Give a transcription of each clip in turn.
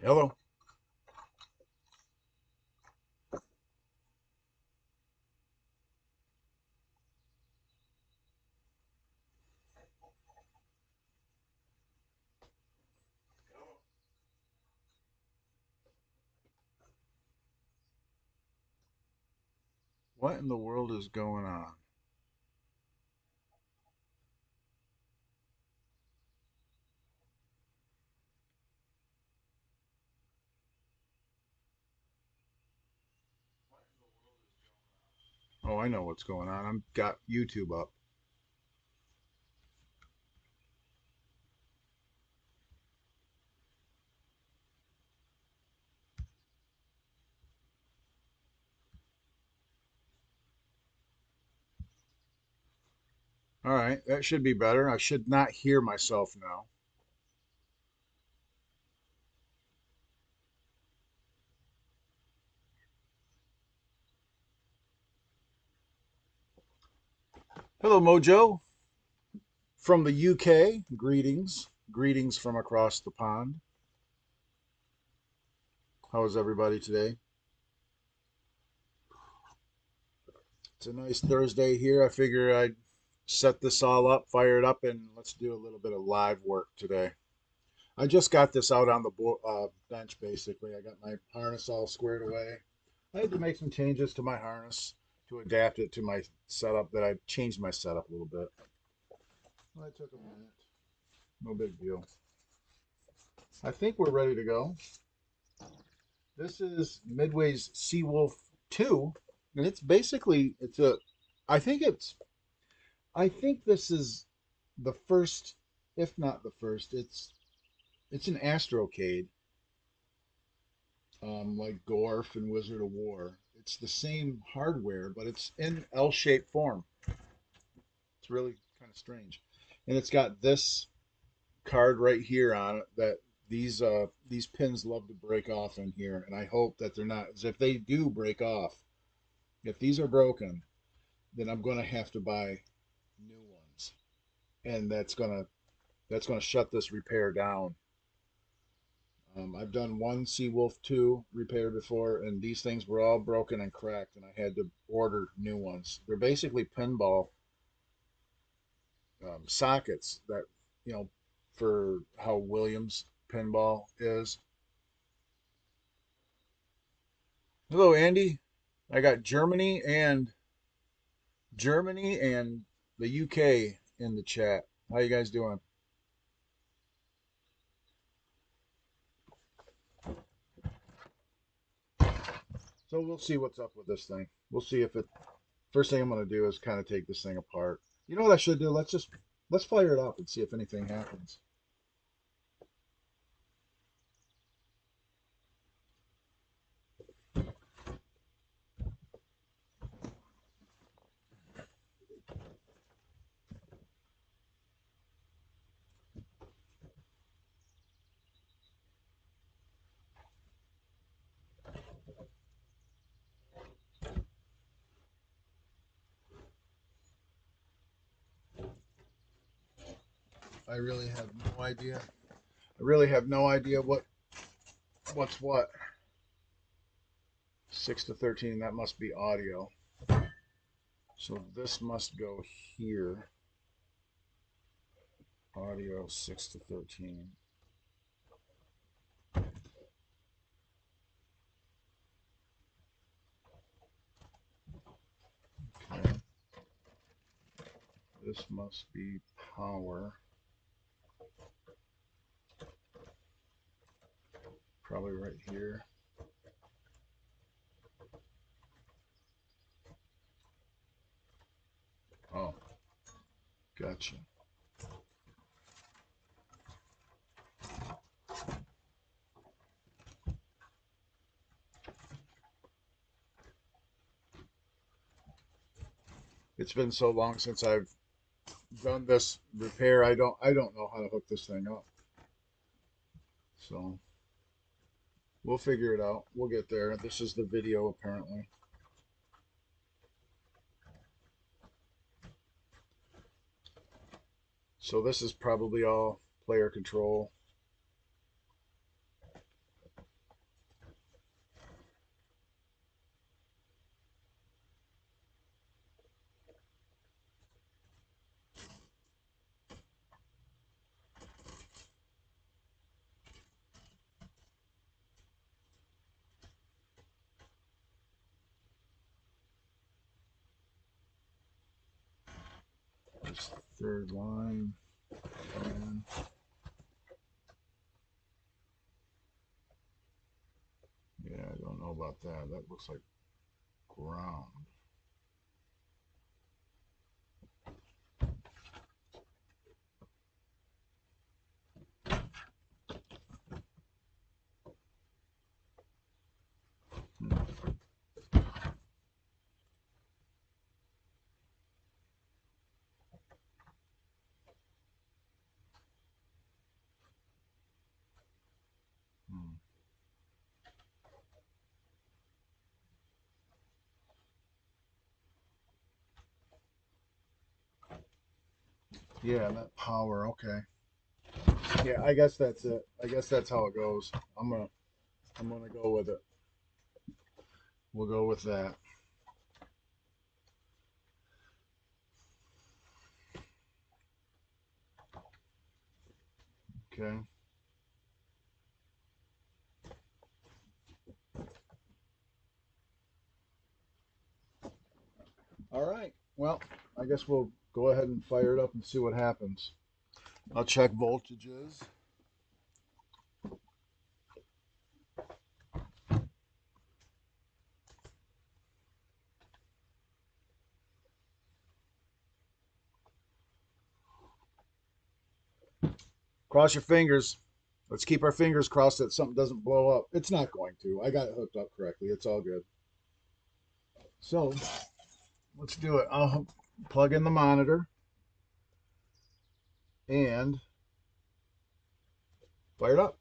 Hello. What in the world is going on? Oh, I know what's going on. I've got YouTube up. All right, that should be better. I should not hear myself now. Hello, Mojo from the UK. Greetings. Greetings from across the pond. How is everybody today? It's a nice Thursday here. I figure I'd set this all up, fire it up, and let's do a little bit of live work today. I just got this out on the bench, basically. I got my harness all squared away. I had to make some changes to my harness to adapt it to my setup. That I changed my setup a little bit. Well, it took a minute. No big deal. I think we're ready to go. This is Midway's Seawolf 2, and it's basically it's a. I think it's. I think this is the first, if not the first. It's an Astrocade, like Gorf and Wizard of War. It's the same hardware, but it's in L-shaped form. It's really kind of strange, and it's got this card right here on it that these pins love to break off in here, and I hope that they're not. 'Cause if they do break off, if these are broken, then I'm going to have to buy new ones, and that's gonna shut this repair down. I've done one Seawolf 2 repair before, and these things were all broken and cracked, and I had to order new ones. They're basically pinball sockets that, you know, for how Williams pinball is. Hello, Andy. I got Germany and the UK in the chat. How you guys doing? So we'll see what's up with this thing. We'll see if it. First thing I'm gonna do is kind of take this thing apart. You know what I should do? Let's fire it up and see if anything happens. I really have no idea. I really have no idea what's what. 6 to 13. That must be audio. So this must go here. Audio 6 to 13. Okay. This must be power. Probably right here. Oh, gotcha. It's been so long since I've done this repair. I don't know how to hook this thing up. So we'll figure it out. We'll get there. This is the video apparently. So this is probably all player control. this third line. And yeah, I don't know about that. That looks like ground. Yeah, that power. Okay. Yeah, I guess that's it. I guess that's how it goes. I'm gonna go with it. We'll go with that. Okay. All right. Well, I guess we'll go ahead and fire it up and see what happens. I'll check voltages. Cross your fingers. Let's keep our fingers crossed that something doesn't blow up. It's not going to. I got it hooked up correctly. It's all good. So let's do it. I'll plug in the monitor and fire it up.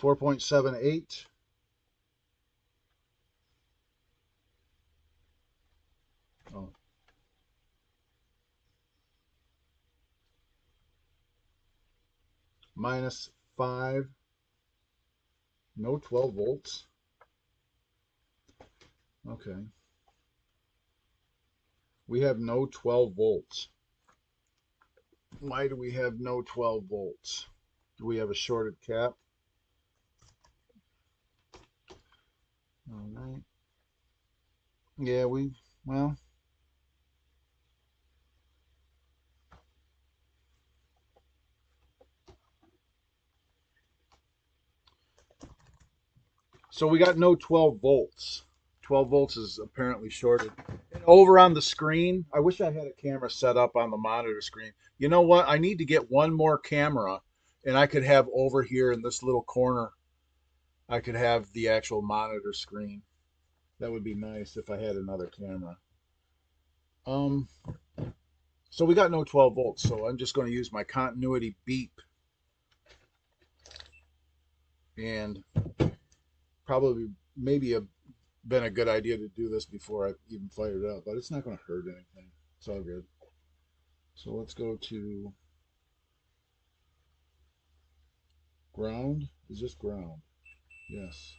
.78. Oh. -5. No 12 volts. Okay. We have no 12 volts. Why do we have no 12 volts? Do we have a shorted cap? All right. Yeah, well, so we got no 12 volts. 12 volts is apparently shorted. And over on the screen, I wish I had a camera set up on the monitor screen. You know what? I need to get one more camera, and I could have over here in this little corner, I could have the actual monitor screen. That would be nice if I had another camera. Um, so we got no 12 volts, so I'm just going to use my continuity beep and probably maybe been a good idea to do this before I even fired it up, but it's not going to hurt anything. It's all good. So let's go to ground. Is this ground? Yes.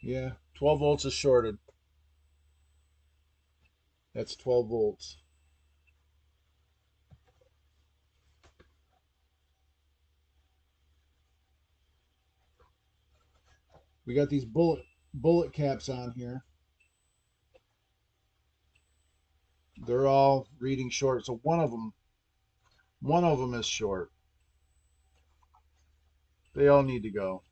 Yeah, 12 volts is shorted. That's 12 volts. We got these bullet caps on here. They're all reading short. So one of them is short. They all need to go.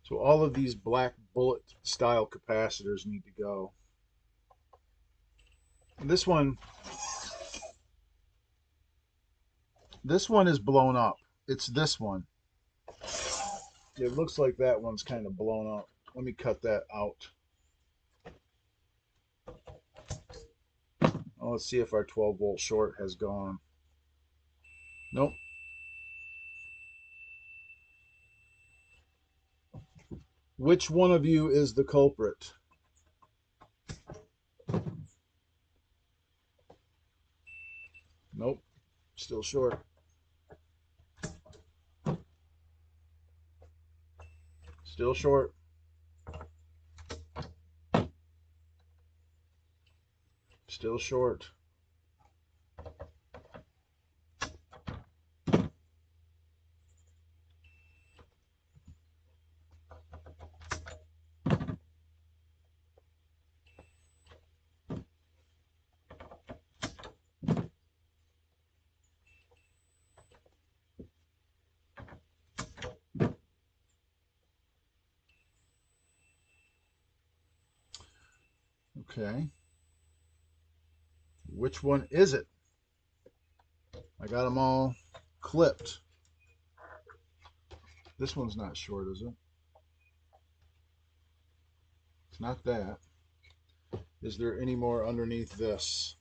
So all of these black bullet style capacitors need to go. And this one is blown up. It's this one. It looks like that one's kind of blown up. Let me cut that out. Oh, let's see if our 12 volt short has gone. Nope. Which one of you is the culprit? Nope. Still short. Still short. Still short. Okay. Which one is it? I got them all clipped. This one's not short, is it? It's not that. Is there any more underneath this?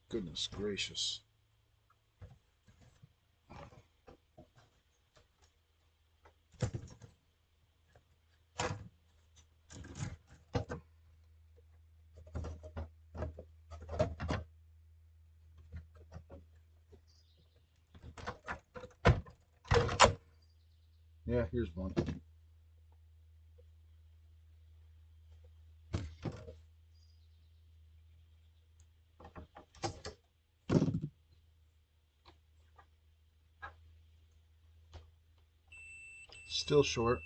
Goodness gracious. Yeah, here's one. Still short.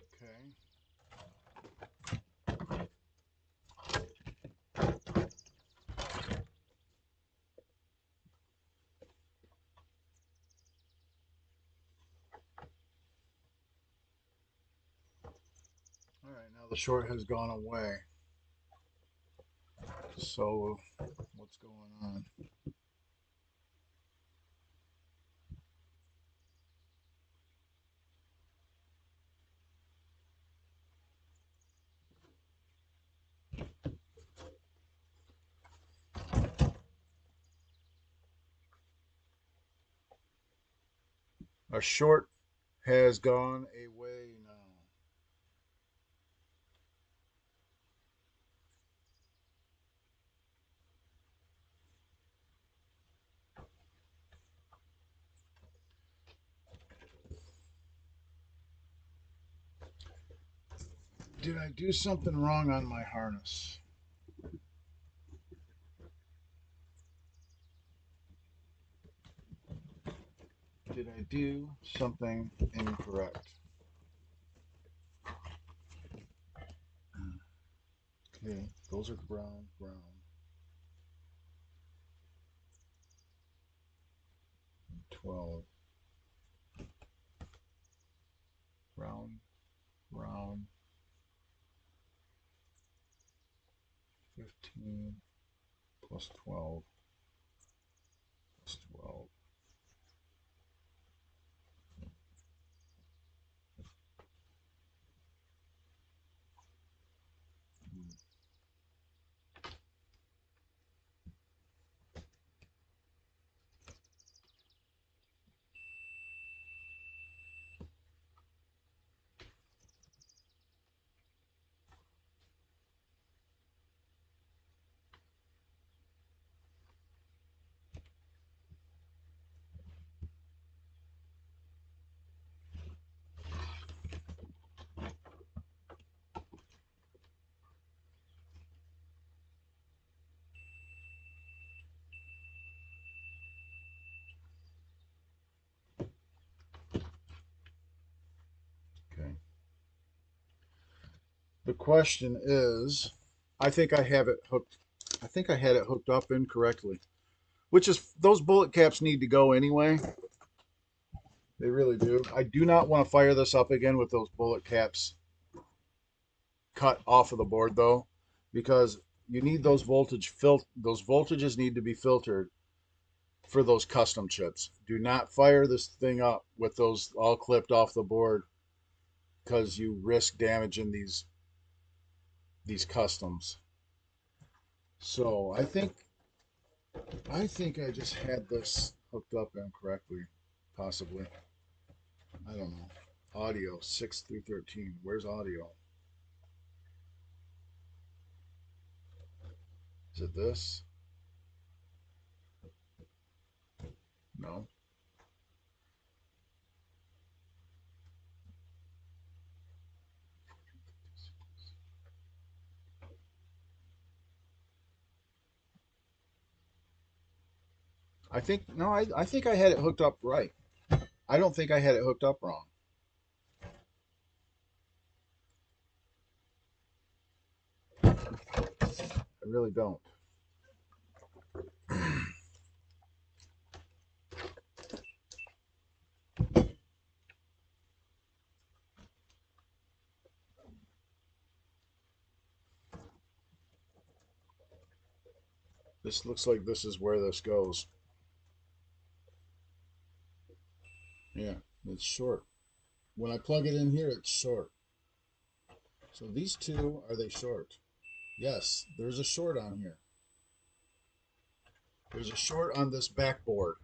Okay. All right, now the short has gone away. So what's going on? Our short has gone away now. Did I do something wrong on my harness? Did I do something incorrect? Okay, those are ground. 12. Ground. 15 plus 12 plus 12. Okay. The question is, I think I have it hooked. I think I had it hooked up incorrectly, which is those bullet caps need to go anyway. They really do. I do not want to fire this up again with those bullet caps cut off of the board though, because you need those those voltages need to be filtered for those custom chips. Do not fire this thing up with those all clipped off the board because you risk damaging these customs. So I think I just had this hooked up incorrectly, possibly. I don't know. Audio 6 through 13. Where's audio? Is it this? No. I think no. I think I had it hooked up right. I don't think I had it hooked up wrong. I really don't. This looks like this is where this goes. Yeah, it's short. When I plug it in here, it's short. So these two, are they short? Yes, there's a short on here. There's a short on this backboard.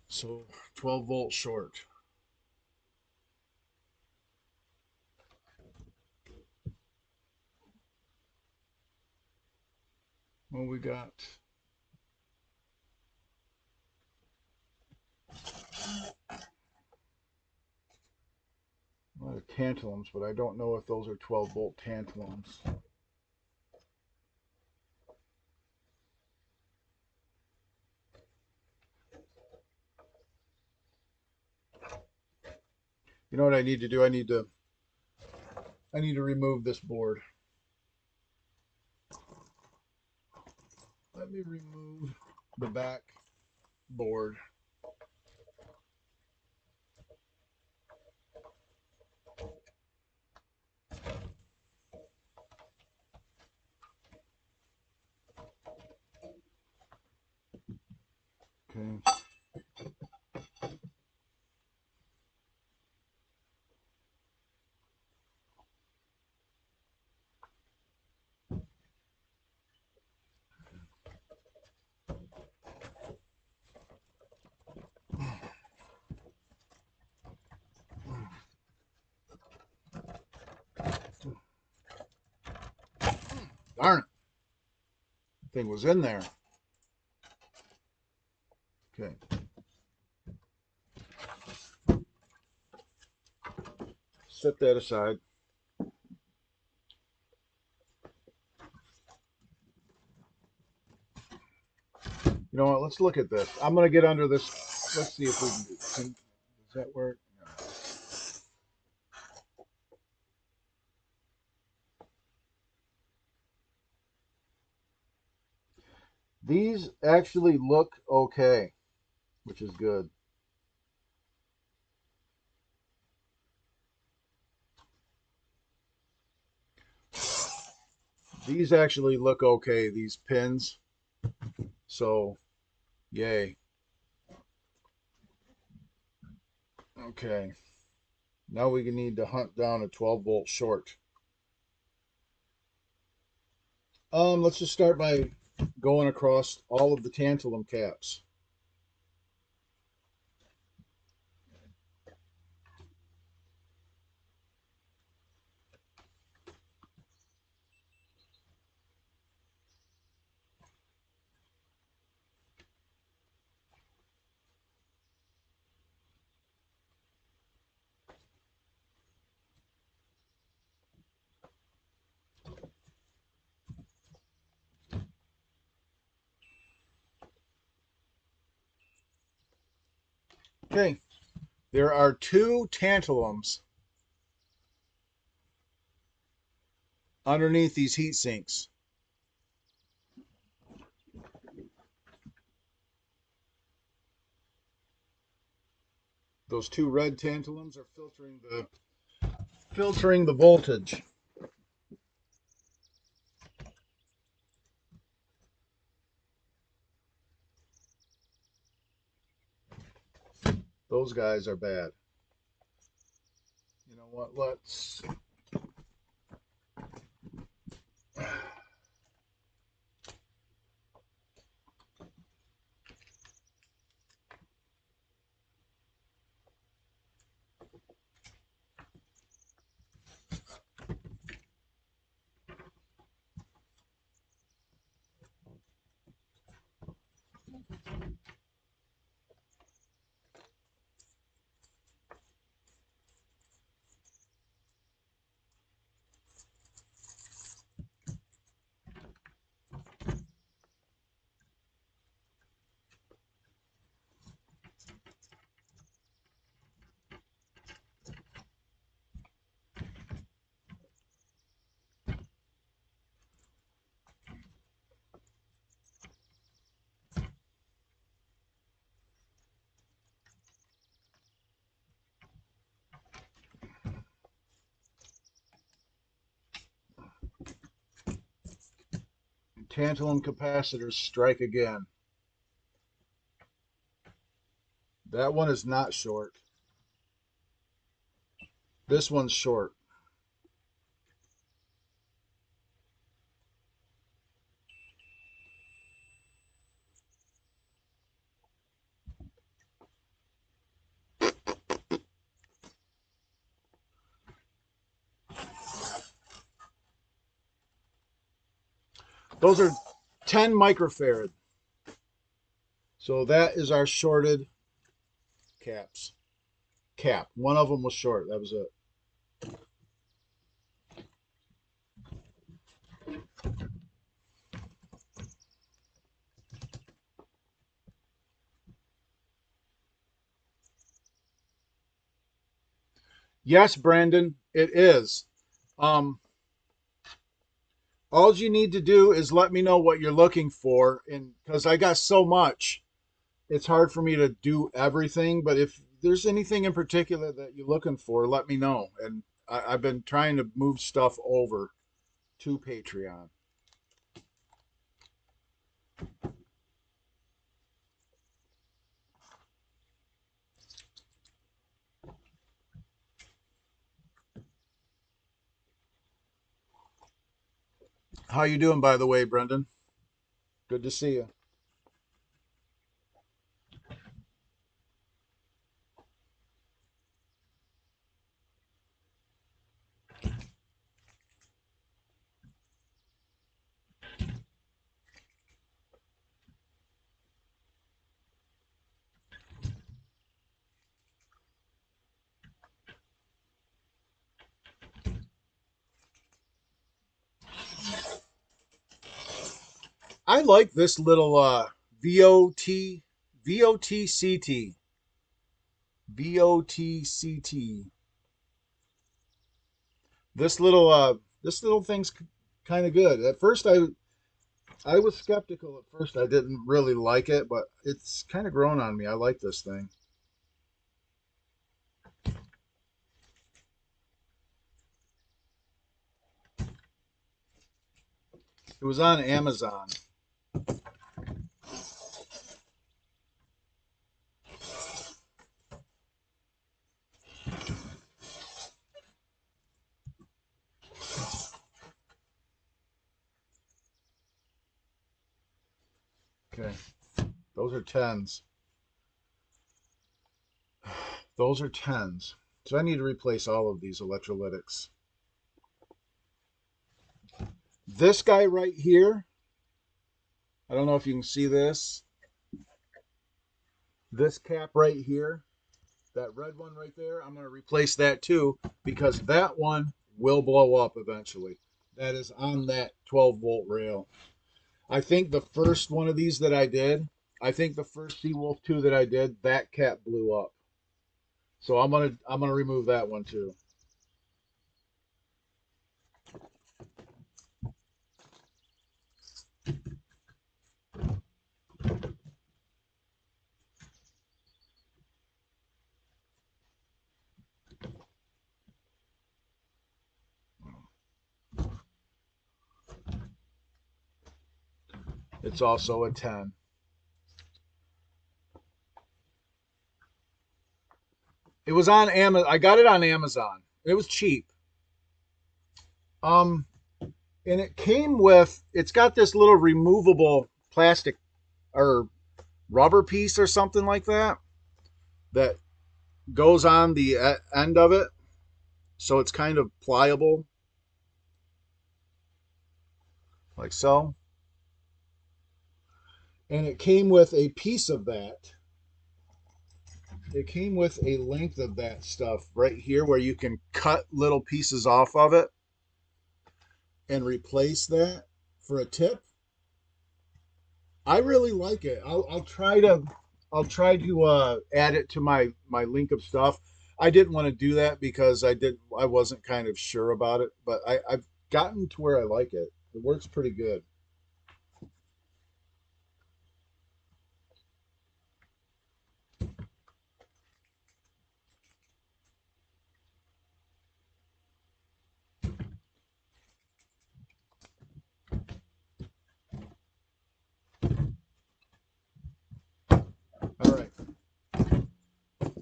So 12 volt short. Well, we got a lot of tantalums, but I don't know if those are 12 volt tantalums. You know what I need to do? I need to remove this board. Let me remove the back board. Okay. Darn it. The thing was in there. Okay. Set that aside. You know what? Let's look at this. I'm going to get under this. Let's see if we can. Does that work? No. These actually look okay, which is good. These actually look okay, these pins. So, yay. Okay. Now we need to hunt down a 12 volt short. Let's just start by going across all of the tantalum caps. Okay. There are two tantalums underneath these heat sinks. Those two red tantalums are filtering the voltage. Those guys are bad. You know what? Let's. tantalum capacitors strike again. That one is not short. This one's short. Those are 10 microfarad. So that is our shorted caps. Cap. One of them was short. That was it. Yes, Brandon, it is. Um, all you need to do is let me know what you're looking for, and because I got so much, it's hard for me to do everything. But if there's anything in particular that you're looking for, let me know. And I've been trying to move stuff over to Patreon. How you doing, by the way, Brendan? Good to see you. I like this little VOT VOTCT VOTCT. This little thing's kind of good. At first, I was skeptical. At first, I didn't really like it, but it's kind of grown on me. I like this thing. It was on Amazon. Okay, those are tens. Those are tens. So I need to replace all of these electrolytics. This guy right here, I don't know if you can see this. This cap right here, that red one right there, I'm going to replace that too because that one will blow up eventually. That is on that 12-volt rail. I think the first one of these that I did, I think the first Seawolf 2 that I did, that cap blew up. So I'm gonna remove that one too. It's also a 10. It was on Amazon. I got it on Amazon. It was cheap. Um, and it came with. It's got this little removable plastic or rubber piece or something like that that goes on the end of it, so it's kind of pliable, like so. And it came with a piece of that. It came with a length of that stuff right here where you can cut little pieces off of it and replace that for a tip. I really like it. I'll try to add it to my link of stuff. I didn't want to do that because I wasn't kind of sure about it, but I've gotten to where I like it. It works pretty good.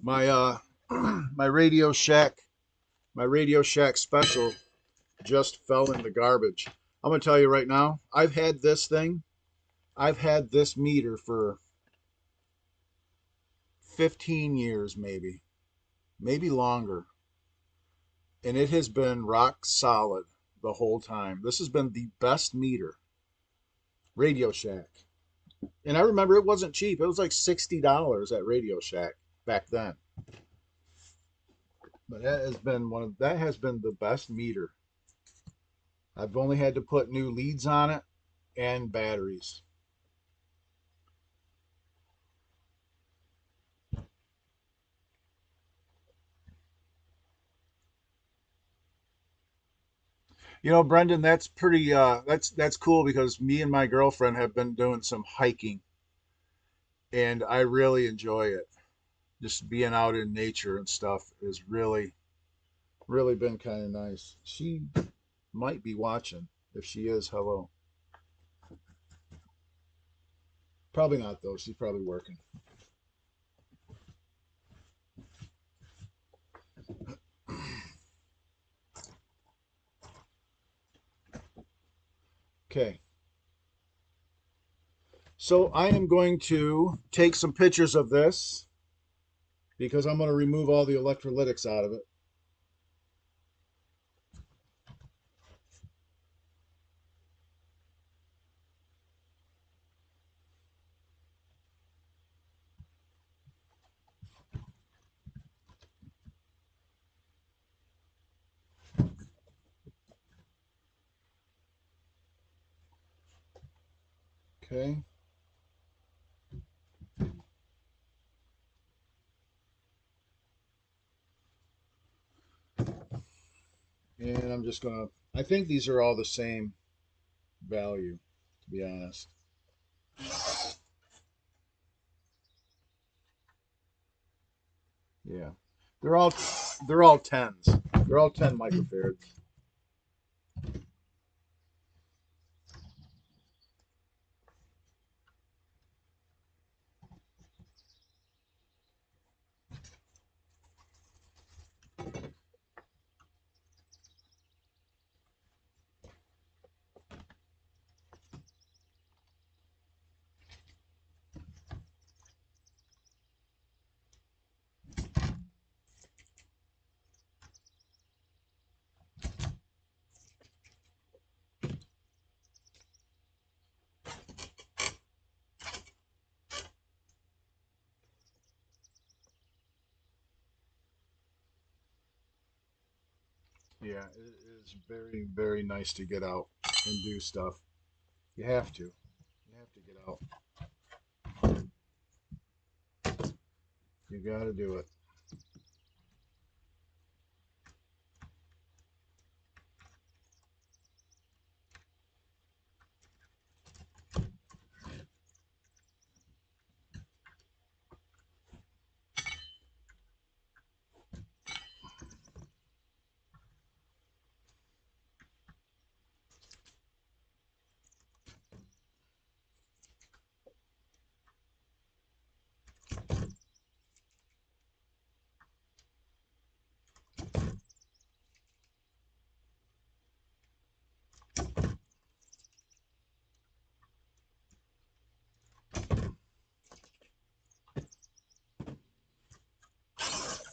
My my Radio Shack special just fell in the garbage. I'm gonna tell you right now, I've had this meter for 15 years, maybe longer, and it has been rock solid the whole time. This has been the best meter, Radio Shack. And I remember it wasn't cheap. It was like $60 at Radio Shack back then. But that has been the best meter. I've only had to put new leads on it and batteries. You know, Brendan, that's pretty that's cool because me and my girlfriend have been doing some hiking and I really enjoy it. Just being out in nature and stuff is really been kind of nice. She might be watching. If she is, hello. Probably not though. She's probably working. Okay. So I am going to take some pictures of this because I'm going to remove all the electrolytics out of it. Okay. And I'm just going to, I think these are all the same value, to be honest. Yeah. They're all they're all tens. They're all 10 microfarads. Yeah, it is very nice to get out and do stuff. You have to. You have to get out. You got to do it.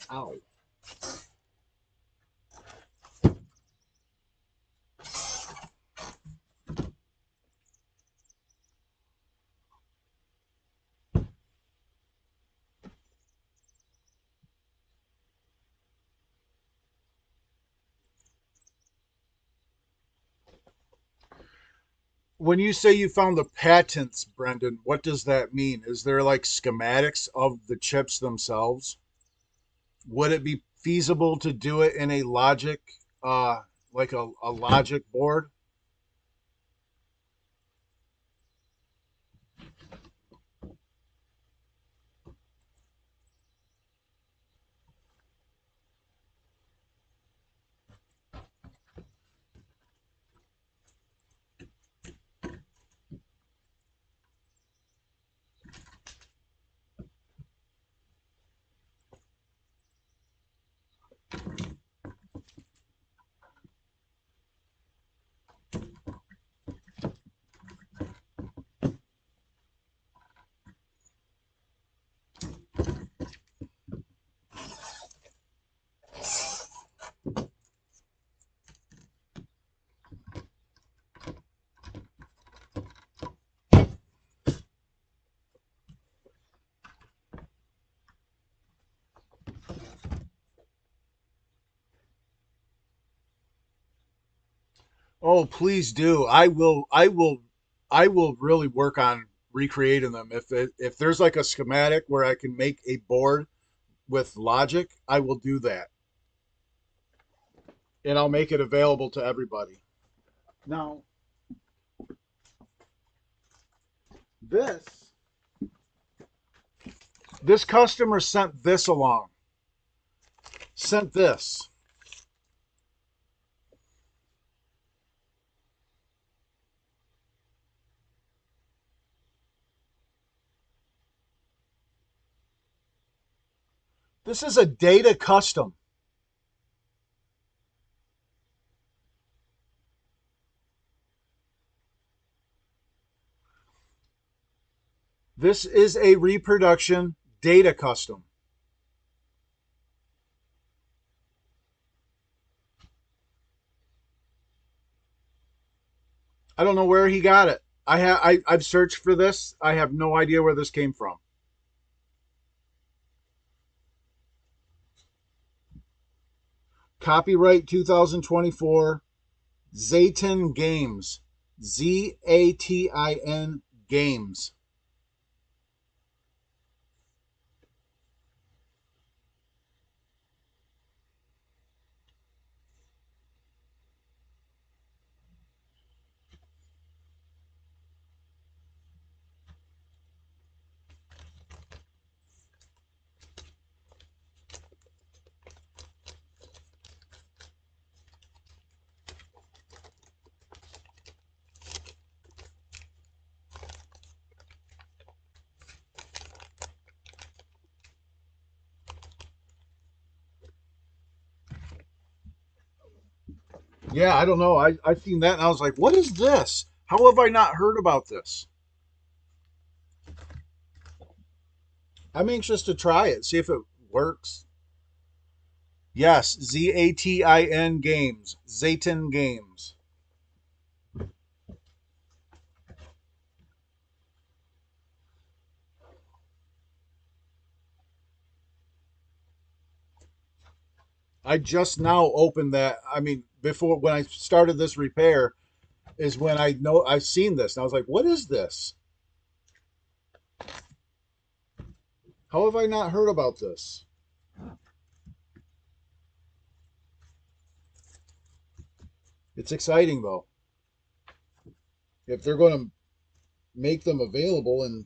Ow. When you say you found the patents, Brendan, what does that mean? Is there like schematics of the chips themselves? Would it be feasible to do it in a logic, like a logic board? Oh, please do. I will really work on recreating them. If there's like a schematic where I can make a board with logic, I will do that. And I'll make it available to everybody. Now, this this customer sent this along. Sent this. This is a data custom. This is a reproduction data custom. I don't know where he got it. I've searched for this. I have no idea where this came from. Copyright 2024 Zaytin Games. Zatin Games. Yeah, I don't know. I seen that and I was like, what is this? How have I not heard about this? I'm anxious to try it, see if it works. Yes, Zatin Games. Zaytin Games. I just now opened that. I mean, before when I started this repair is when I know I've seen this. And I was like, what is this? How have I not heard about this? It's exciting though. If they're going to make them available and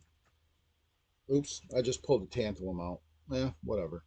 oops, I just pulled a tantalum out. Whatever.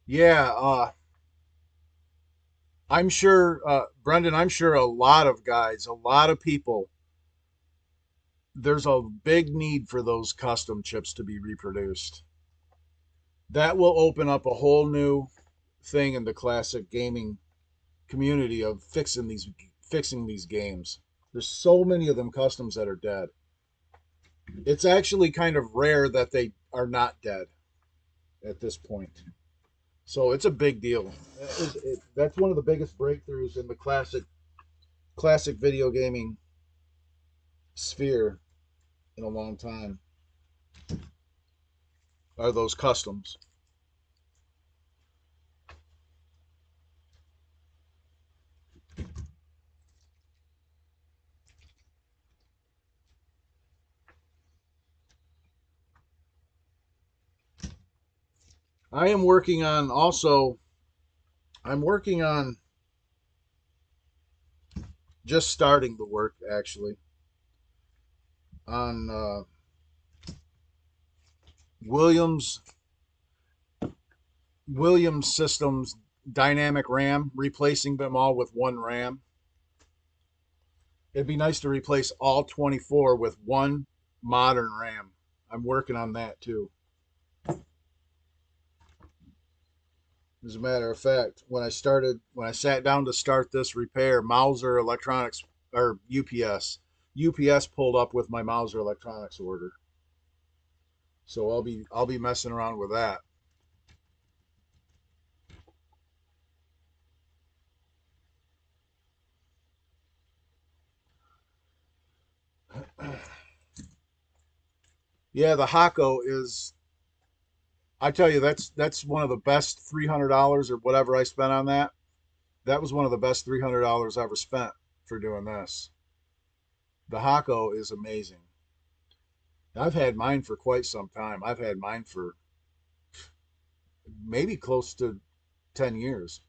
Yeah, I'm sure, Brendan, I'm sure a lot of guys, a lot of people, there's a big need for those custom chips to be reproduced. That will open up a whole new thing in the classic gaming community of fixing these games. There's so many of them customs that are dead. It's actually kind of rare that they are not dead at this point. So it's a big deal. That's one of the biggest breakthroughs in the classic video gaming sphere in a long time are those customs. I am working on also I'm working on just starting the work actually on Williams Williams systems dynamic RAM, replacing them all with one RAM. It'd be nice to replace all 24 with one modern RAM. I'm working on that too. As a matter of fact, when I sat down to start this repair, Mauser Electronics or UPS pulled up with my Mauser Electronics order. So I'll be messing around with that. Yeah, the Hako is. I tell you, that's one of the best $300 or whatever I spent on that. That was one of the best $300 I ever spent for doing this. The Hako is amazing. I've had mine for quite some time. I've had mine for maybe close to 10 years,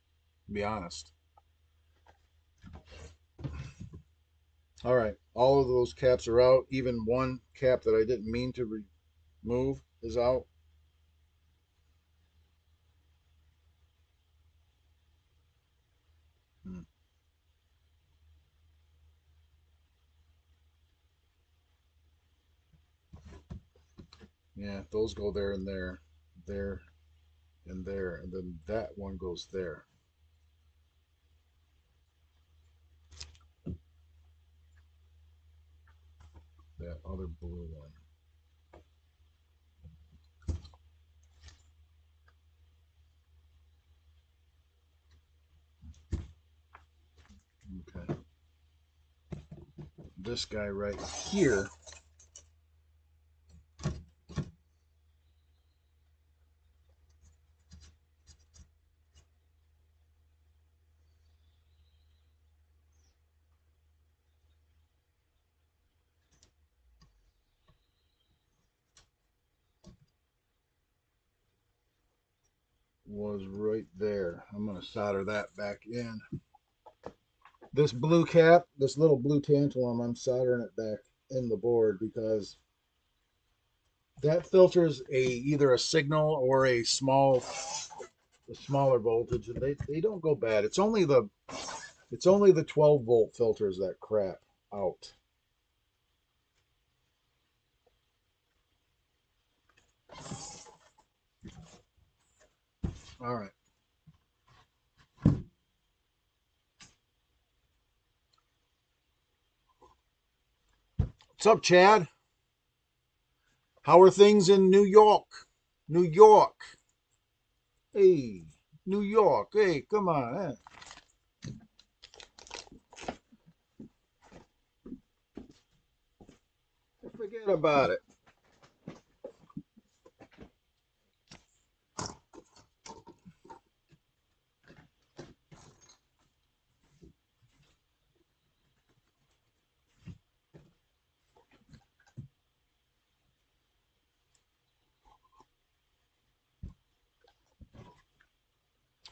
to be honest. All right, all of those caps are out. Even one cap that I didn't mean to remove is out. Hmm. Yeah, those go there and there, there and there, and then that one goes there. That other blue one. Okay. This guy right here was right there. I'm going to solder that back in. This blue cap, this little blue tantalum, I'm soldering it back in the board because that filters either a signal or a smaller voltage, and they don't go bad. It's only the 12-volt filters that crap out. All right. What's up, Chad? How are things in New York? New York. Hey, New York. Hey, come on. Forget about it.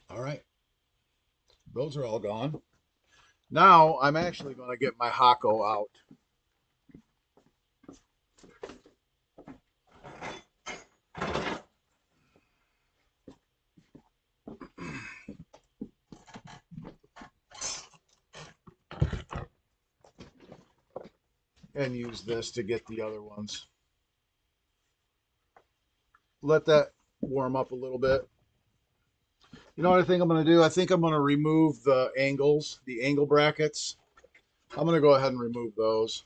All right. Those are all gone. Now I'm actually going to get my Hako out. And use this to get the other ones. Let that warm up a little bit. You know what I think I'm going to do? I think I'm going to remove the angles, the angle brackets. I'm going to go ahead and remove those.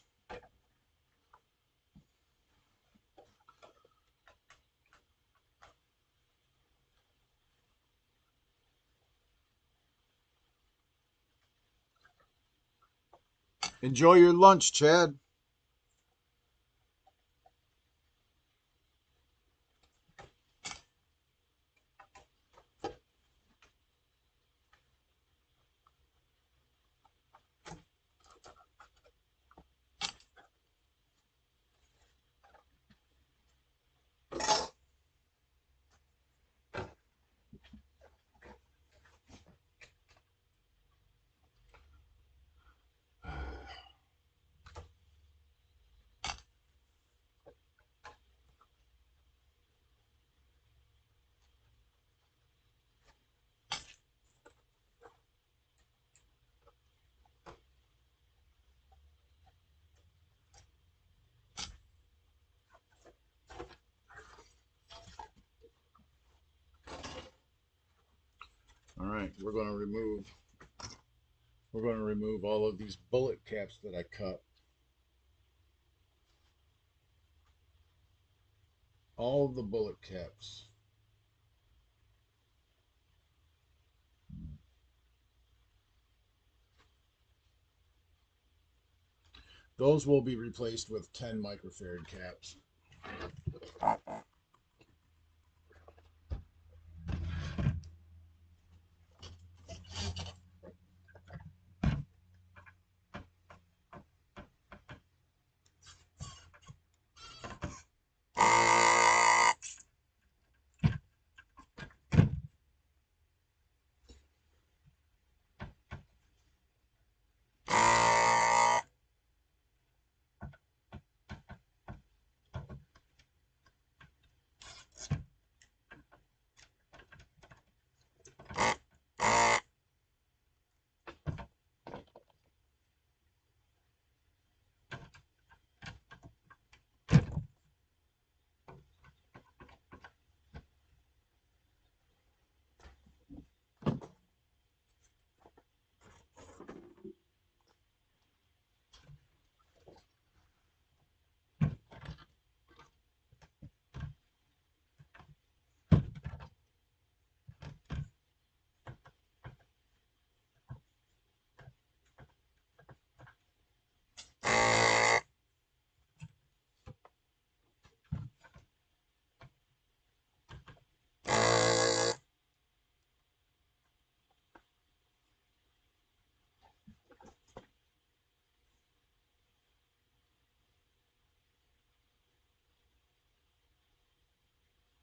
Enjoy your lunch, Chad. right, we're going to remove all of these bullet caps that I cut. All of the bullet caps. Those will be replaced with 10 microfarad caps.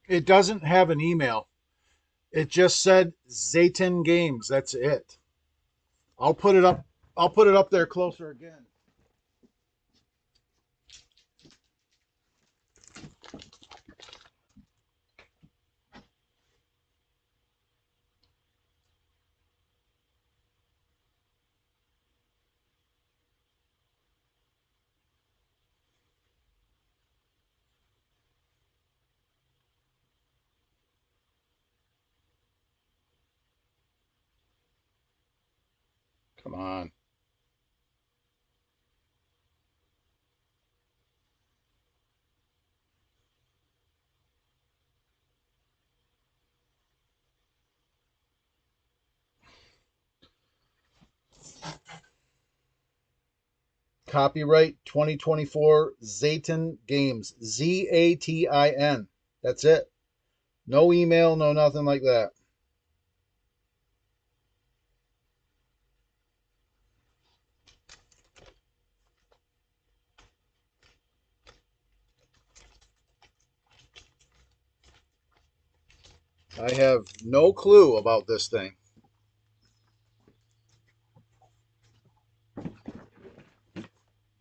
It doesn't have an email. It just said Zayton Games. That's it. I'll put it up. I'll put it up there closer again. Come on. Copyright 2024 Zayton Games. Zatin. That's it. No email, no nothing like that. I have no clue about this thing.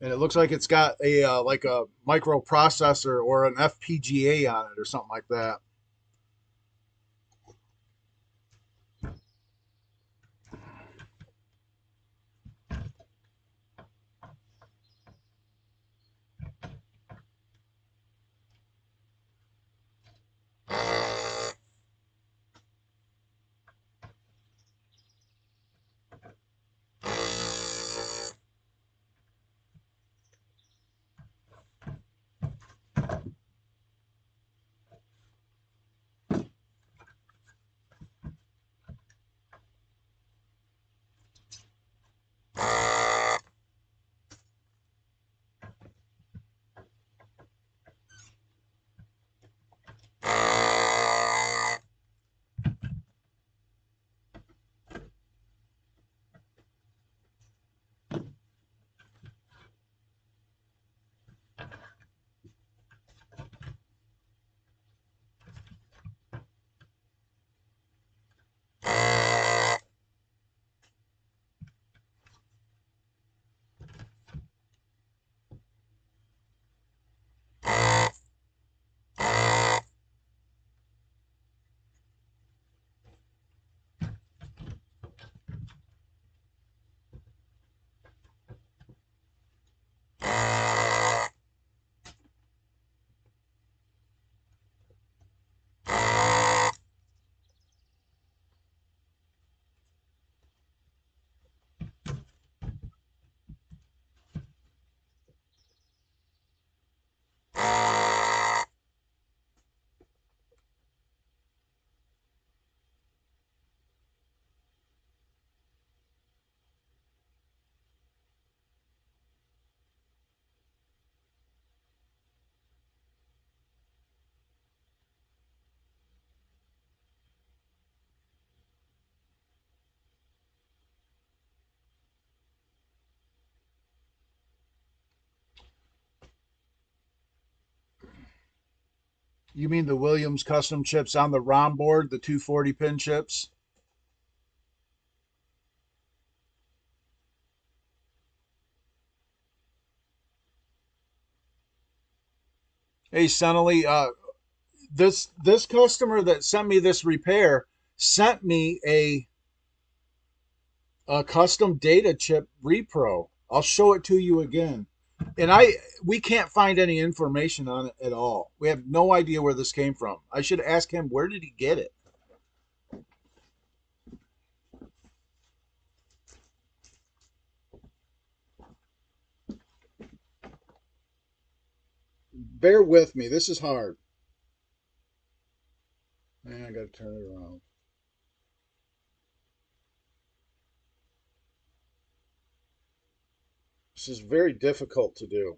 And it looks like it's got a like a microprocessor or an FPGA on it or something like that. You mean the Williams custom chips on the ROM board, the 240 pin chips? Hey, Sonny, this customer that sent me this repair sent me a custom data chip repro. I'll show it to you again. And we can't find any information on it at all. We have no idea where this came from. I should ask him, where did he get it? Bear with me. This is hard. Man, I got to turn it around. This is very difficult to do.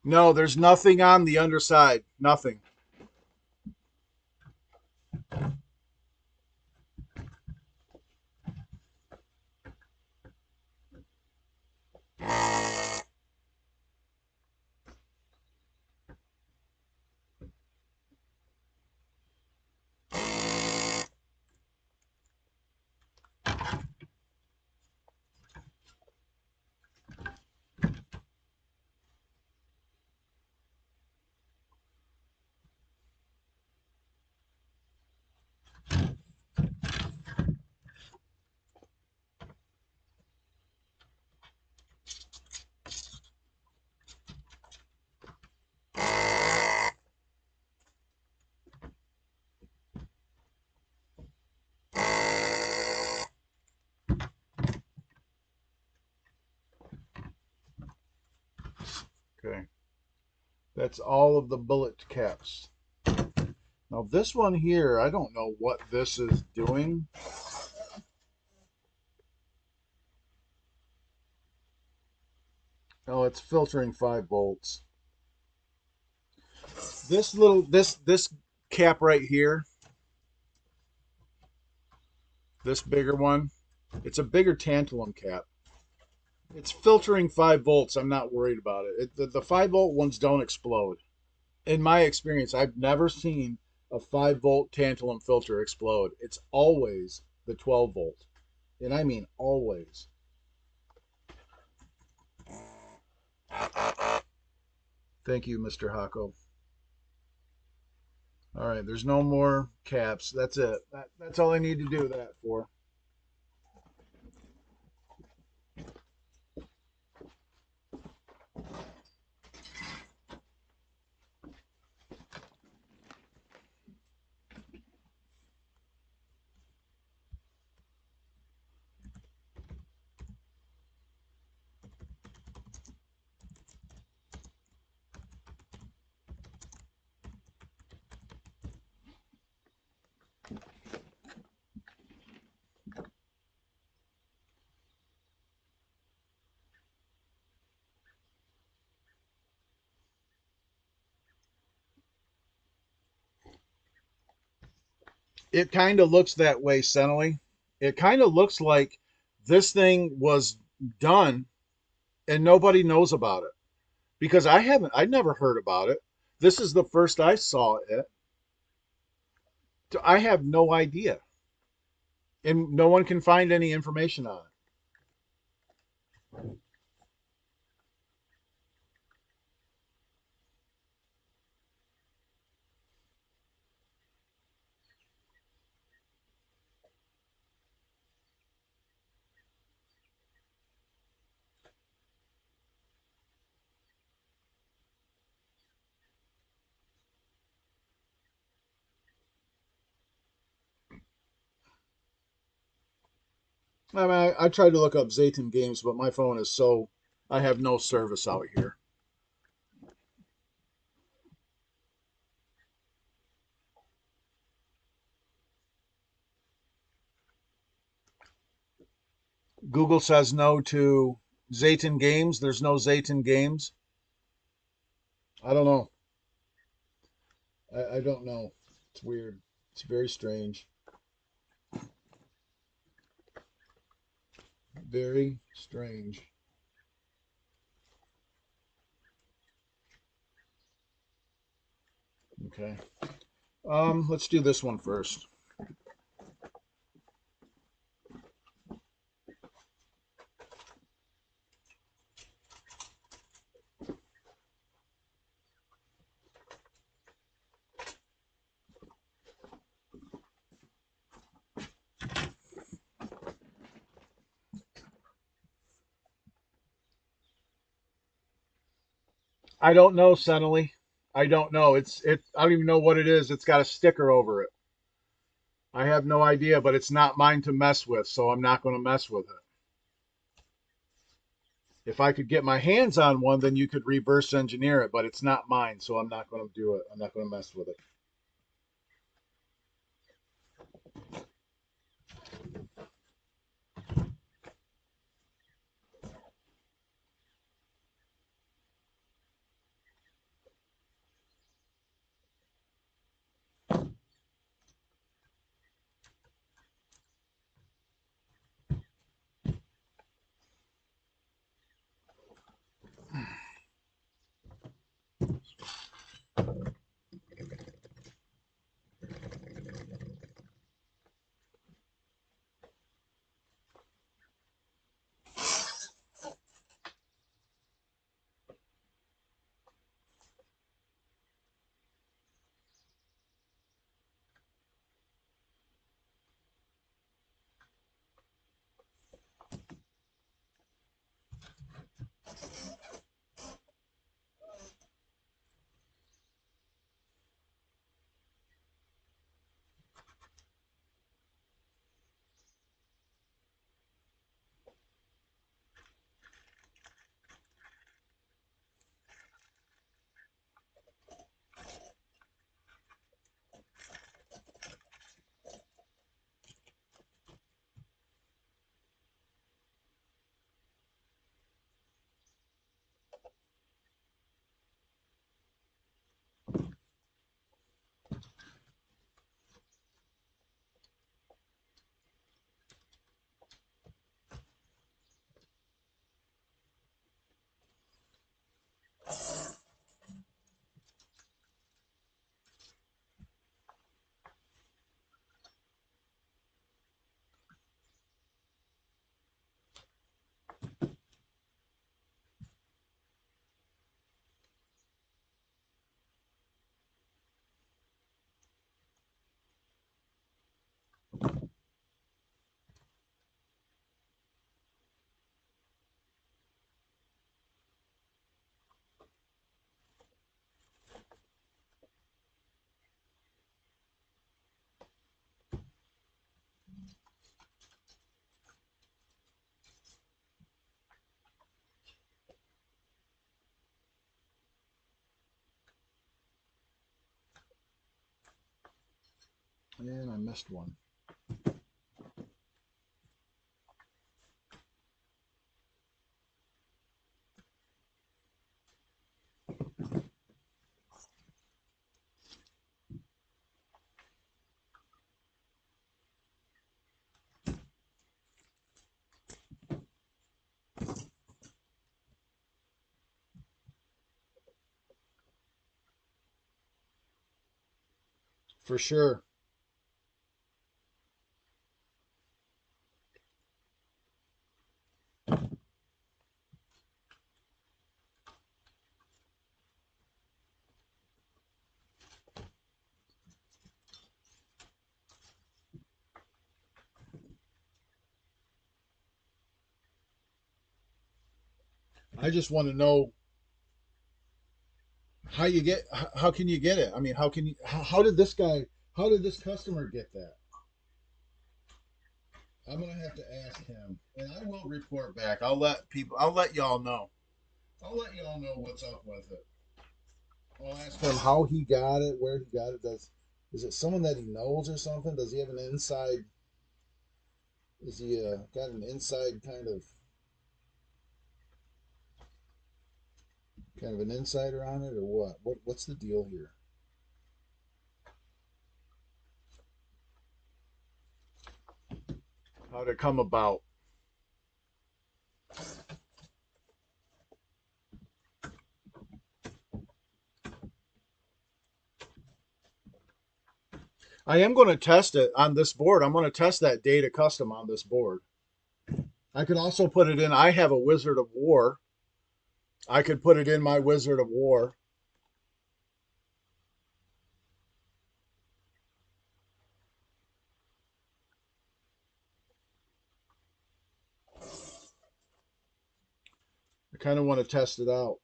No, there's nothing on the underside. Nothing. Okay. That's all of the bullet caps. Now this one here, I don't know what this is doing. Oh, it's filtering 5 volts. This cap right here, this bigger one, it's a bigger tantalum cap. It's filtering 5 volts. I'm not worried about it. The 5 volt ones don't explode. In my experience, I've never seen a 5 volt tantalum filter explode. It's always the 12 volt. And I mean always. Thank you, Mr. Hako. All right, there's no more caps. That's it. That's all I need to do that for. It kind of looks that way, Senely. It kind of looks like this thing was done and nobody knows about it because I never heard about it. This is the first I saw it. I have no idea, and no one can find any information on it. I mean, I tried to look up Zayton games, but my phone is so I have no service out here. Google says no to Zayton games. There's no Zayton games. I don't know. I don't know. It's weird. It's very strange. Very strange. Okay. Let's do this one first. I don't know, Senely. I don't know. I don't even know what it is. It's got a sticker over it. I have no idea, but it's not mine to mess with, so I'm not going to mess with it. If I could get my hands on one, then you could reverse engineer it, but it's not mine, so I'm not going to do it. I'm not going to mess with it. And I missed one. For sure. I just want to know how can you get it? I mean, how did this customer get that? I'm gonna have to ask him, and I will report back. I'll let people. I'll let y'all know. I'll let y'all know what's up with it. I'll ask him how he got it, where he got it. Is it someone that he knows or something? Does he have an inside? Is he got an inside kind of an insider on it, or what? What's the deal here? How did it come about? I am going to test it on this board. I'm going to test that data custom on this board. I could also put it in. I have a Wizard of War. I could put it in my Wizard of War. I kind of want to test it out.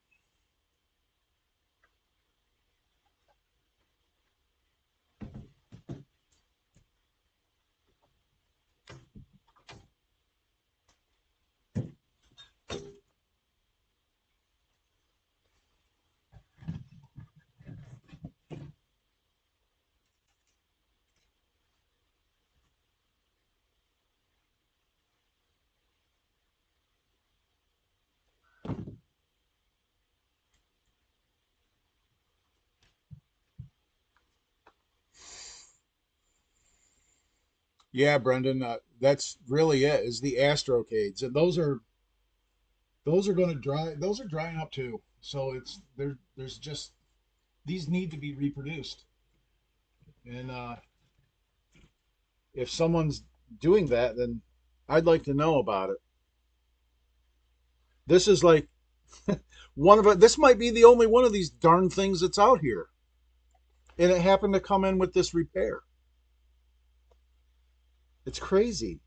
Yeah, Brendan, that's really it. Is the Astrocades, and those are going to dry. Those are drying up too. So it's there. There's just these need to be reproduced, and if someone's doing that, then I'd like to know about it. This is like one of it. This might be the only one of these darn things that's out here, and it happened to come in with this repair. It's crazy.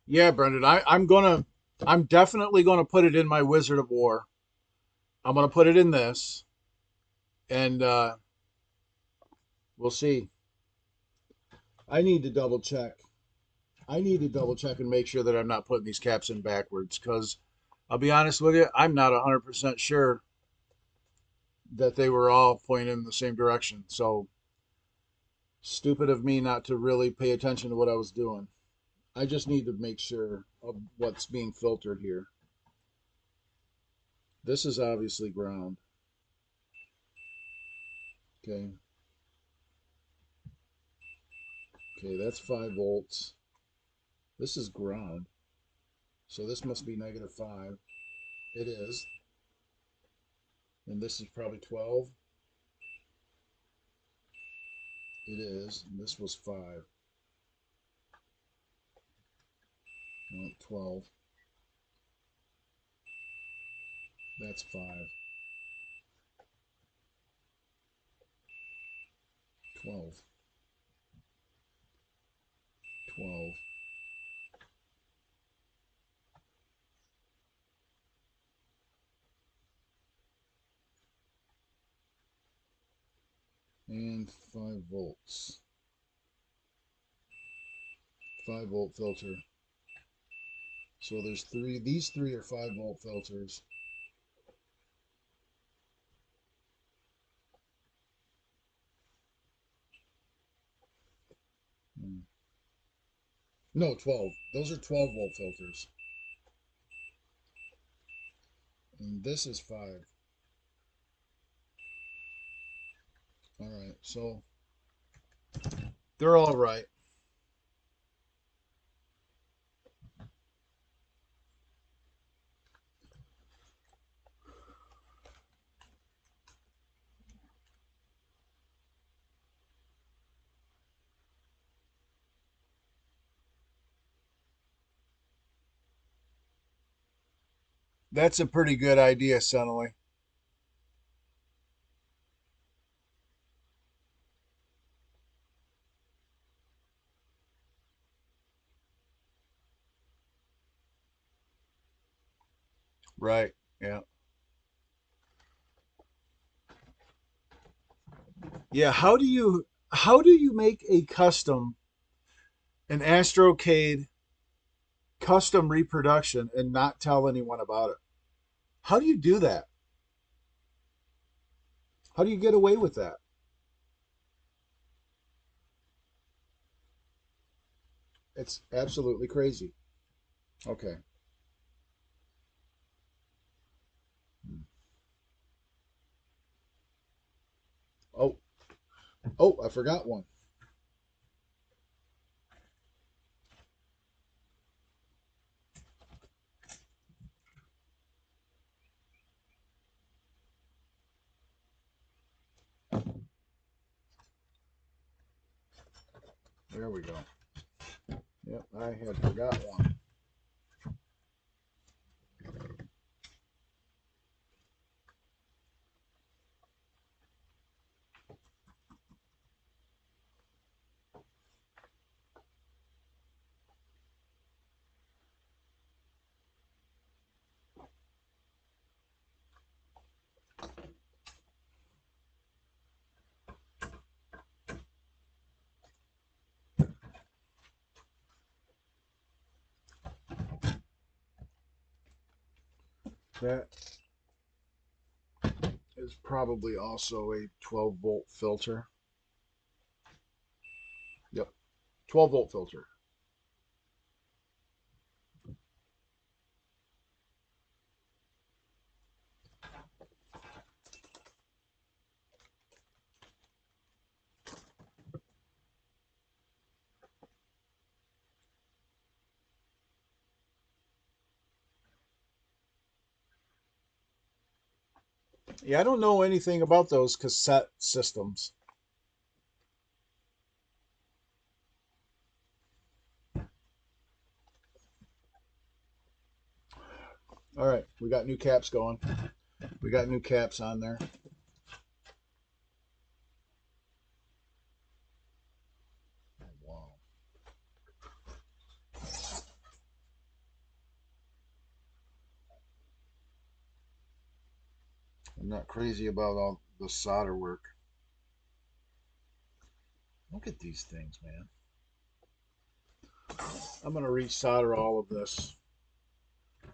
Yeah, Brendan, I'm definitely gonna put it in my Wizard of War. I'm gonna put it in this, and we'll see. I need to double check. I need to double check and make sure that I'm not putting these caps in backwards, because I'll be honest with you, I'm not 100% sure that they were all pointing in the same direction. So stupid of me not to really pay attention to what I was doing. I just need to make sure of what's being filtered here. This is obviously ground. Okay. Okay, that's 5 volts. This is ground. So this must be -5. It is. And this is probably 12. It is. And this was 5. No, 12. That's 5. 12. 12. And 5 volts. 5-volt filter. So there's 3. These 3 are 5-volt filters. No, 12. Those are 12-volt filters. And this is 5. All right, so they're all right. That's a pretty good idea, Sonny. Right. Yeah. Yeah. How do you make a an Astrocade custom reproduction and not tell anyone about it? How do you do that? How do you get away with that? It's absolutely crazy. Okay. Oh, oh, I forgot one. There we go. Yep, I had forgot one. That is probably also a 12-volt filter. Yep, 12-volt filter. Yeah, I don't know anything about those cassette systems. All right, we got new caps going. We got new caps on there. Wow. I'm not crazy about all the solder work. Look at these things, man. I'm going to resolder all of this.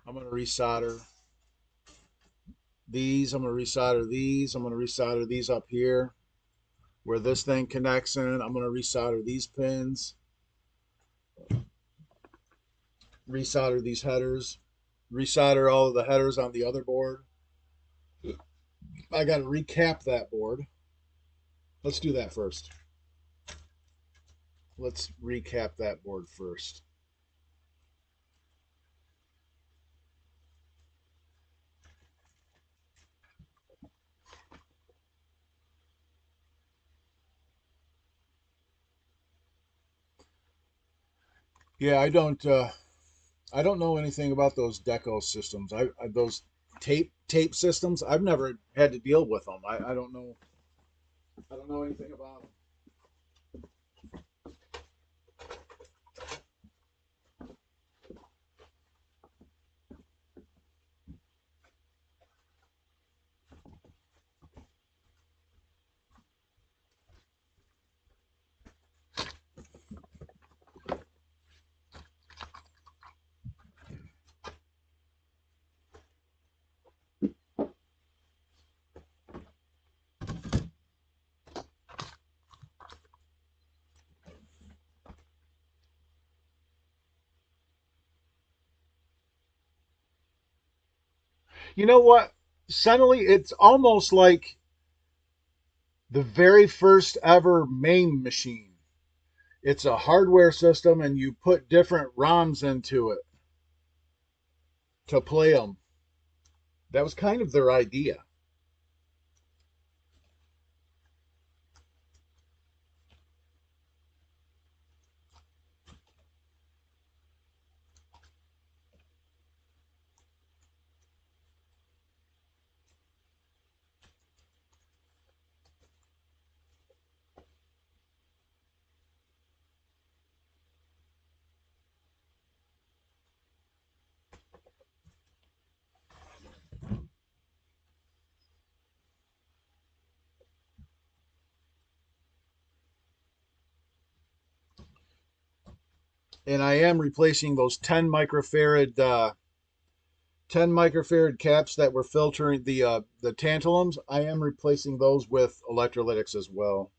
I'm going to resolder these. I'm going to resolder these. I'm going to resolder these up here where this thing connects in. I'm going to resolder these pins. Resolder these headers. Resolder all of the headers on the other board. I got to recap that board. Let's do that first. Let's recap that board first. Yeah, I don't know anything about those deco systems. I those tape systems. I've never had to deal with them. I don't know. I don't know anything about them. You know what? Suddenly, it's almost like the very first ever MAME machine. It's a hardware system, and you put different ROMs into it to play them. That was kind of their idea. And I am replacing those 10 microfarad caps that were filtering the tantalums. I am replacing those with electrolytics as well.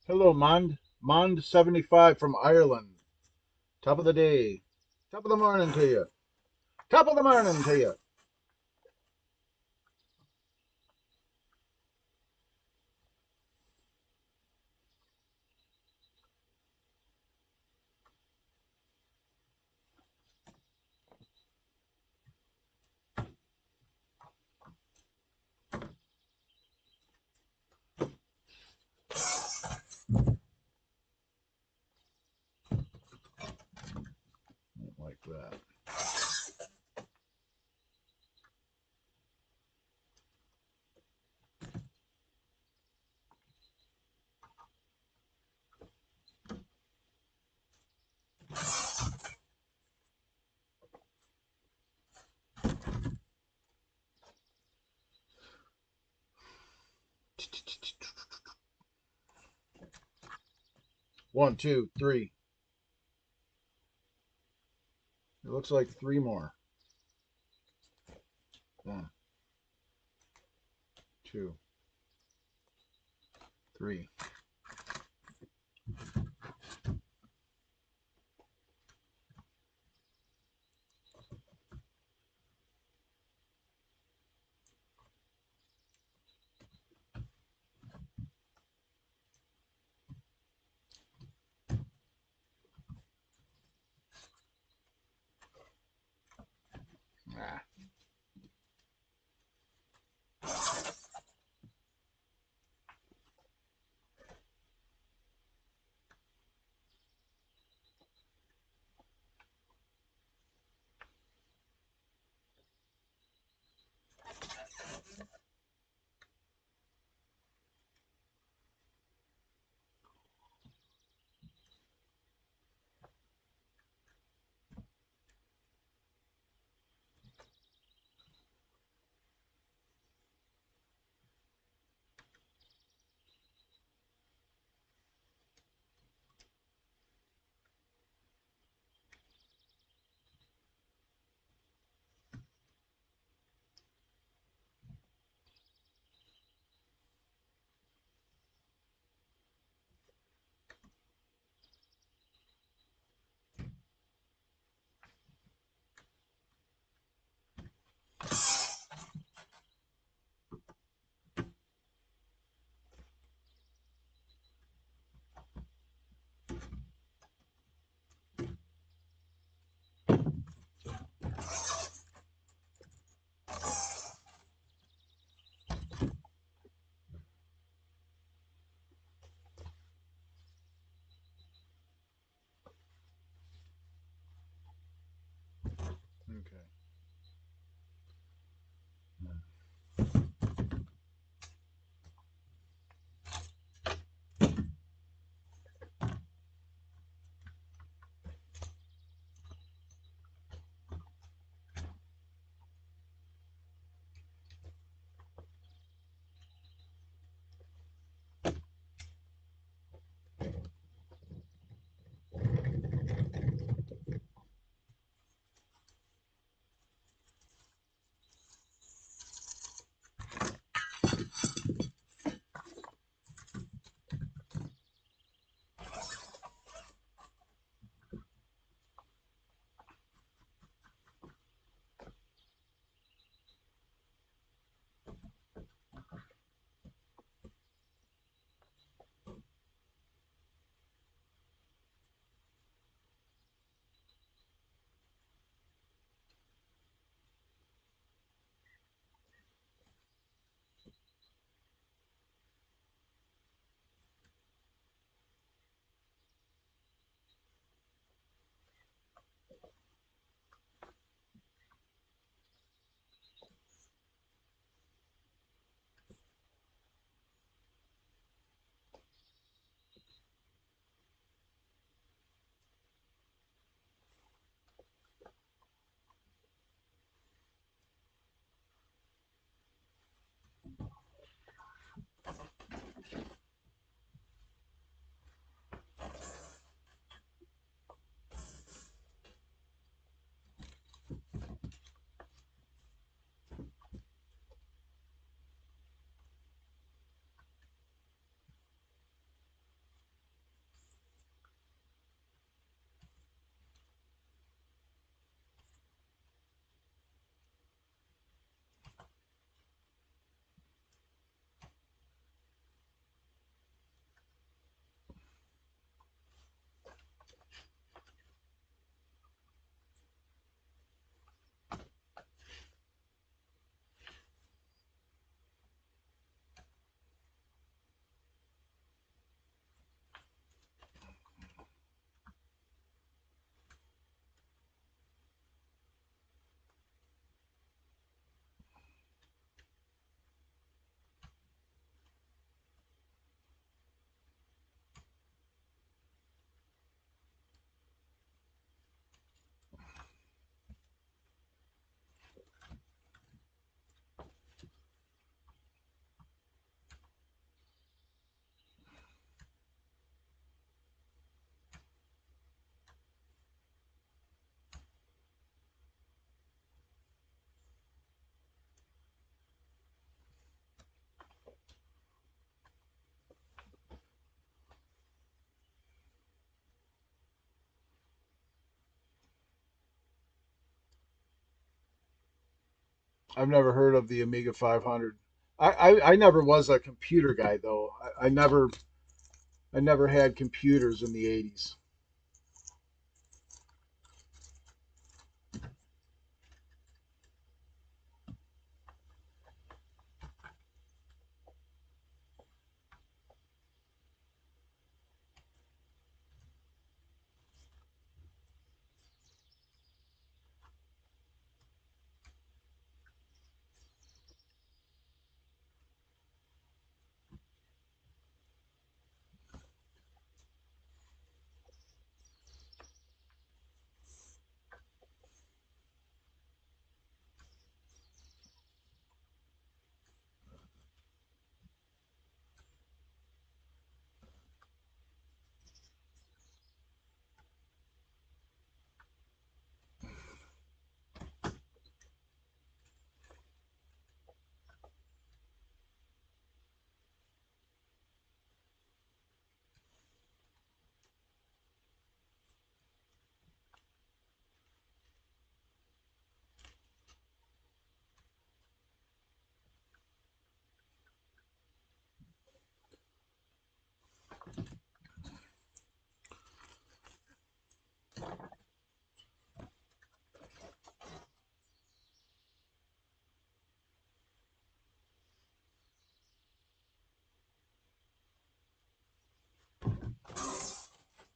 Hello, Mond. Mond75 from Ireland. Top of the day. Top of the morning to you. Top of the morning to you. Like that. One, two, three. It looks like three more. One, two, three. Ah. I've never heard of the Amiga 500. I never was a computer guy though. I never had computers in the 80s.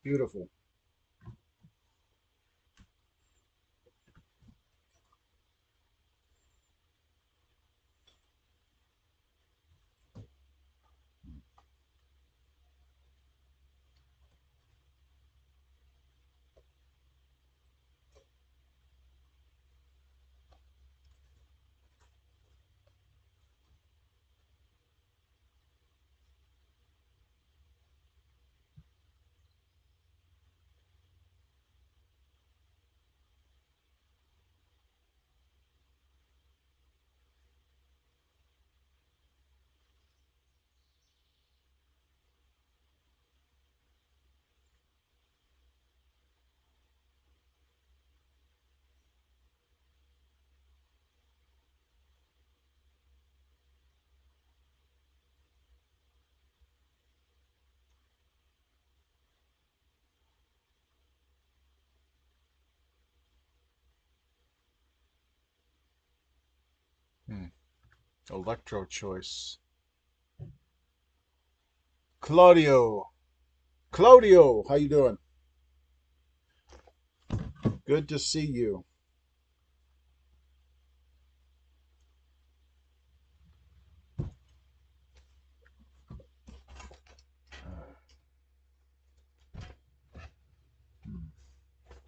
Beautiful. Hmm. Electro choice. Claudio. Claudio, how you doing? Good to see you.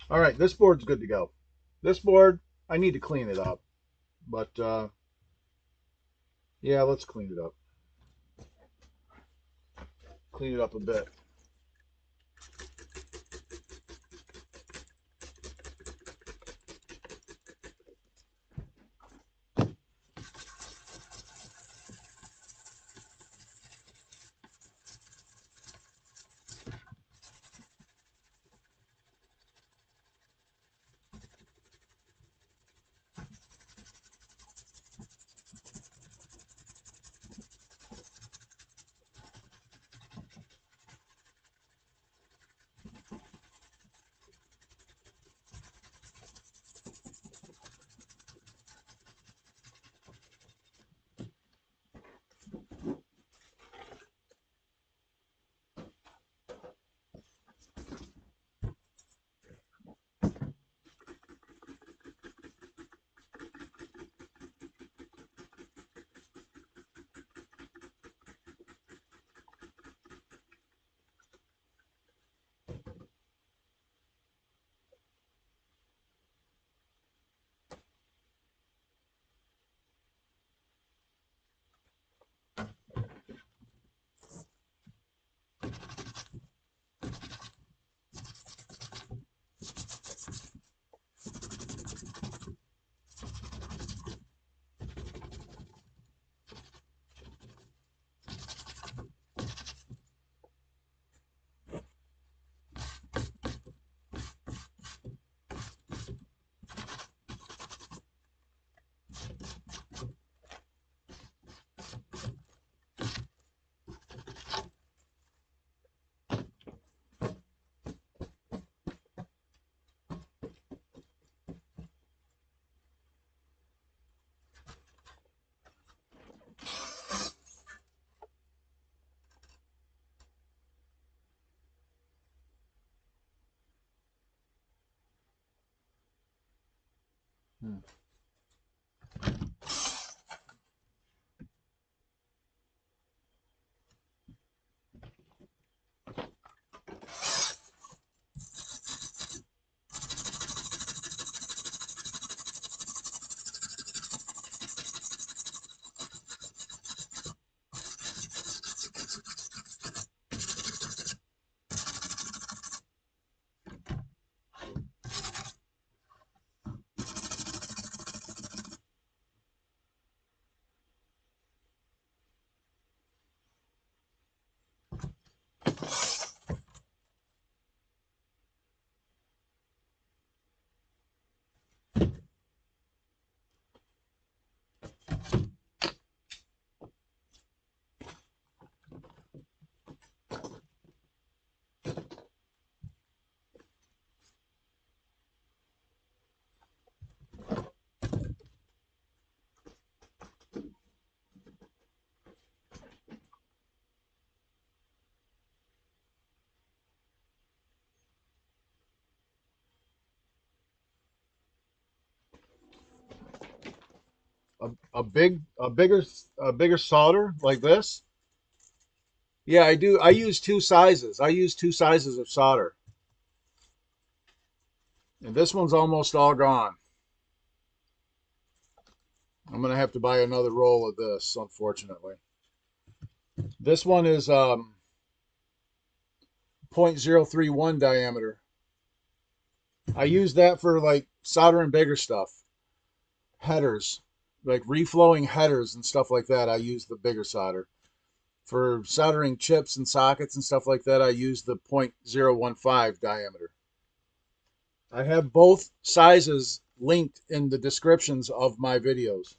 All right, this board's good to go. This board, I need to clean it up, but yeah, let's clean it up. Clean it up a bit. Hmm. A bigger solder like this. Yeah, I do. I use two sizes. I use two sizes of solder, and this one's almost all gone. I'm gonna have to buy another roll of this, unfortunately. This one is 0.031 diameter. I use that for like soldering bigger stuff, headers, like reflowing headers and stuff like that. I use the bigger solder. For soldering chips and sockets and stuff like that, I use the 0.015 diameter. I have both sizes linked in the descriptions of my videos.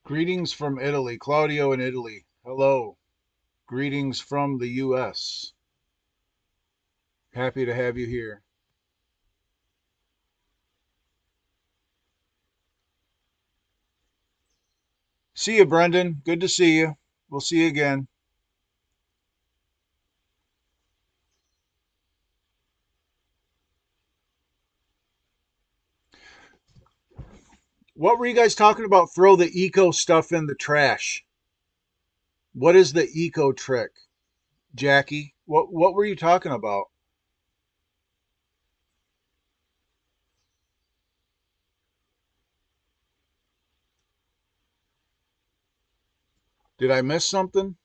Greetings from Italy. Claudio in Italy. Hello. Greetings from the U.S. Happy to have you here. See you, Brendan. Good to see you. We'll see you again. What were you guys talking about? Throw the eco stuff in the trash. What is the eco trick, Jackie? What were you talking about? Did I miss something?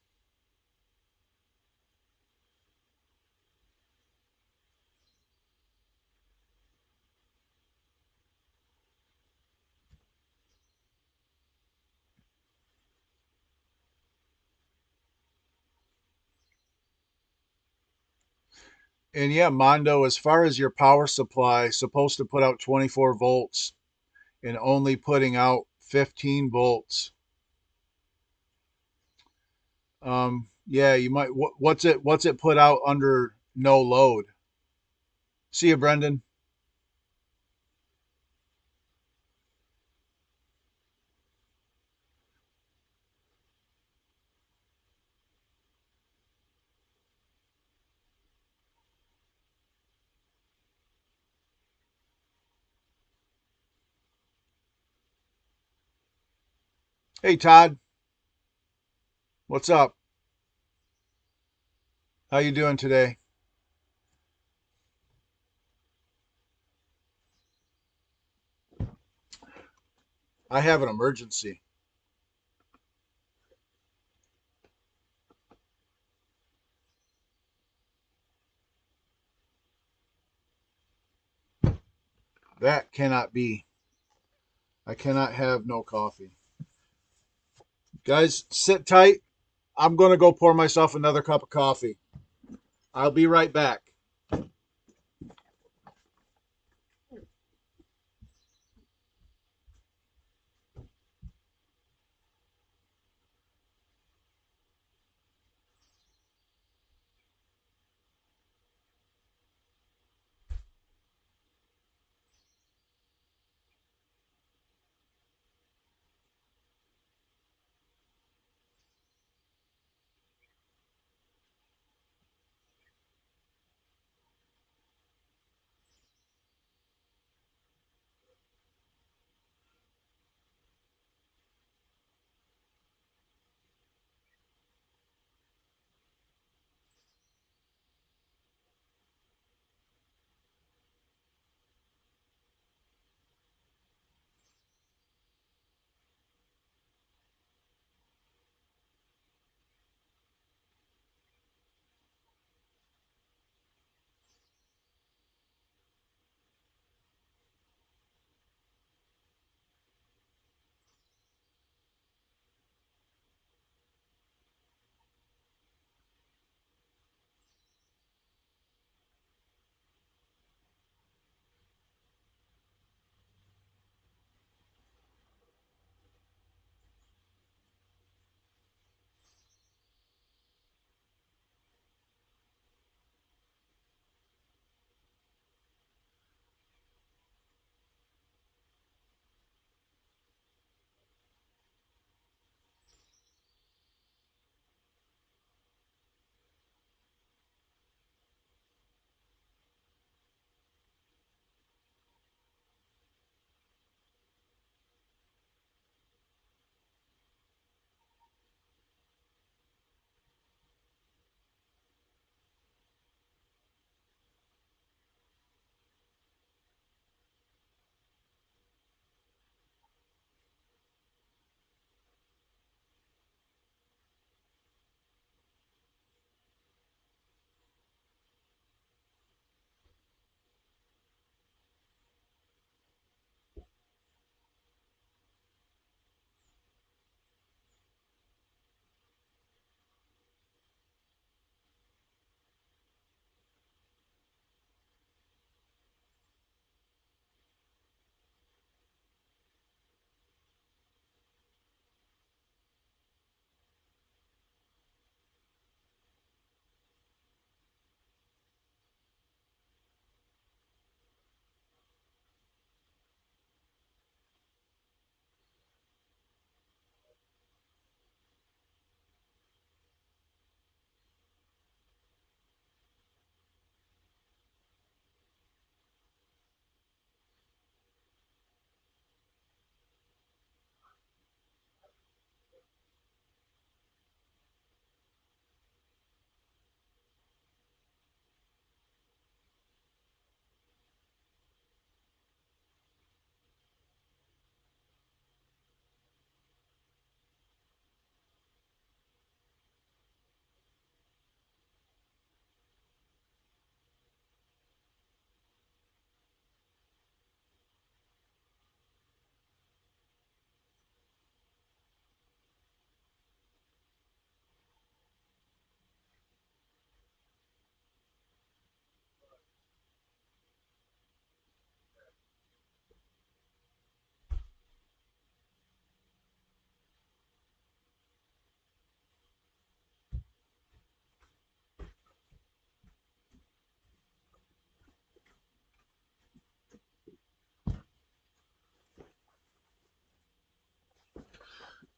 And yeah, Mondo, as far as your power supply, supposed to put out 24 volts and only putting out 15 volts. Yeah, you might. What's it put out under no load? See you, Brendan. Hey, Todd. What's up? How you doing today? I have an emergency. That cannot be. I cannot have no coffee. Guys, sit tight. I'm going to go pour myself another cup of coffee. I'll be right back.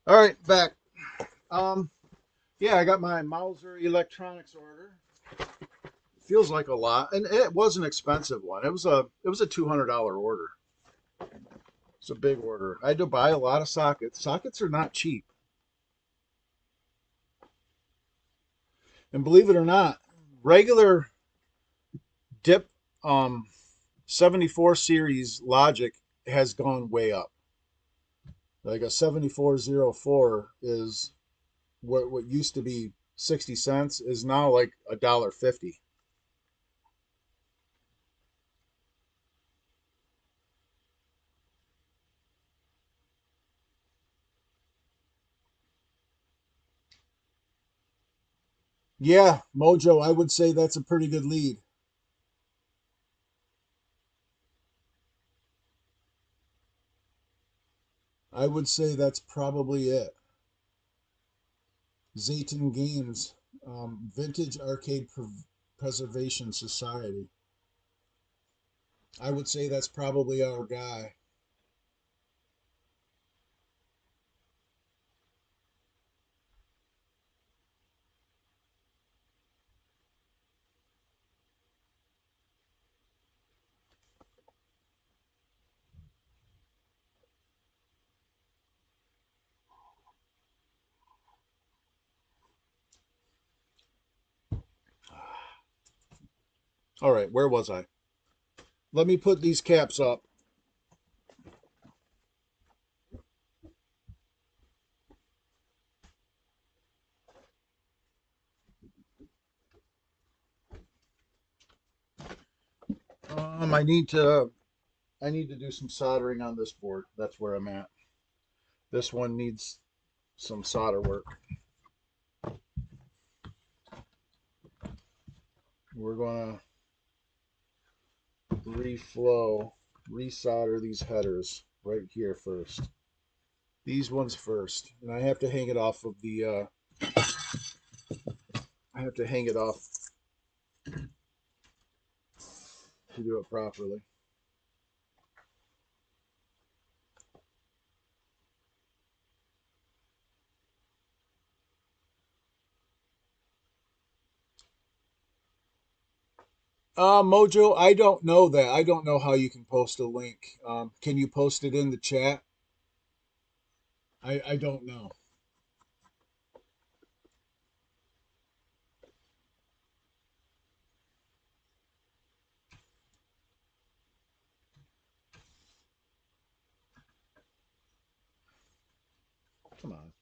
All right, back. Um, yeah, I got my Mauser electronics order. Feels like a lot, and it was an expensive one. It was a $200 order. It's a big order. I had to buy a lot of sockets. Sockets are not cheap, and believe it or not, regular dip 74 series logic has gone way up. Like a 7404 is what used to be 60 cents is now like $1.50. Yeah, Mojo, I would say that's a pretty good lead. I would say that's probably it. Zayton Games, Vintage Arcade Preservation Society. I would say that's probably our guy. All right, where was I? Let me put these caps up. I need to do some soldering on this board. That's where I'm at. This one needs some solder work. We're gonna reflow, resolder these headers right here first. These ones first, and I have to hang it off of the. I have to hang it off to do it properly. Mojo, I don't know that. I don't know how you can post a link. Can you post it in the chat? I don't know. Come on.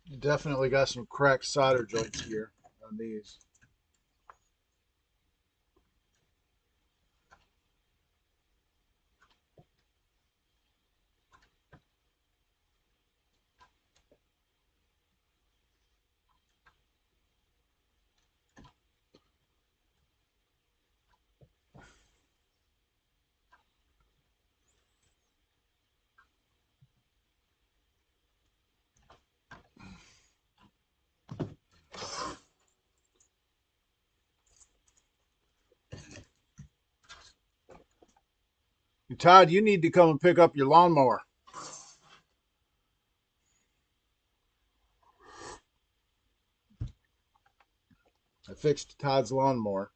You definitely got some cracked solder joints here on these. Todd, you need to come and pick up your lawnmower. I fixed Todd's lawnmower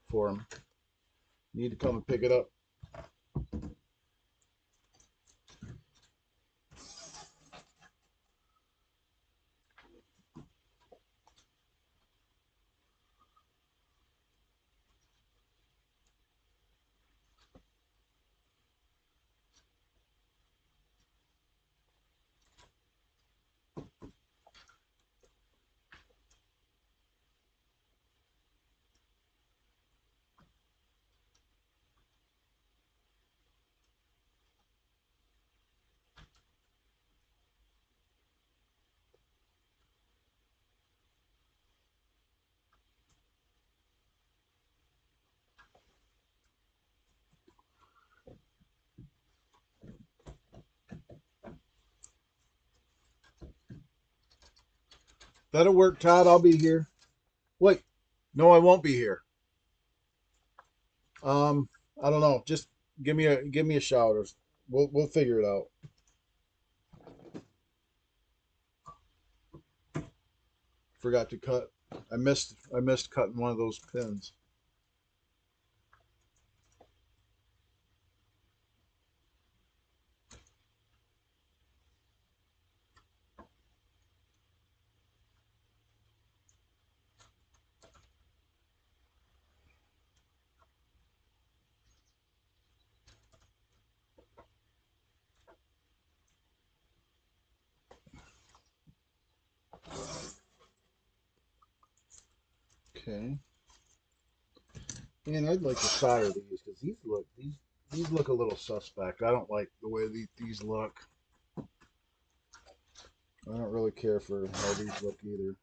for him. You need to come and pick it up. That'll work, Todd. I'll be here. Wait, no, I won't be here. I don't know. Just give me a shout, or we'll figure it out. Forgot to cut. I missed cutting one of those pins. Okay. And I'd like to solder these because these look a little suspect. I don't like the way these look. I don't really care for how these look either.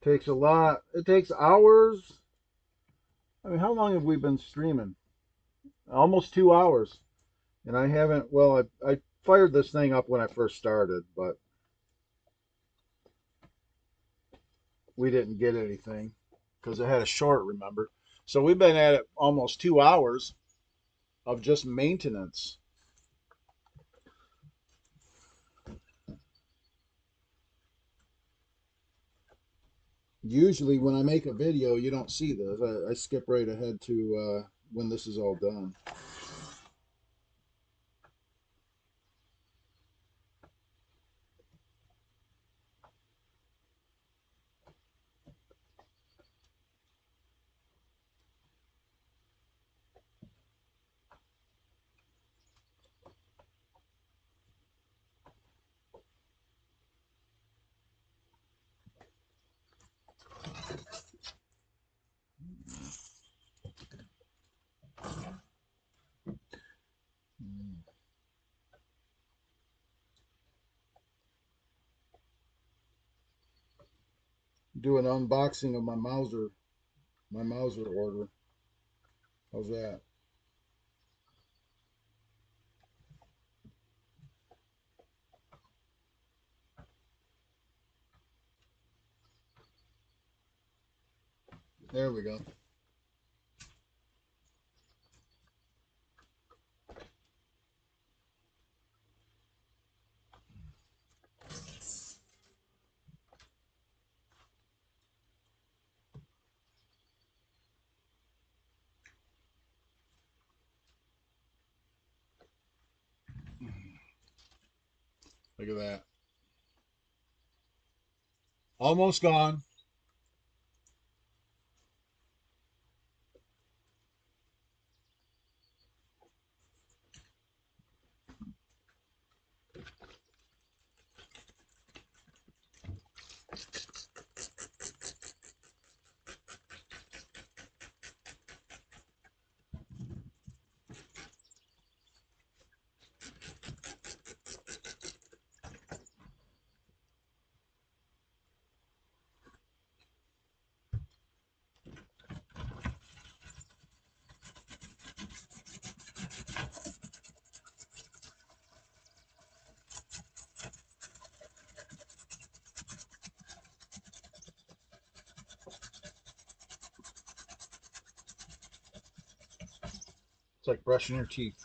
Takes a lot. It takes hours. I mean, how long have we been streaming? Almost 2 hours. And I haven't, well, I fired this thing up when I first started, but we didn't get anything because it had a short, remember? So we've been at it almost 2 hours of just maintenance. Usually when I make a video, you don't see this. I skip right ahead to when this is all done. Do an unboxing of my Mauser order. How's that? There we go. Look at that. Almost gone. It's like brushing your teeth.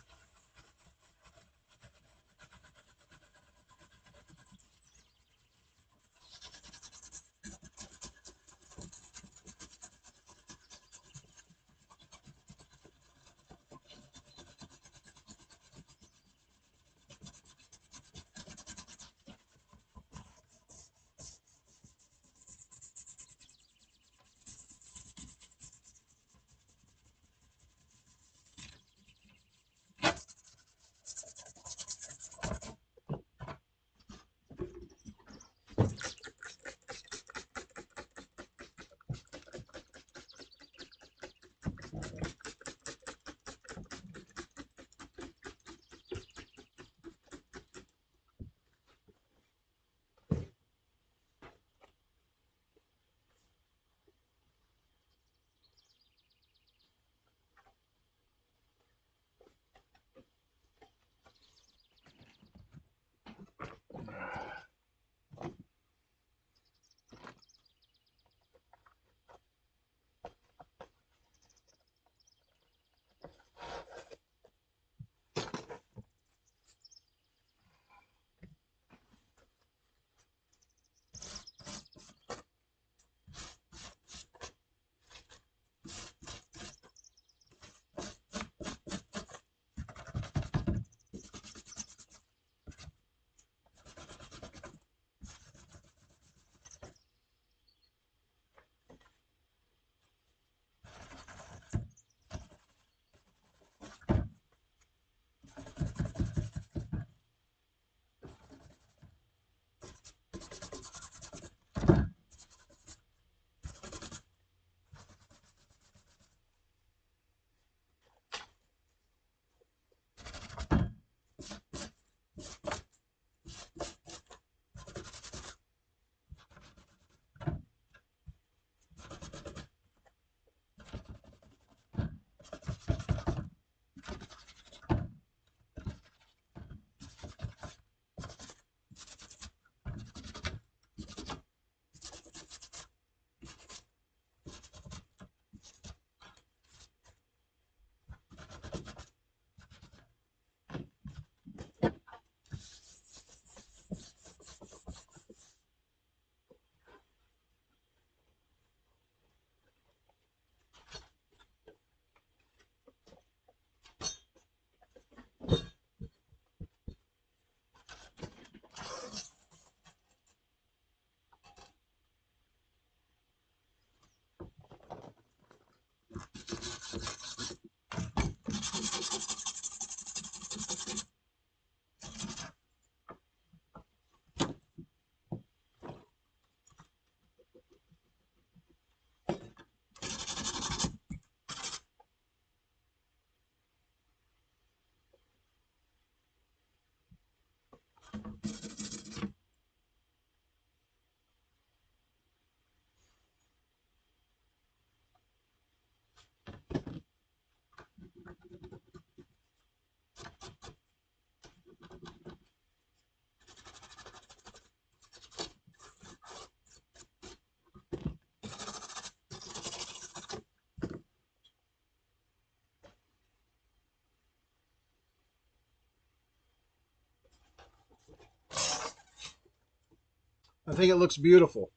I think it looks beautiful.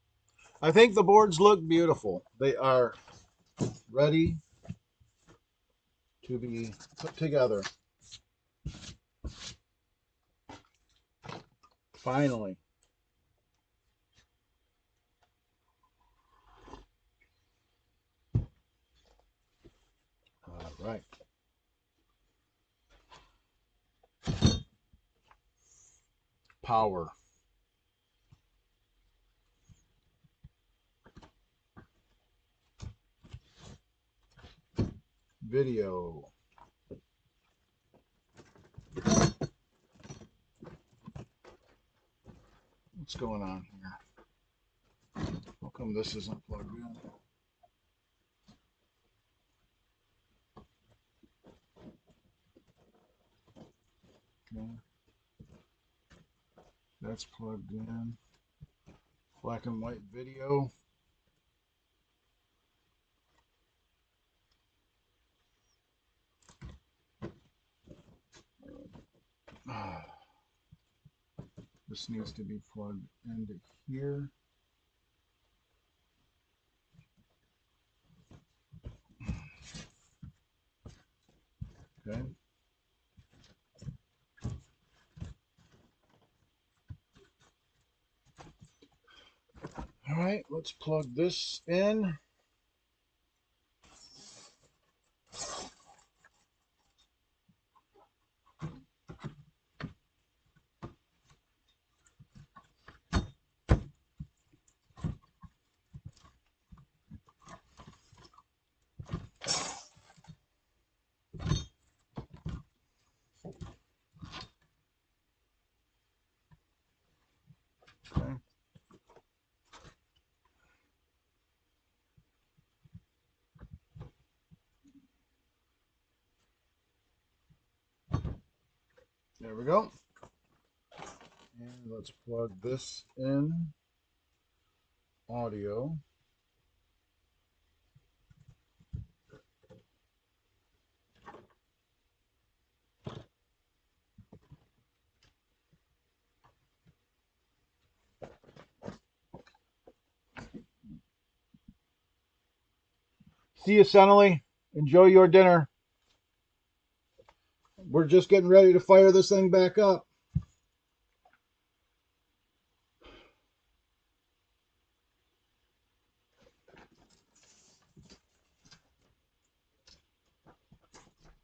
I think the boards look beautiful. They are ready to be put together. Finally. All right. Power. Video. What's going on here? How come this isn't plugged in? Okay. That's plugged in. Black and white video. This needs to be plugged into here. Okay. All right, let's plug this in. Okay. There we go. And let's plug this in. Audio. See you, Sonny. Enjoy your dinner. We're just getting ready to fire this thing back up.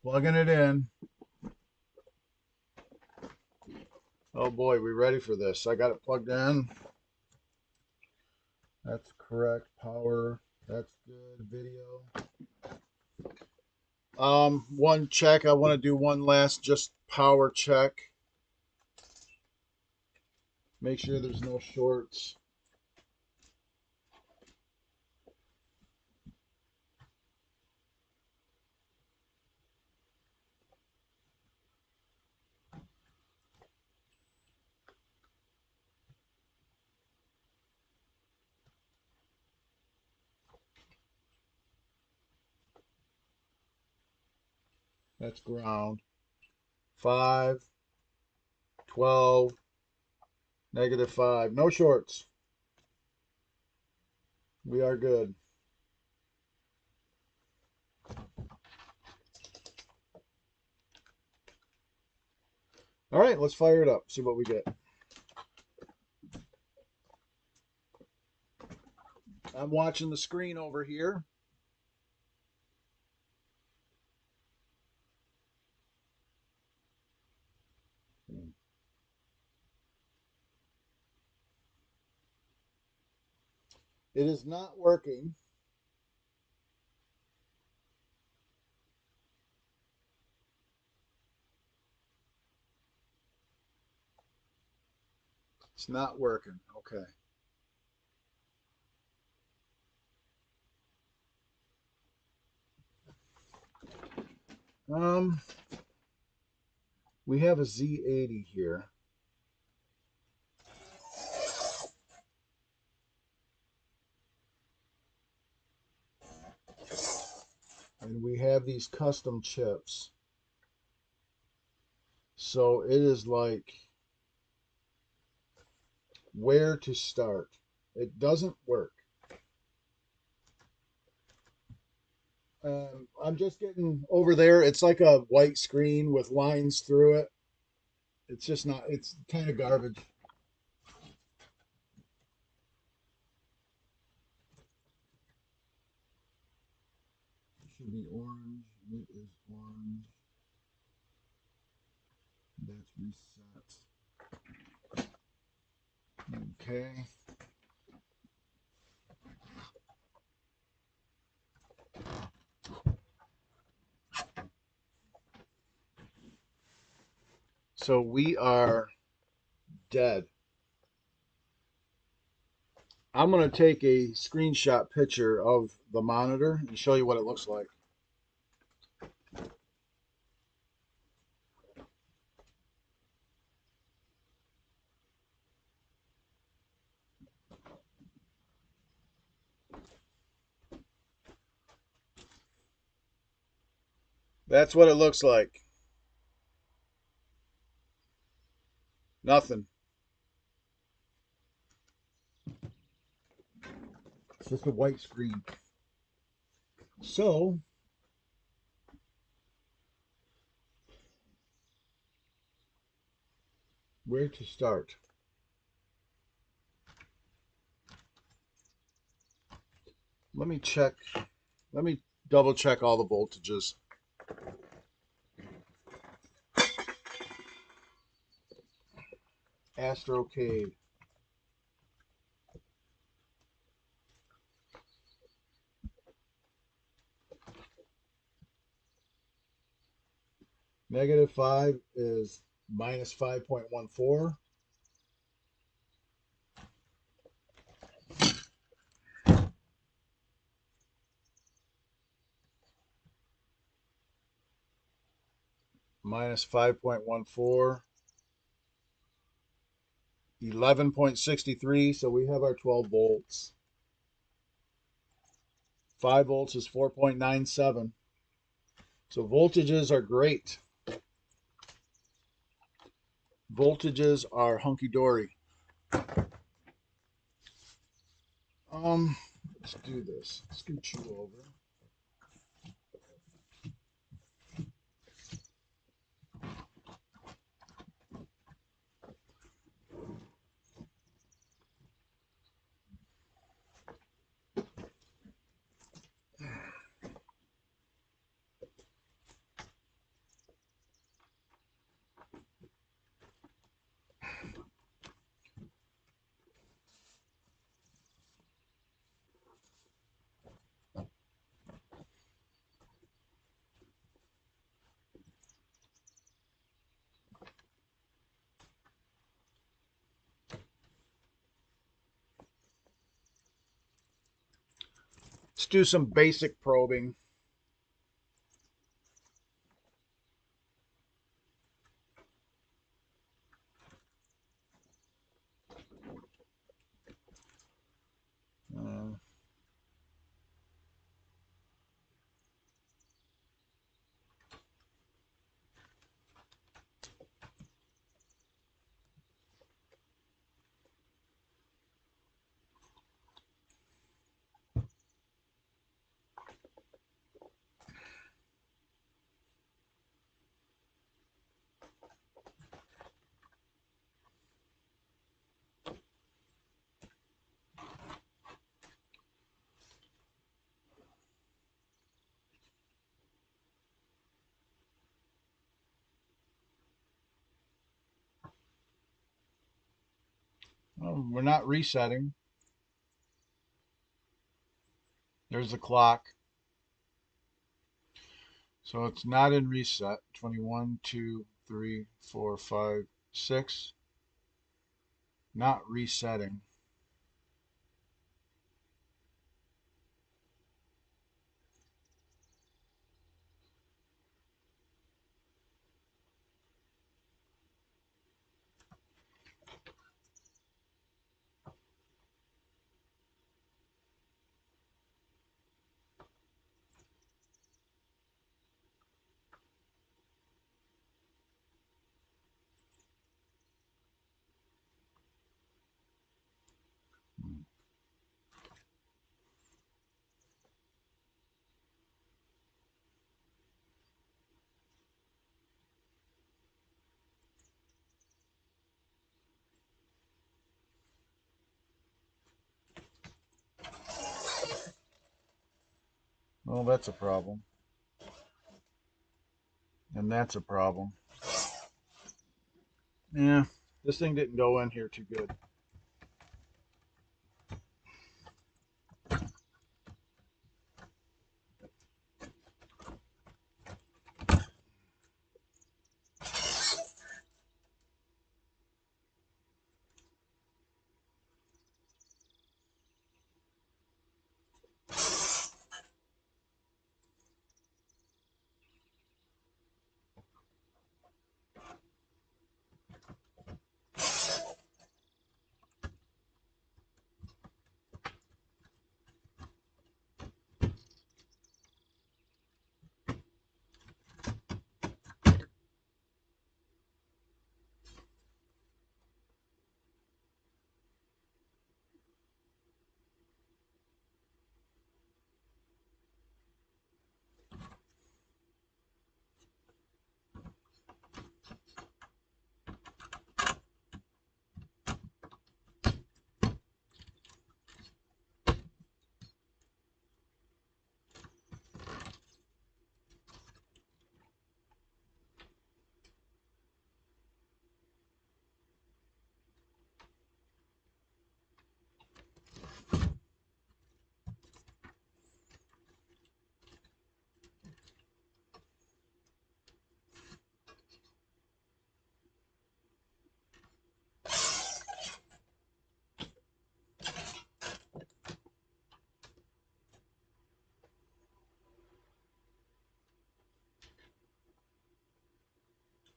Plugging it in. Oh boy, we ready for this. I got it plugged in. That's correct. Power. That's good. Video. One check. I want to do one last just power check. Make sure there's no shorts. That's ground. 5, 12, -5. No shorts. We are good. All right, let's fire it up. See what we get. I'm watching the screen over here. It is not working. It's not working. Okay. Um, we have a Z80 here. And we have these custom chips. So it is like where to start. It doesn't work. I'm just getting over there. It's like a white screen with lines through it. It's just not, it's kind of garbage. It should be orange. It is orange. That's reset. Okay. So we are dead. I'm going to take a screenshot picture of the monitor and show you what it looks like. That's what it looks like. Nothing. It's just a white screen. So, where to start? Let me check. Let me double check all the voltages. Astrocade. -5 is -5.14. -5.14. 11.63. So we have our 12 volts. 5 volts is 4.97. So voltages are great. Voltages are hunky-dory. Let's do this. Scoot you over. Let's do some basic probing. Uh, well, we're not resetting. There's the clock. So it's not in reset. 21, 2, 3, 4, 5, 6. Not resetting. Well, that's a problem. And that's a problem. Yeah, this thing didn't go in here too good.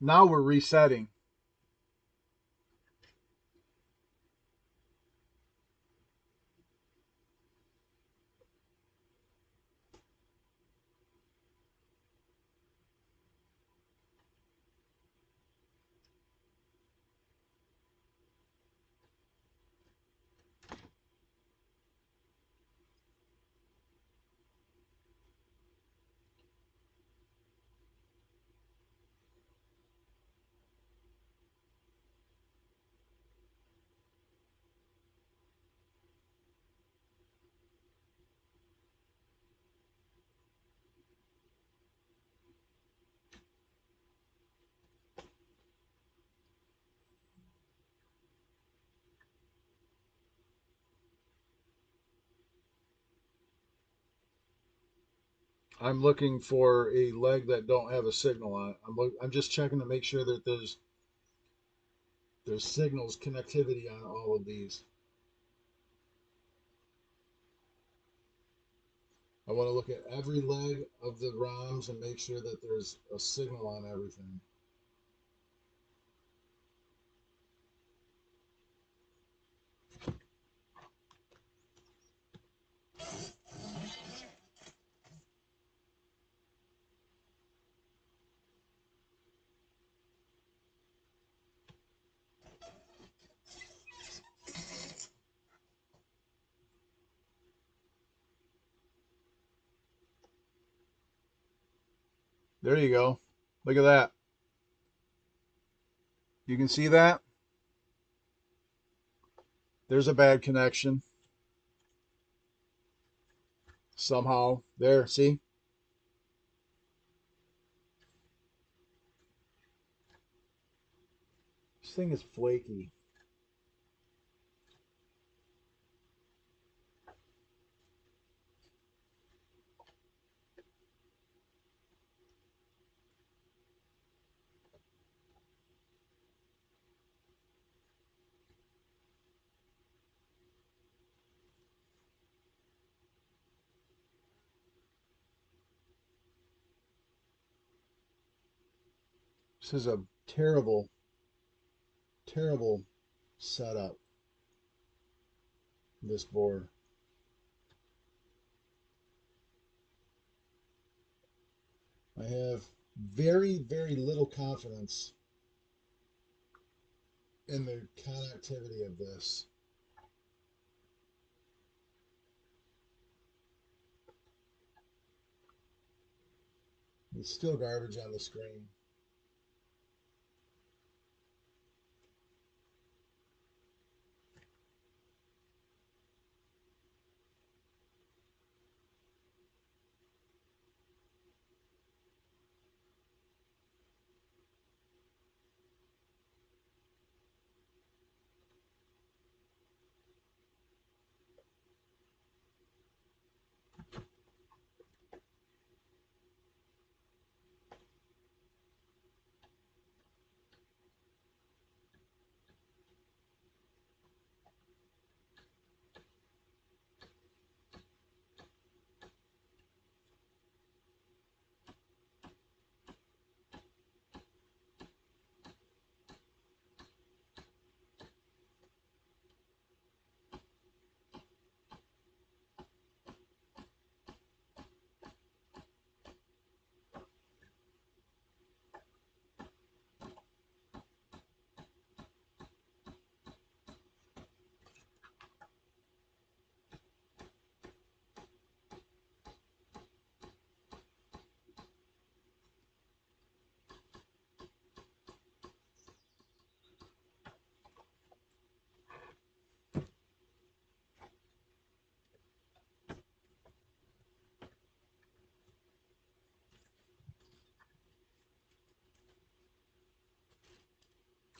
Now we're resetting. I'm looking for a leg that don't have a signal on it. I'm just checking to make sure that there's signals connectivity on all of these. I want to look at every leg of the ROMs and make sure that there's a signal on everything. There you go. Look at that. You can see that? There's a bad connection. Somehow. There, see? This thing is flaky. This is a terrible, terrible setup, this board. I have very, very little confidence in the connectivity of this. It's still garbage on the screen.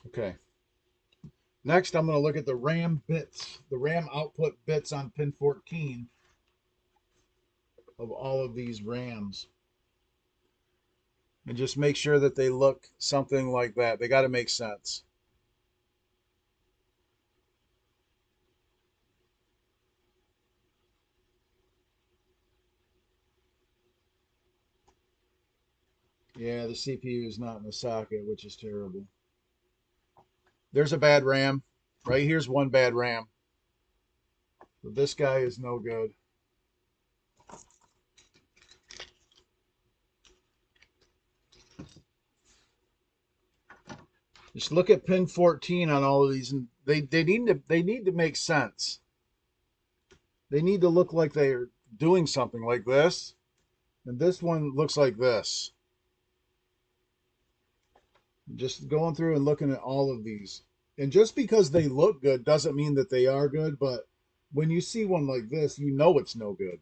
Okay. Next, I'm going to look at the RAM bits, the RAM output bits on pin 14 of all of these RAMs. And just make sure that they look something like that. They got to make sense. Yeah, the CPU is not in the socket, which is terrible. There's a bad RAM. Right here's one bad RAM. But this guy is no good. Just look at pin 14 on all of these, and they need to make sense. They need to look like they're doing something like this, and this one looks like this. Just going through and looking at all of these. And just because they look good doesn't mean that they are good, but when you see one like this, you know it's no good.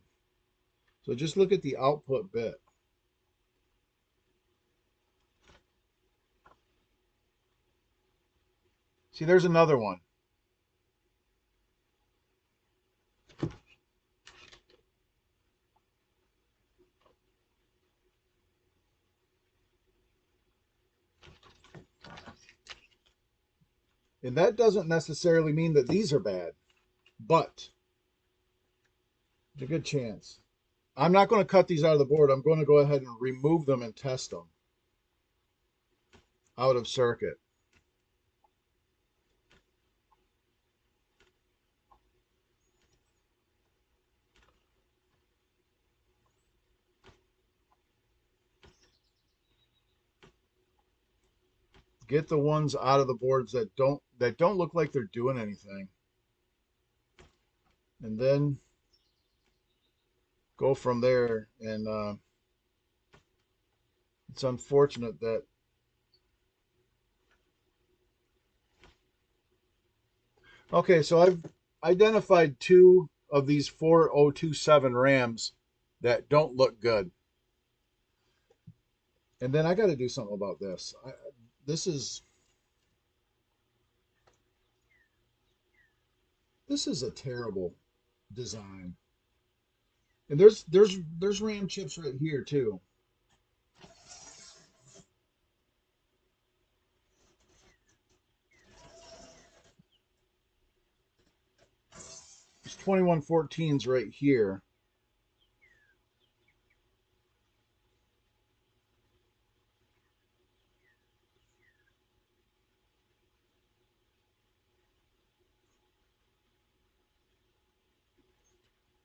So just look at the output bit. See, there's another one. And that doesn't necessarily mean that these are bad, but there's a good chance. I'm not going to cut these out of the board. I'm going to go ahead and remove them and test them out of circuit. Get the ones out of the boards that don't look like they're doing anything. And then go from there. And it's unfortunate that. Okay, so I've identified two of these 4027 RAMs that don't look good. And then I got to do something about this. This is this is a terrible design. And there's RAM chips right here too. There's 2114s right here.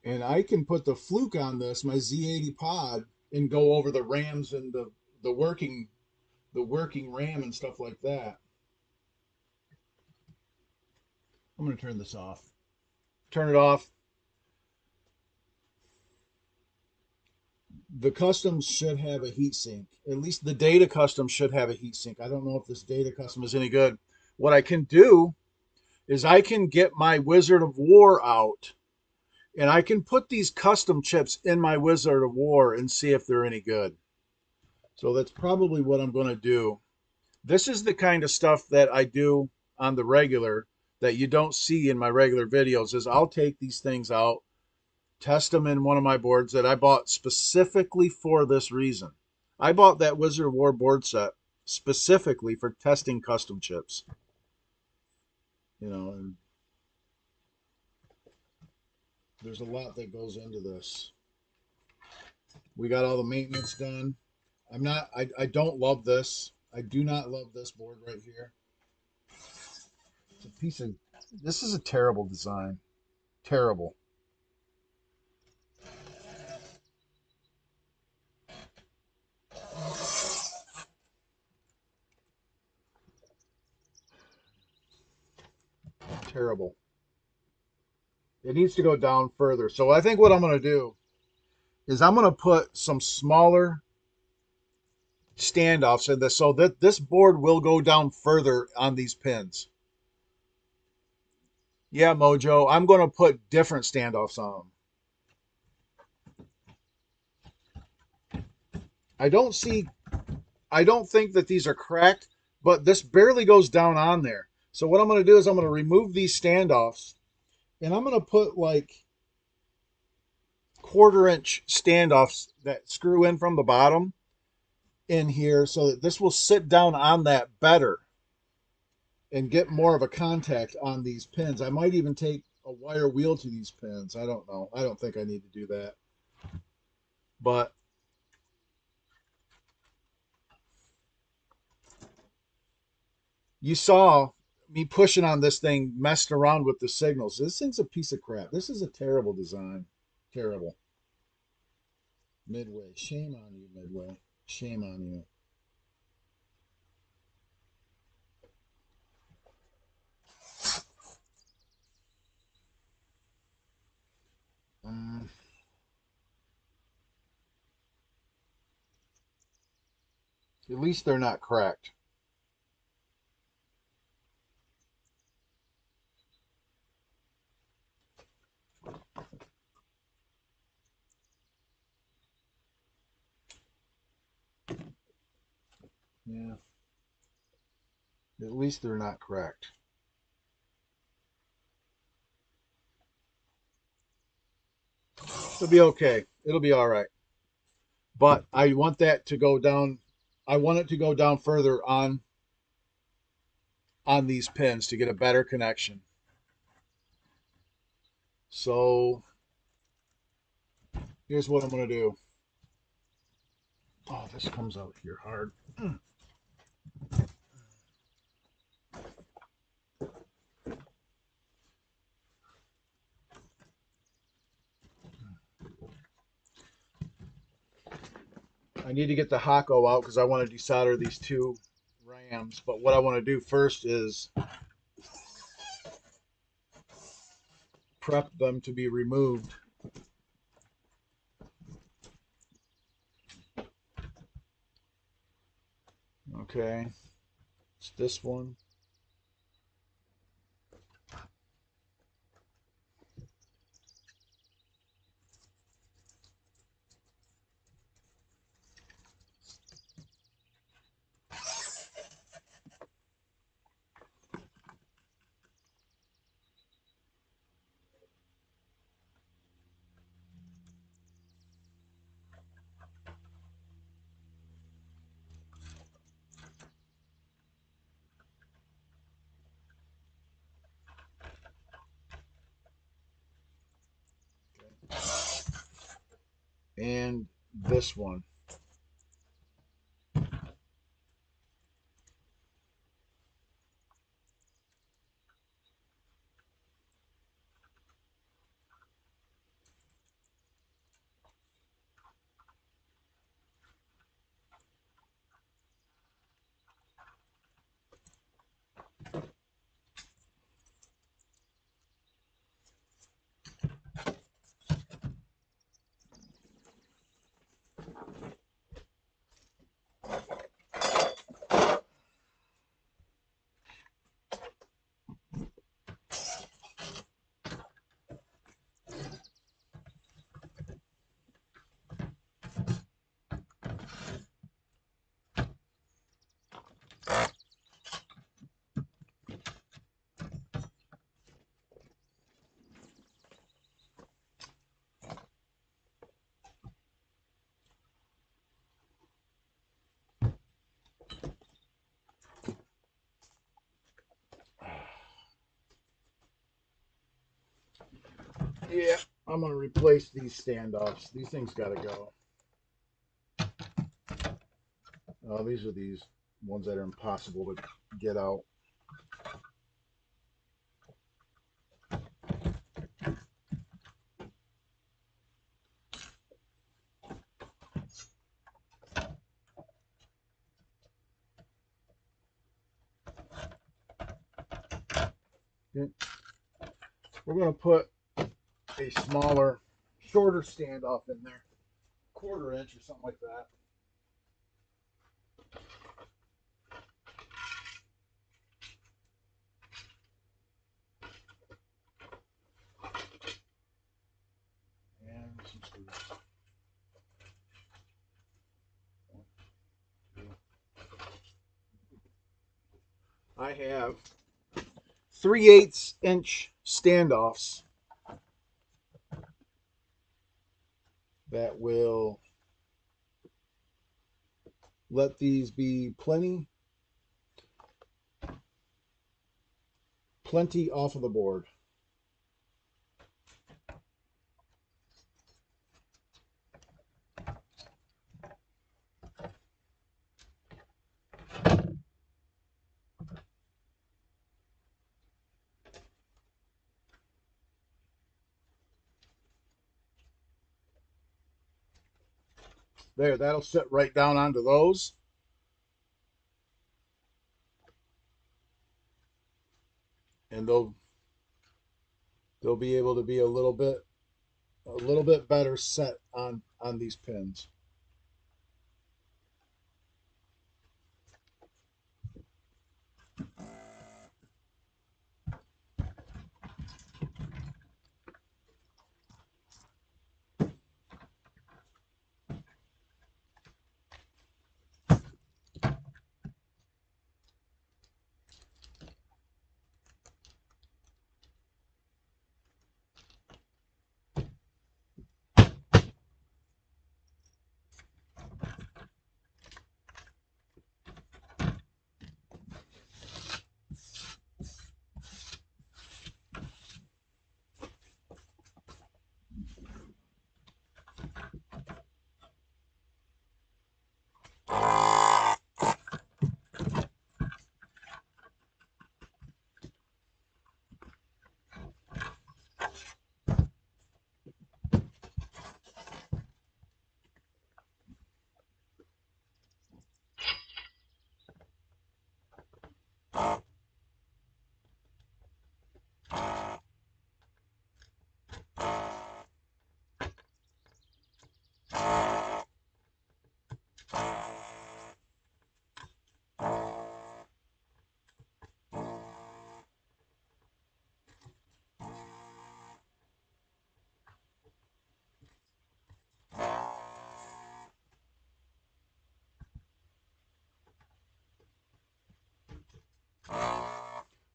And I can put the fluke on this, my Z80 pod, and go over the RAMs and the working RAM and stuff like that. I'm going to turn this off. Turn it off. The customs should have a heatsink. At least the data custom should have a heatsink. I don't know if this data custom is any good. What I can do is I can get my Wizard of War out and I can put these custom chips in my Wizard of War and see if they're any good. So that's probably what I'm going to do. This is the kind of stuff that I do on the regular that you don't see in my regular videos is I'll take these things out, test them in one of my boards that I bought specifically for this reason. I bought that Wizard of War board set specifically for testing custom chips. And there's a lot that goes into this. We got all the maintenance done. I don't love this. I do not love this board right here. It's a piece of, this is a terrible design. Terrible. Terrible. It needs to go down further. So I think what I'm going to do is I'm going to put some smaller standoffs in this so that this board will go down further on these pins. Yeah, Mojo, I'm going to put different standoffs on them. I don't think that these are cracked, but this barely goes down on there. So what I'm going to do is I'm going to remove these standoffs, and I'm going to put like 1/4 inch standoffs that screw in from the bottom in here so that this will sit down on that better and get more of a contact on these pins. I might even take a wire wheel to these pins. I don't know. I don't think I need to do that. But you saw me pushing on this thing, messed around with the signals. This thing's a piece of crap. This is a terrible design. Terrible. Midway. Shame on you, Midway. Shame on you. Um, at least they're not cracked. Yeah. At least they're not cracked. It'll be okay. It'll be all right. But I want that to go down. I want it to go down further on these pins to get a better connection. So here's what I'm going to do. Oh, this comes out here hard. I need to get the Hako out because I want to desolder these two rams. But what I want to do first is prep them to be removed. Okay, it's this one. And this one. Yeah, I'm going to replace these standoffs. These things got to go. Oh, these are these ones that are impossible to get out. Okay. We're going to put a smaller, shorter standoff in there, 1/4 inch or something like that. And some screws. I have 3/8 inch standoffs that will let these be plenty off of the board. There, that'll sit right down onto those. And they'll be able to be a little bit better set on these pins.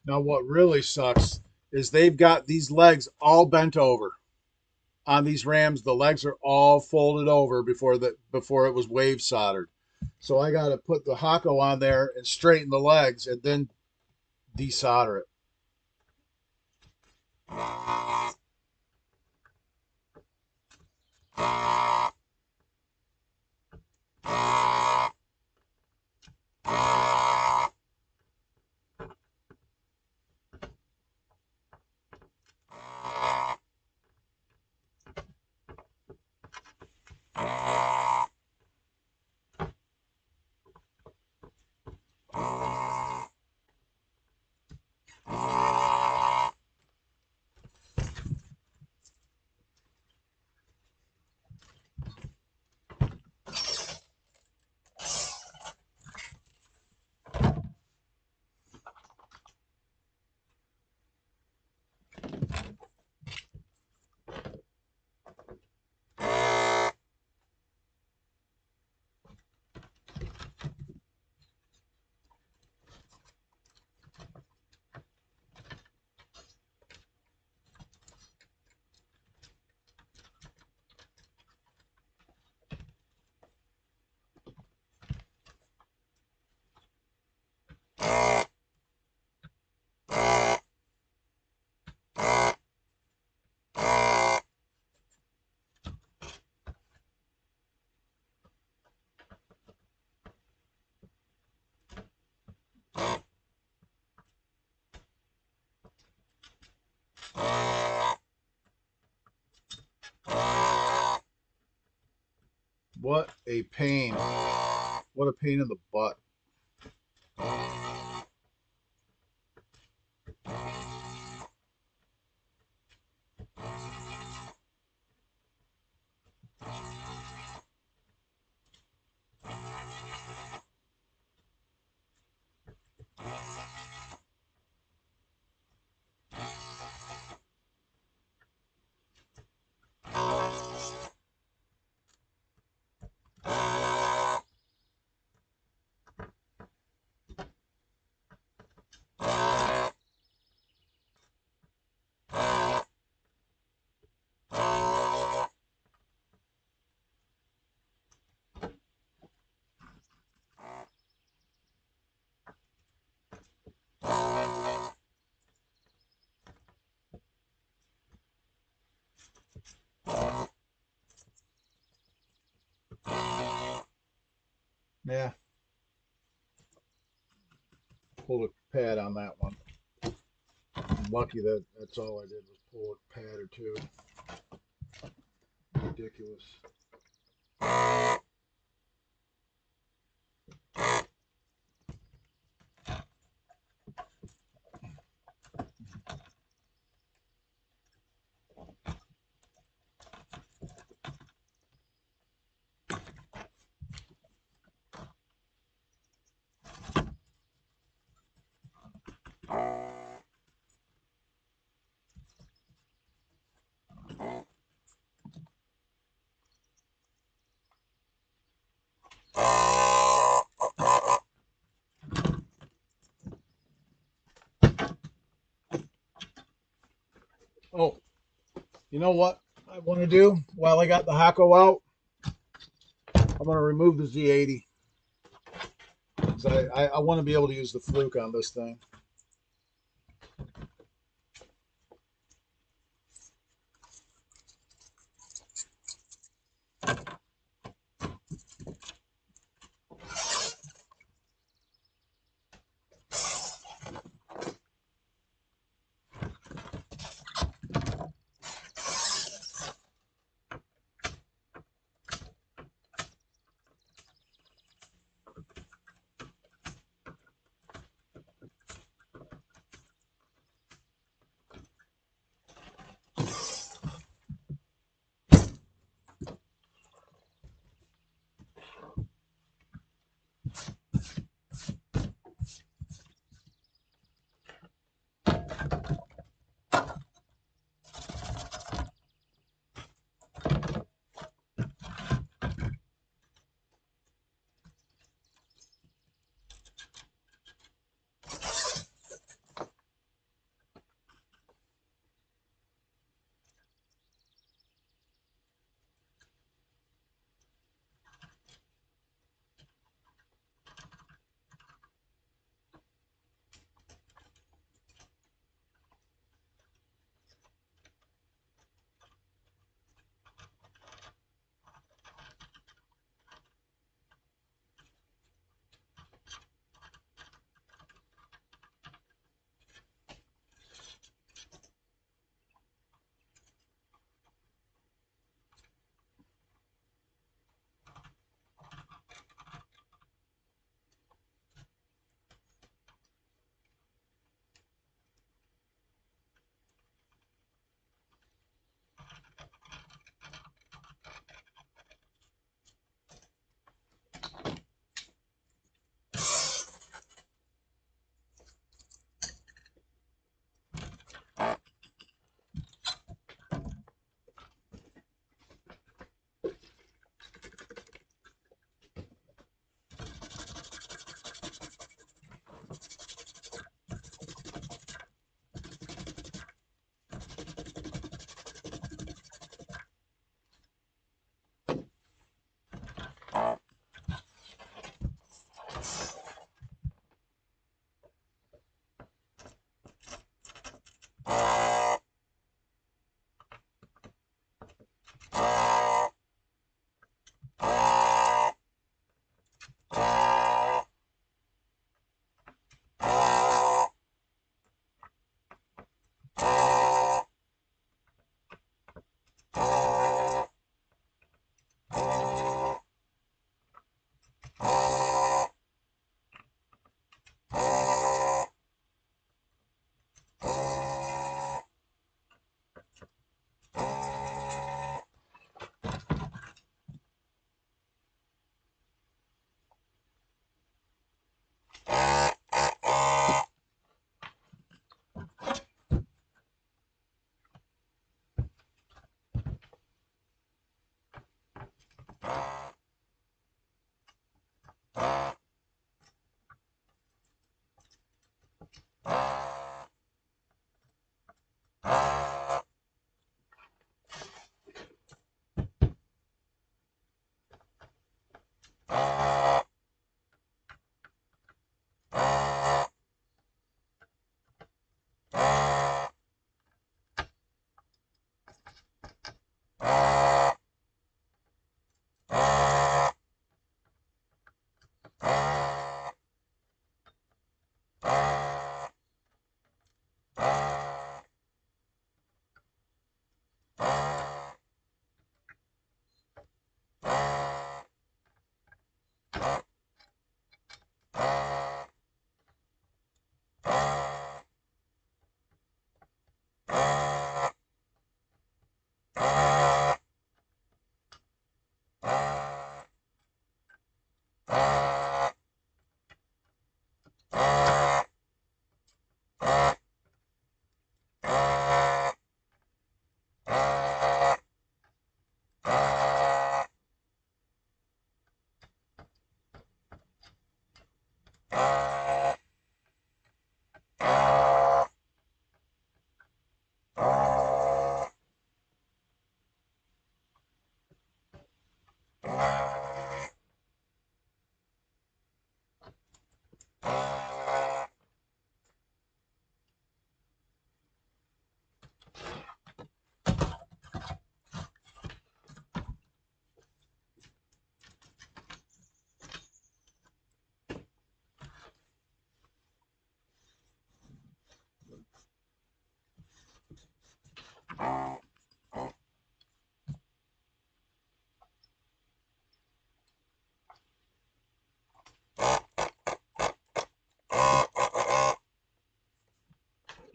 Now, what really sucks is they've got these legs all bent over on these rams. The legs are all folded over before it was wave soldered. So I got to put the Hako on there and straighten the legs and then desolder it. What a pain. What a pain in the butt. Yeah, pull a pad on that one. I'm lucky that that's all I did was pull a pad or two. Ridiculous. Oh, you know what I want to do while I got the Hako out? I'm going to remove the Z80. I want to be able to use the fluke on this thing.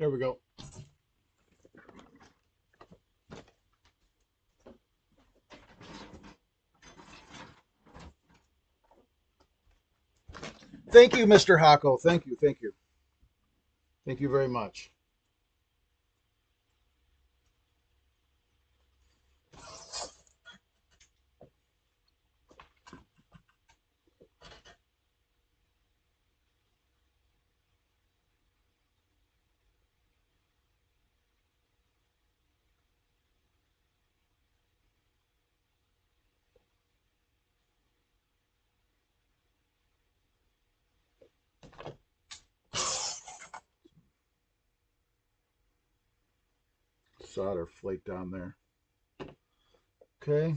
There we go. Thank you, Mr. Hako. Thank you. Thank you. Thank you very much. Solder flake down there. Okay.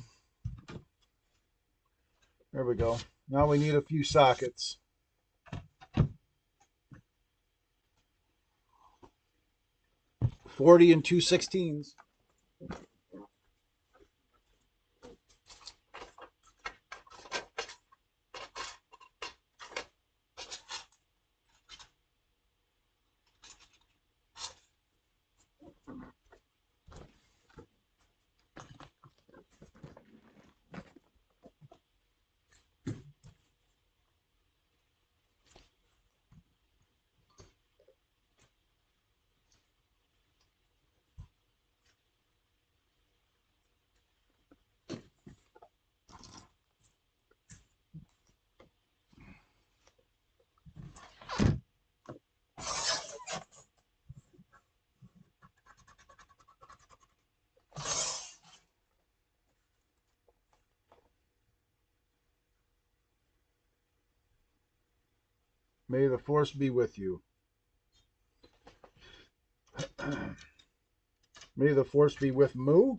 There we go. Now we need a few sockets. .40 and 2/16. May the force be with you. May the force be with Moo.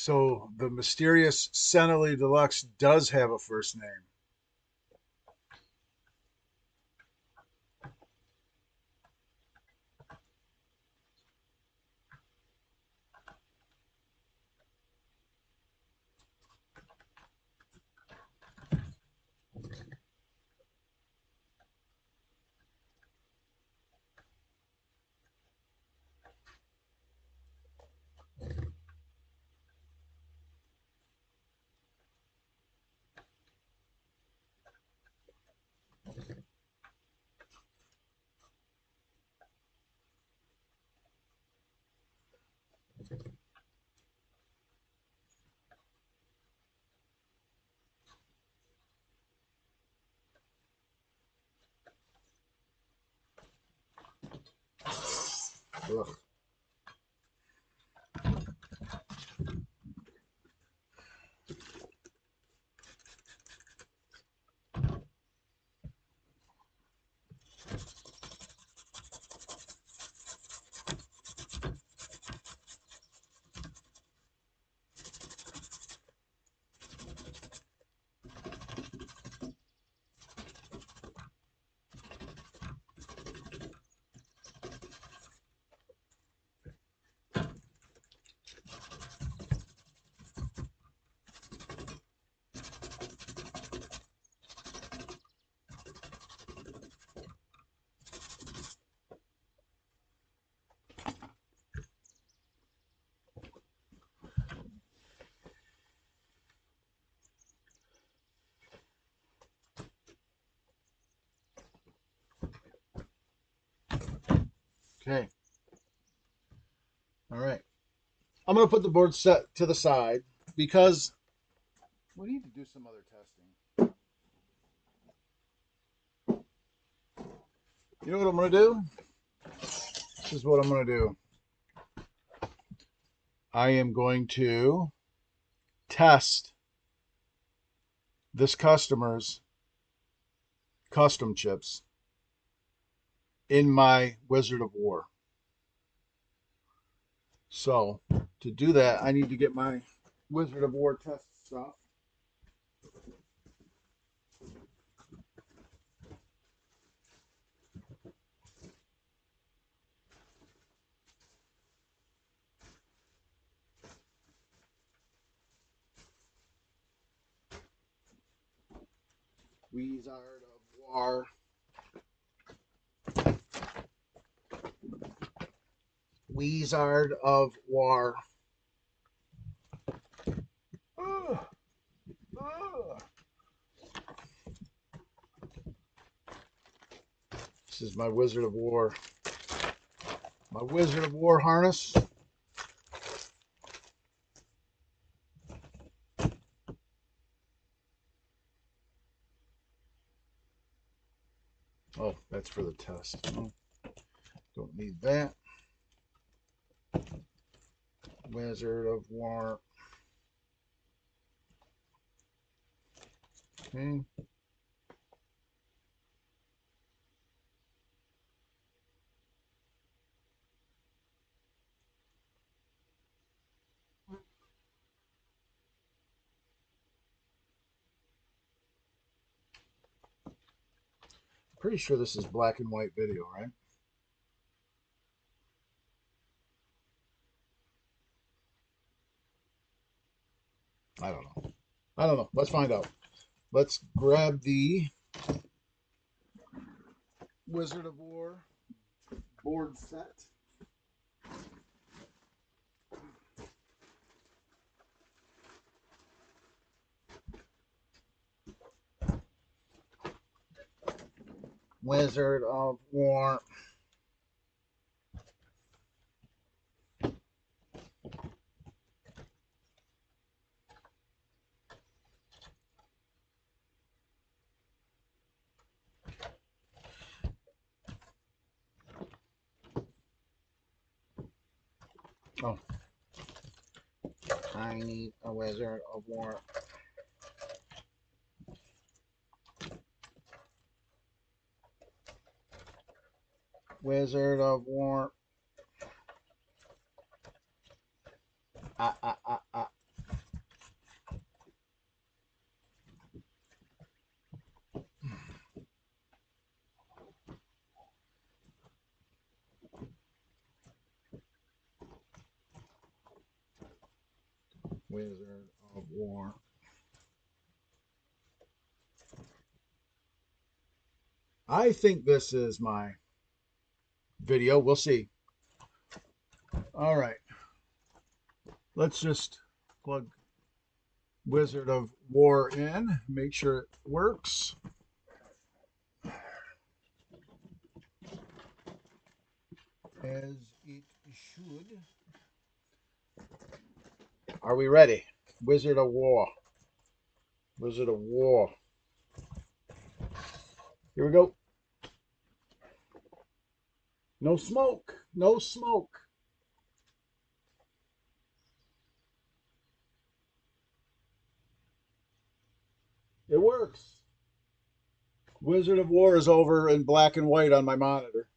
So the mysterious Sentinel Deluxe does have a first name. Ugh. Okay. All right. I'm going to put the board set to the side because we need to do some other testing. You know what I'm going to do? This is what I'm going to do. I am going to test this customer's custom chips in my Wizard of War. So to do that, I need to get my Wizard of War test stuff. Wizard of War. Wizard of War. Ugh. Ugh. This is my Wizard of War. My Wizard of War harness. Oh, that's for the test. Oh, don't need that. Wizard of War. Okay. Pretty sure this is black and white video, right? I don't know. I don't know. Let's find out. Let's grab the Wizard of War board set. Wizard of War. Oh, I need a Wizard of War. Wizard of War. Ah, ah, ah, ah. Wizard of War. I think this is my video. We'll see. All right. Let's just plug Wizard of War in. Make sure it works. As it should. Are we ready? Wizard of War. Wizard of War. Here we go. No smoke. No smoke. It works. Wizard of War is over in black and white on my monitor.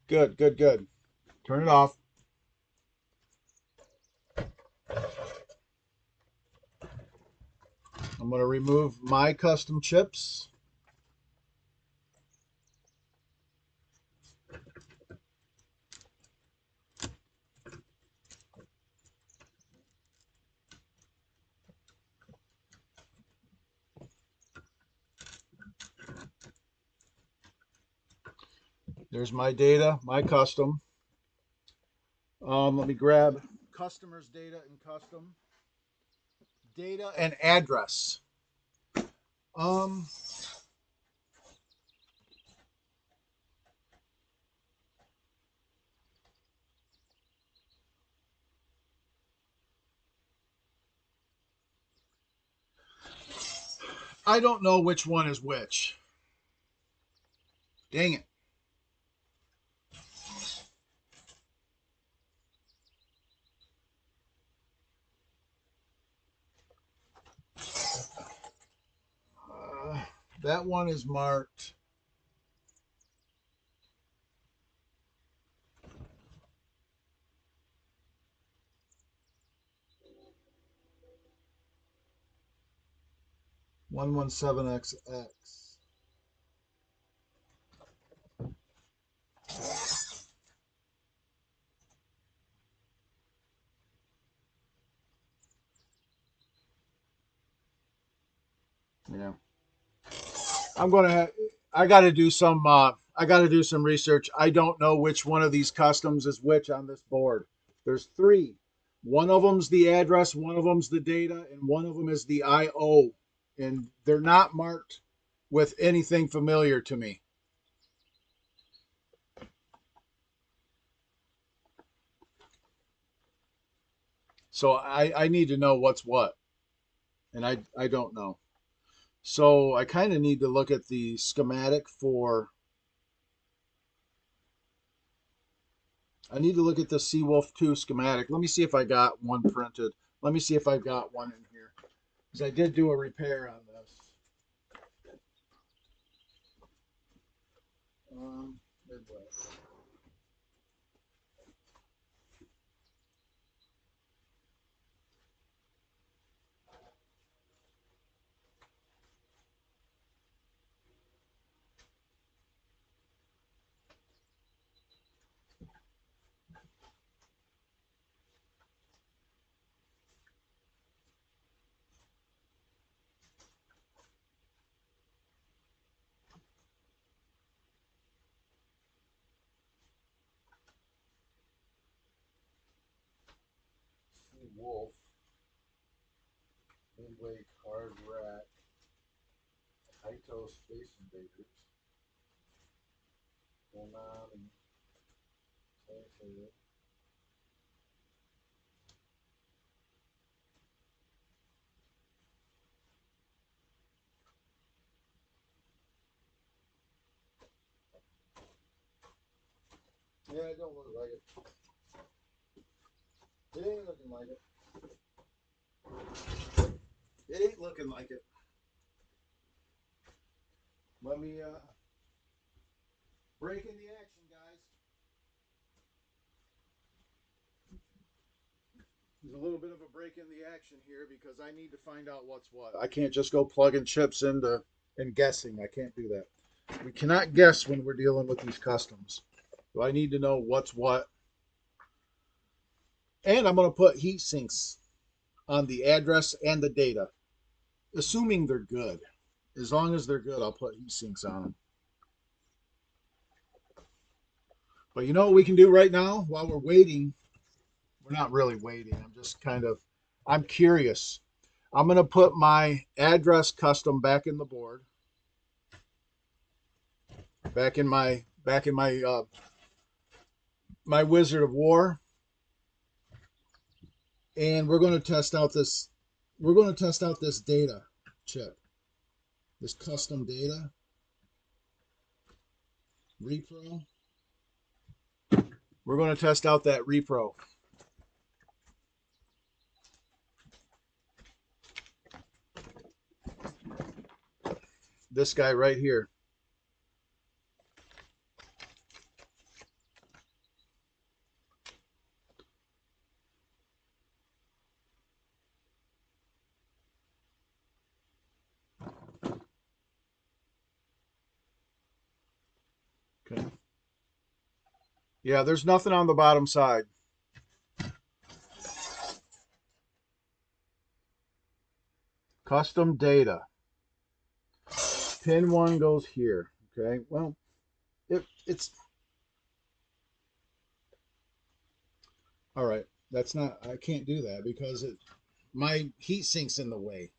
Good, good, good. Turn it off. I'm going to remove my custom chips. There's my data, my custom. Let me grab customers' data and custom. Data and address. I don't know which one is which. Dang it. That one is marked. $117XX. Yeah. I got to do some research. I don't know which one of these customs is which on this board. There's three. One of them's the address, one of them's the data, and one of them is the IO. And they're not marked with anything familiar to me. So I need to know what's what. And I don't know. So I kind of need to look at the schematic for. I need to look at the Seawolf 2 schematic. Let me see if I got one printed. Let me see if I've got one in here. Because I did do a repair on this. Midway. Wolf. Midway card rack. Kaito Space Invaders. Konami. Yeah, it don't look like it. It ain't looking like it. It ain't looking like it. Let me break in the action, guys. There's a little bit of a break in the action here because I need to find out what's what. I can't just go plugging chips into and guessing. I can't do that. We cannot guess when we're dealing with these customs. So I need to know what's what. And I'm going to put heat sinks on the address and the data, assuming they're good. As long as they're good, I'll put heat sinks on them. But you know what we can do right now while we're waiting? We're not really waiting. I'm just I'm curious. I'm going to put my address custom back in the board. Back in my my Wizard of War. And we're going to test out this data chip. This custom data repro. We're going to test out that repro. This guy right here. Okay. Yeah, there's nothing on the bottom side. Custom data. Pin 1 goes here. Okay. Well, it's all right. That's not. I can't do that because my heat sink's in the way.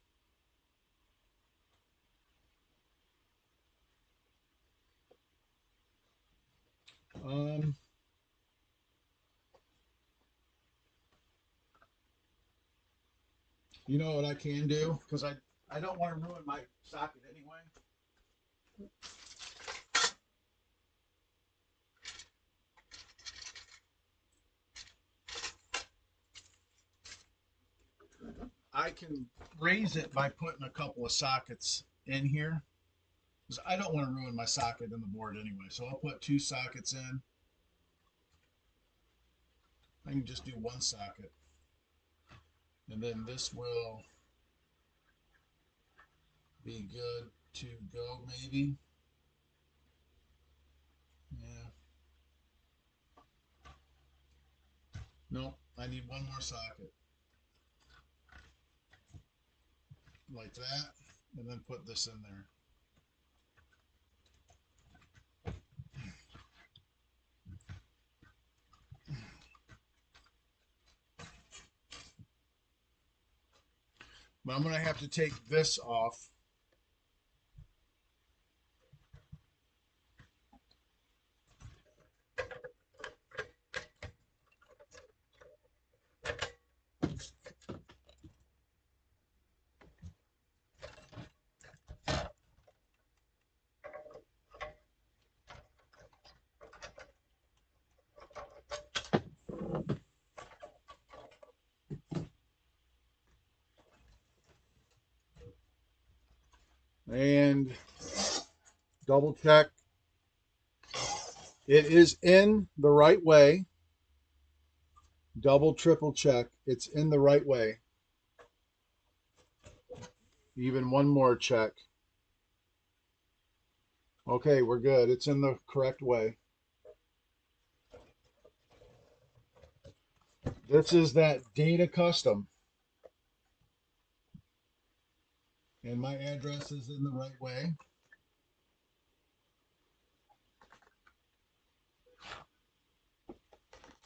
Um. You know what I can do? Because I don't want to ruin my socket anyway. I can raise it by putting a couple of sockets in here. Because I don't want to ruin my socket in the board anyway. So I'll put 2 sockets in. I can just do 1 socket. And then this will be good to go maybe. Yeah. No, I need 1 more socket. Like that. And then put this in there. But I'm going to have to take this off. And double check. It is in the right way. Double, triple check. It's in the right way. Even 1 more check. Okay, we're good. It's in the correct way. This is that data custom. And my address is in the right way.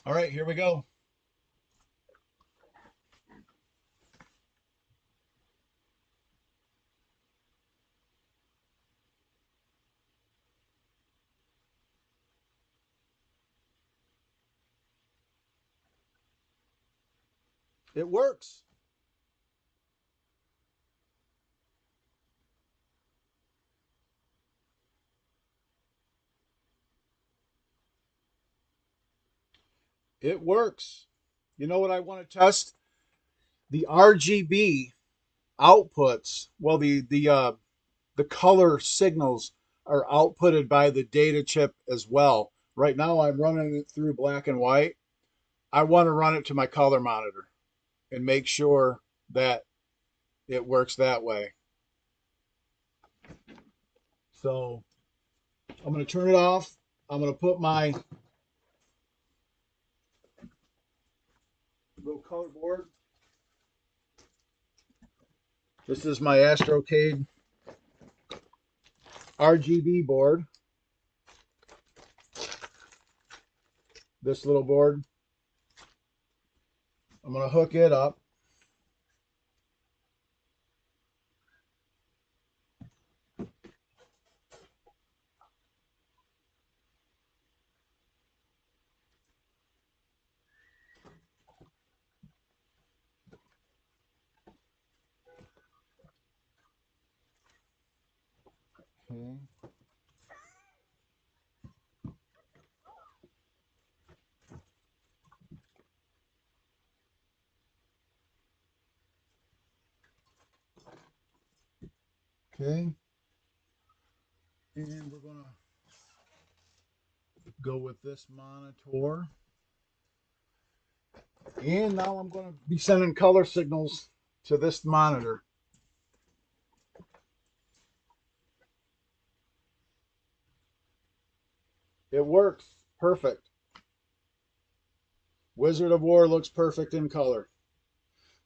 All right, here we go. It works. It works. You know what I want to test? The RGB outputs. Well, the color signals are outputted by the data chip as well. Right now I'm running it through black and white. I want to run it to my color monitor and make sure that it works that way. So I'm going to turn it off. I'm going to put my little color board. This is my Astrocade RGB board. This little board. I'm going to hook it up. Okay. Okay. And we're going to go with this monitor. And now I'm going to be sending color signals to this monitor. It works perfect. Wizard of War looks perfect in color.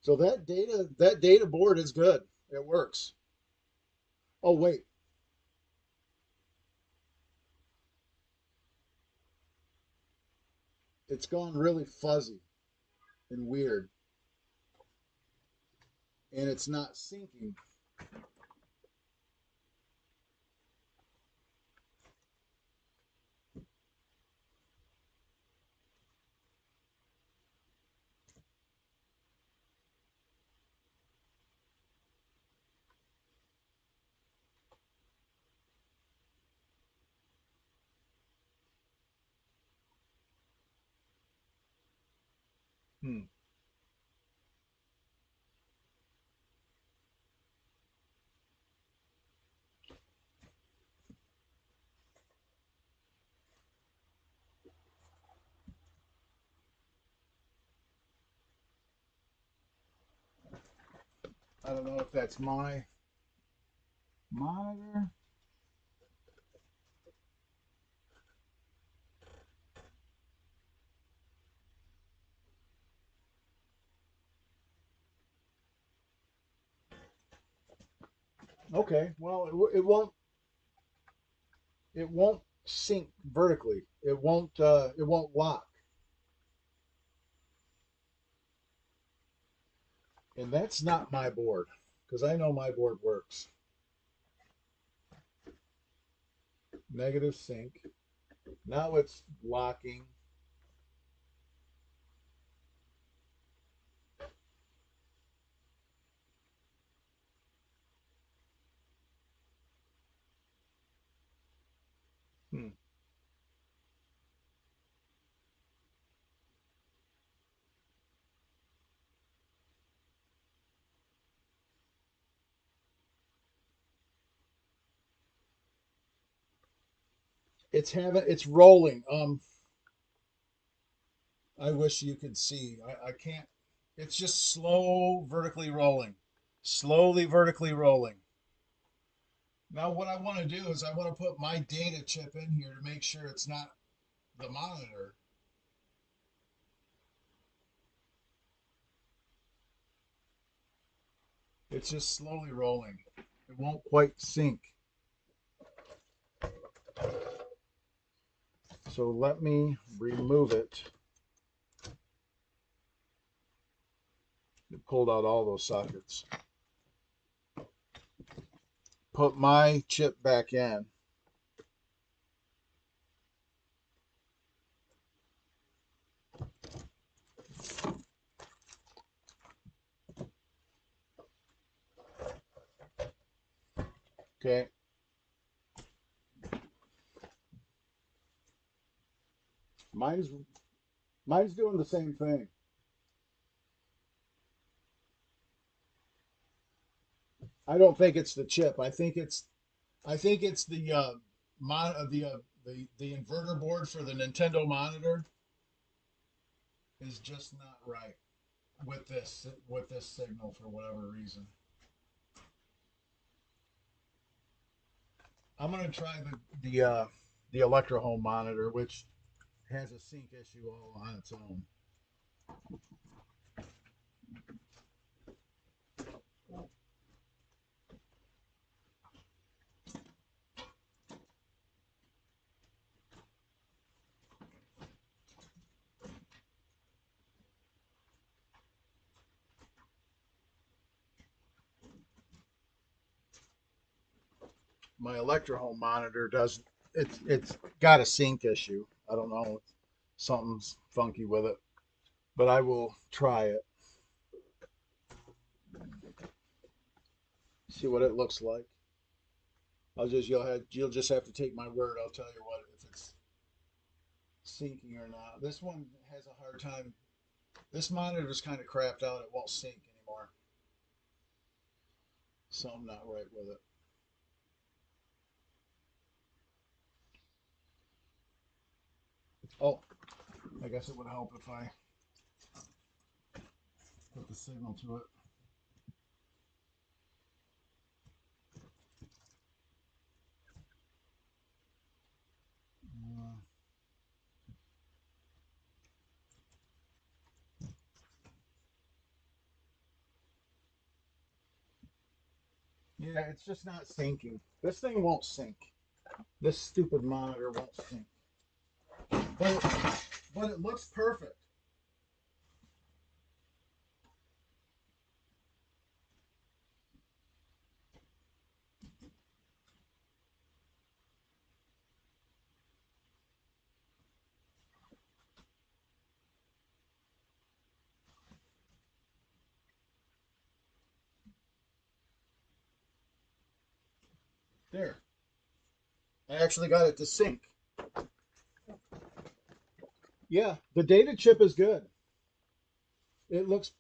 So that data board is good. It works. Oh wait. It's gone really fuzzy and weird. And it's not syncing. Hmm. I don't know if that's my monitor. Okay, well, it won't sync vertically. It won't lock. And that's not my board because I know my board works. Negative sync. Now it's locking. Hmm. It's rolling. I wish you could see. I can't. It's just slow vertically rolling. Slowly vertically rolling. Now what I want to do is I want to put my data chip in here to make sure it's not the monitor. It's just slowly rolling. It won't quite sync. So let me remove it. It pulled out all those sockets. Put my chip back in. Okay. Mine's mine's doing the same thing. I don't think it's the chip. I think it's the the inverter board for the Nintendo monitor is just not right with this signal for whatever reason. I'm gonna try the Electro Home monitor, which has a sync issue all on its own. My Electro Home monitor does it's got a sync issue. I don't know, something's funky with it, but I will try it. See what it looks like. You'll just have to take my word. I'll tell you what if it's syncing or not. This one has a hard time. This monitor's kind of crapped out. It won't sync anymore. Something not right with it. Oh, I guess it would help if I put the signal to it. Uh, yeah, it's just not syncing. This thing won't sync. This stupid monitor won't sync. But but it looks perfect. There. I actually got it to sync. Yeah, the data chip is good. It looks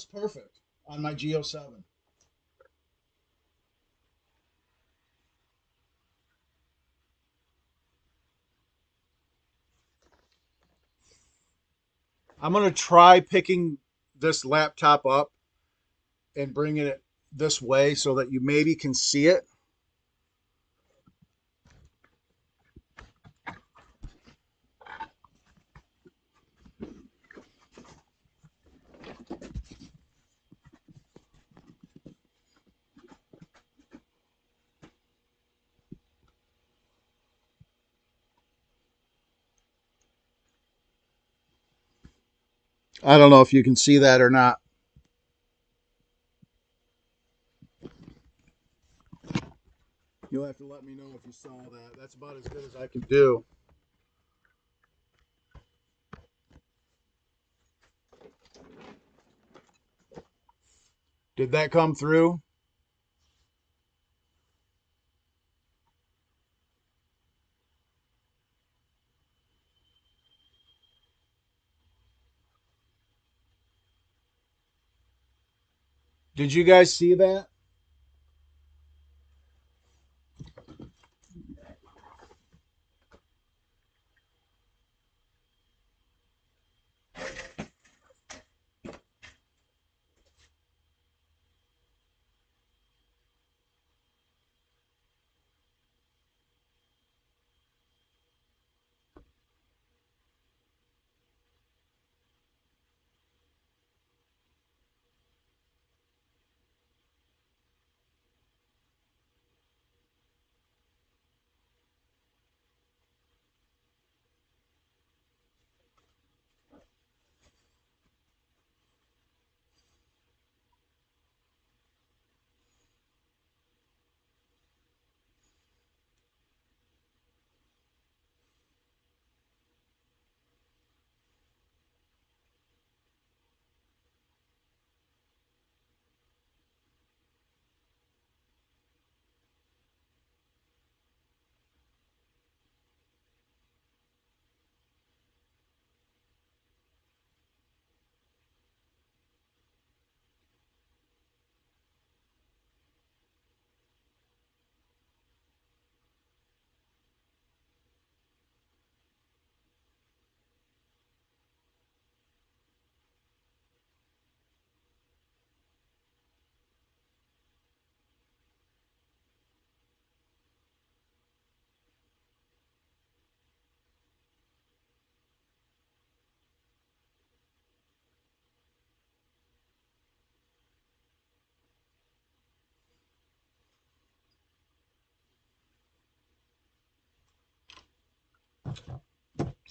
perfect on my Geo 7. I'm gonna try picking this laptop up and bringing it this way so that you maybe can see it. I don't know if you can see that or not. You'll have to let me know if you saw that. That's about as good as I can do. Did that come through? Did you guys see that?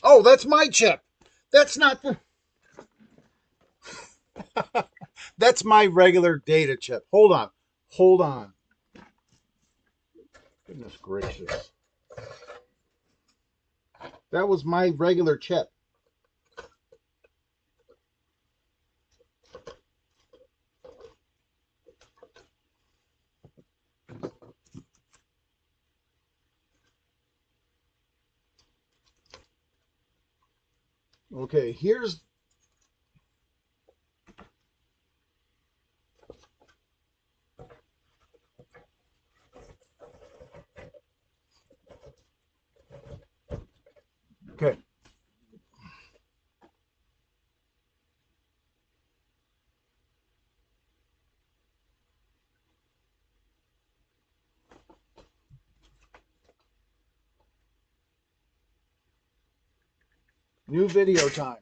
Oh, that's my chip. That's not the. That's my regular data chip. Hold on. Hold on. Goodness gracious. That was my regular chip. Okay, here's. Okay. New video time.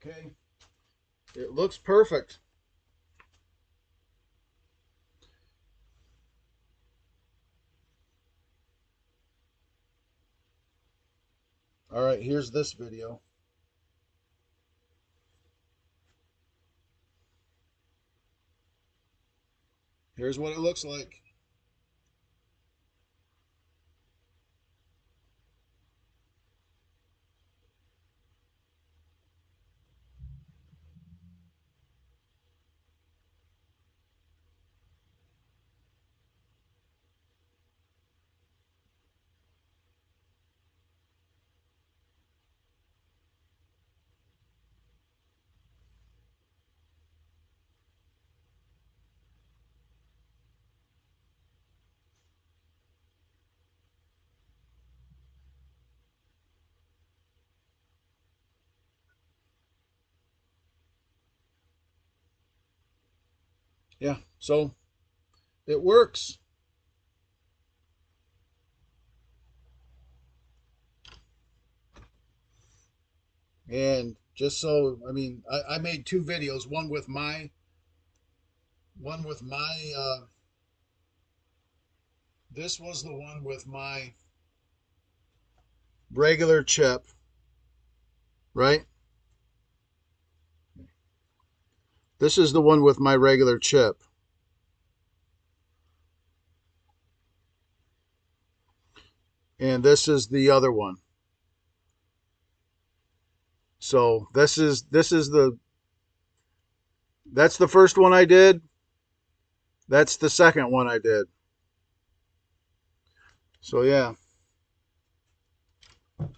Okay. It looks perfect. All right, here's this video. Here's what it looks like. Yeah, so it works. And just so, I mean, I made two videos, one with my, this was the one with my regular chip, right? This is the one with my regular chip. And this is the other one. So that's the first one I did. That's the second one I did. So yeah,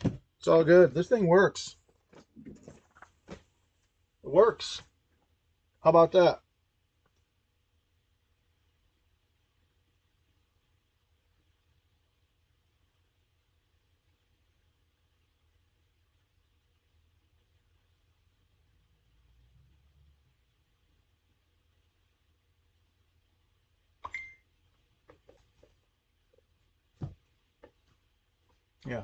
it's all good. This thing works. It works. How about that? Yeah,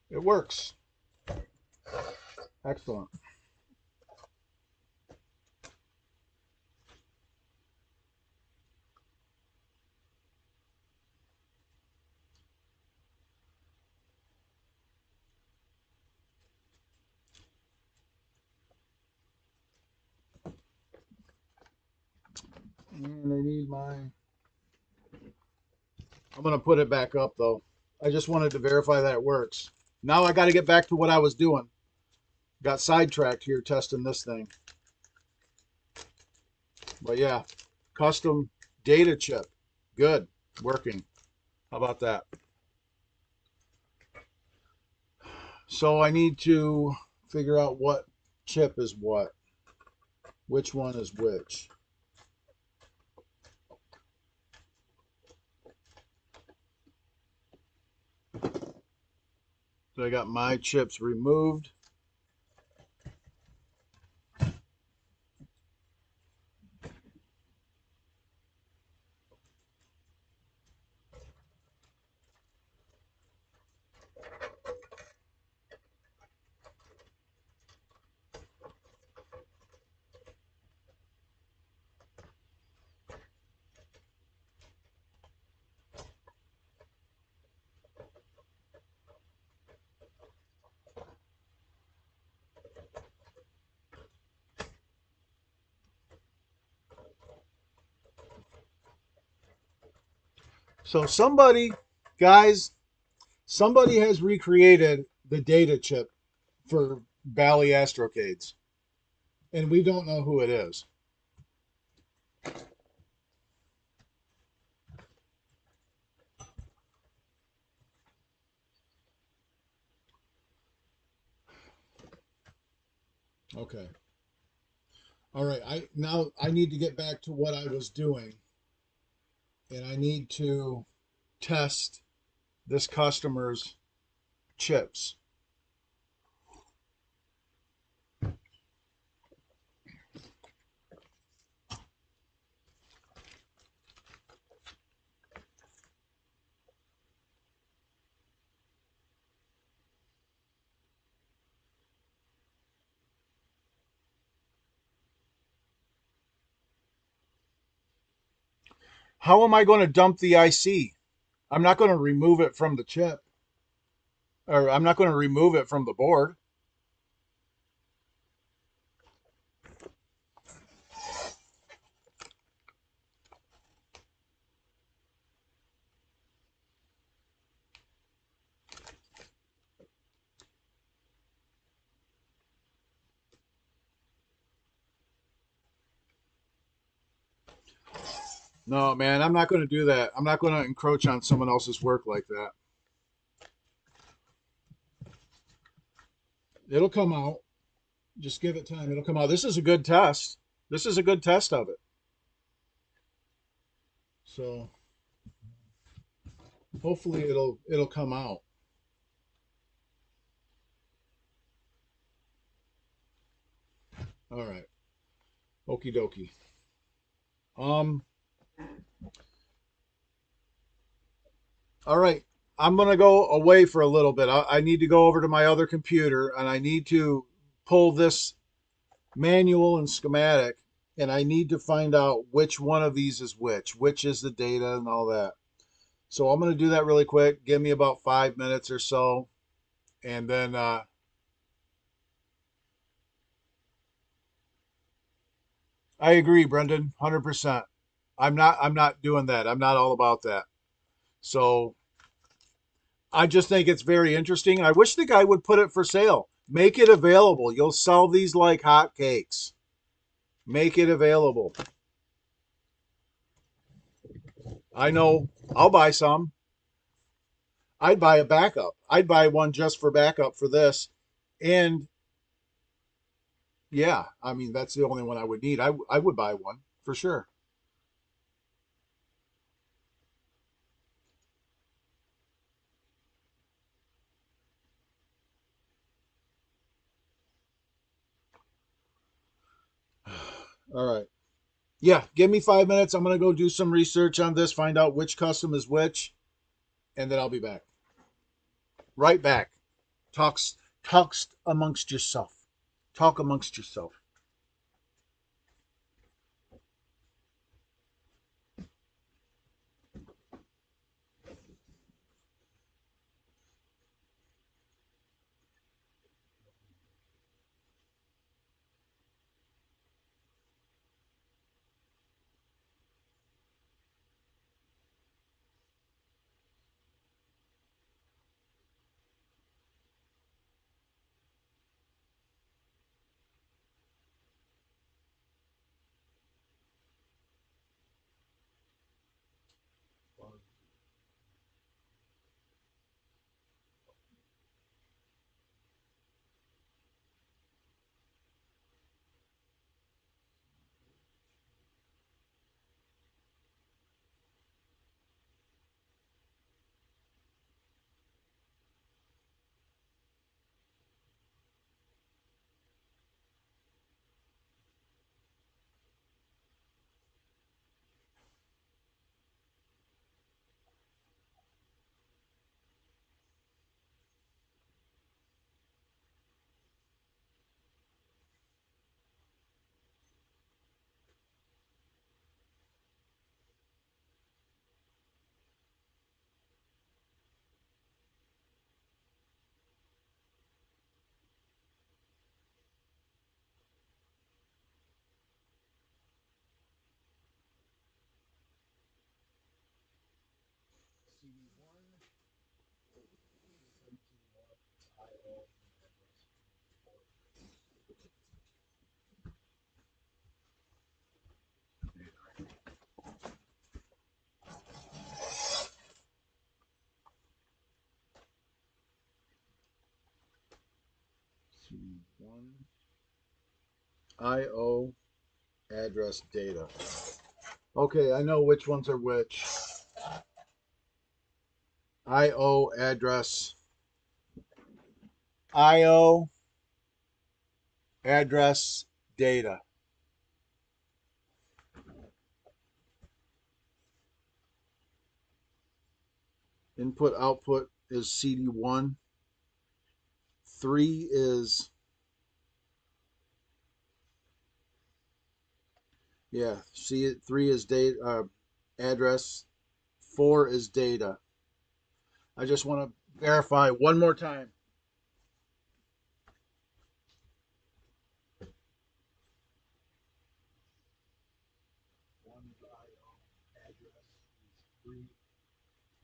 it works. Excellent. And I need my. I'm gonna put it back up though. I just wanted to verify that it works. Now I got to get back to what I was doing. Got sidetracked here testing this thing. But yeah, custom data chip. Good. Working. How about that? So I need to figure out what chip is what. Which one is which. So I got my chips removed. So guys, somebody has recreated the data chip for Bally Astrocades, and we don't know who it is. Okay. All right. I need to get back to what I was doing, and I need to test this customer's chips. How am I going to dump the IC? I'm not going to remove it from the chip, or I'm not going to remove it from the board. No, man, I'm not going to do that. I'm not going to encroach on someone else's work like that. It'll come out. Just give it time. It'll come out. This is a good test. This is a good test of it. So hopefully it'll come out. All right. Okie dokie. Um. All right. I'm gonna go away for a little bit. I need to go over to my other computer and I need to pull this manual and schematic, and I need to find out which one of these is which is the data and all that. So I'm gonna do that really quick. Give me about 5 minutes or so, and then I agree, Brendan, 100%. I'm not doing that. I'm not all about that. So I just think it's very interesting. I wish the guy would put it for sale. Make it available. You'll sell these like hotcakes. Make it available. I know. I'll buy some. I'd buy a backup. I'd buy one just for backup for this. And yeah, I mean, that's the only one I would need. I would buy one for sure. All right. Yeah, give me 5 minutes. I'm going to go do some research on this, find out which custom is which, and then I'll be back. Right back. Talks amongst yourself. Talk amongst yourself. One IO address data. Okay, I know which ones are which. IO address. IO address data. Input output is CD1. 3 is, yeah, see, 3 is data address. 4 is data. I just want to verify one more time. One is IO address is 3.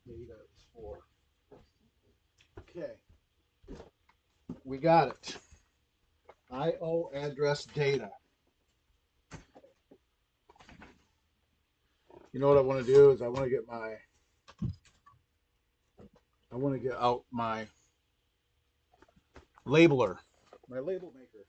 Data is 4. Okay, we got it. IO address data. You know what I want to do is I want to get out my labeler, my label maker.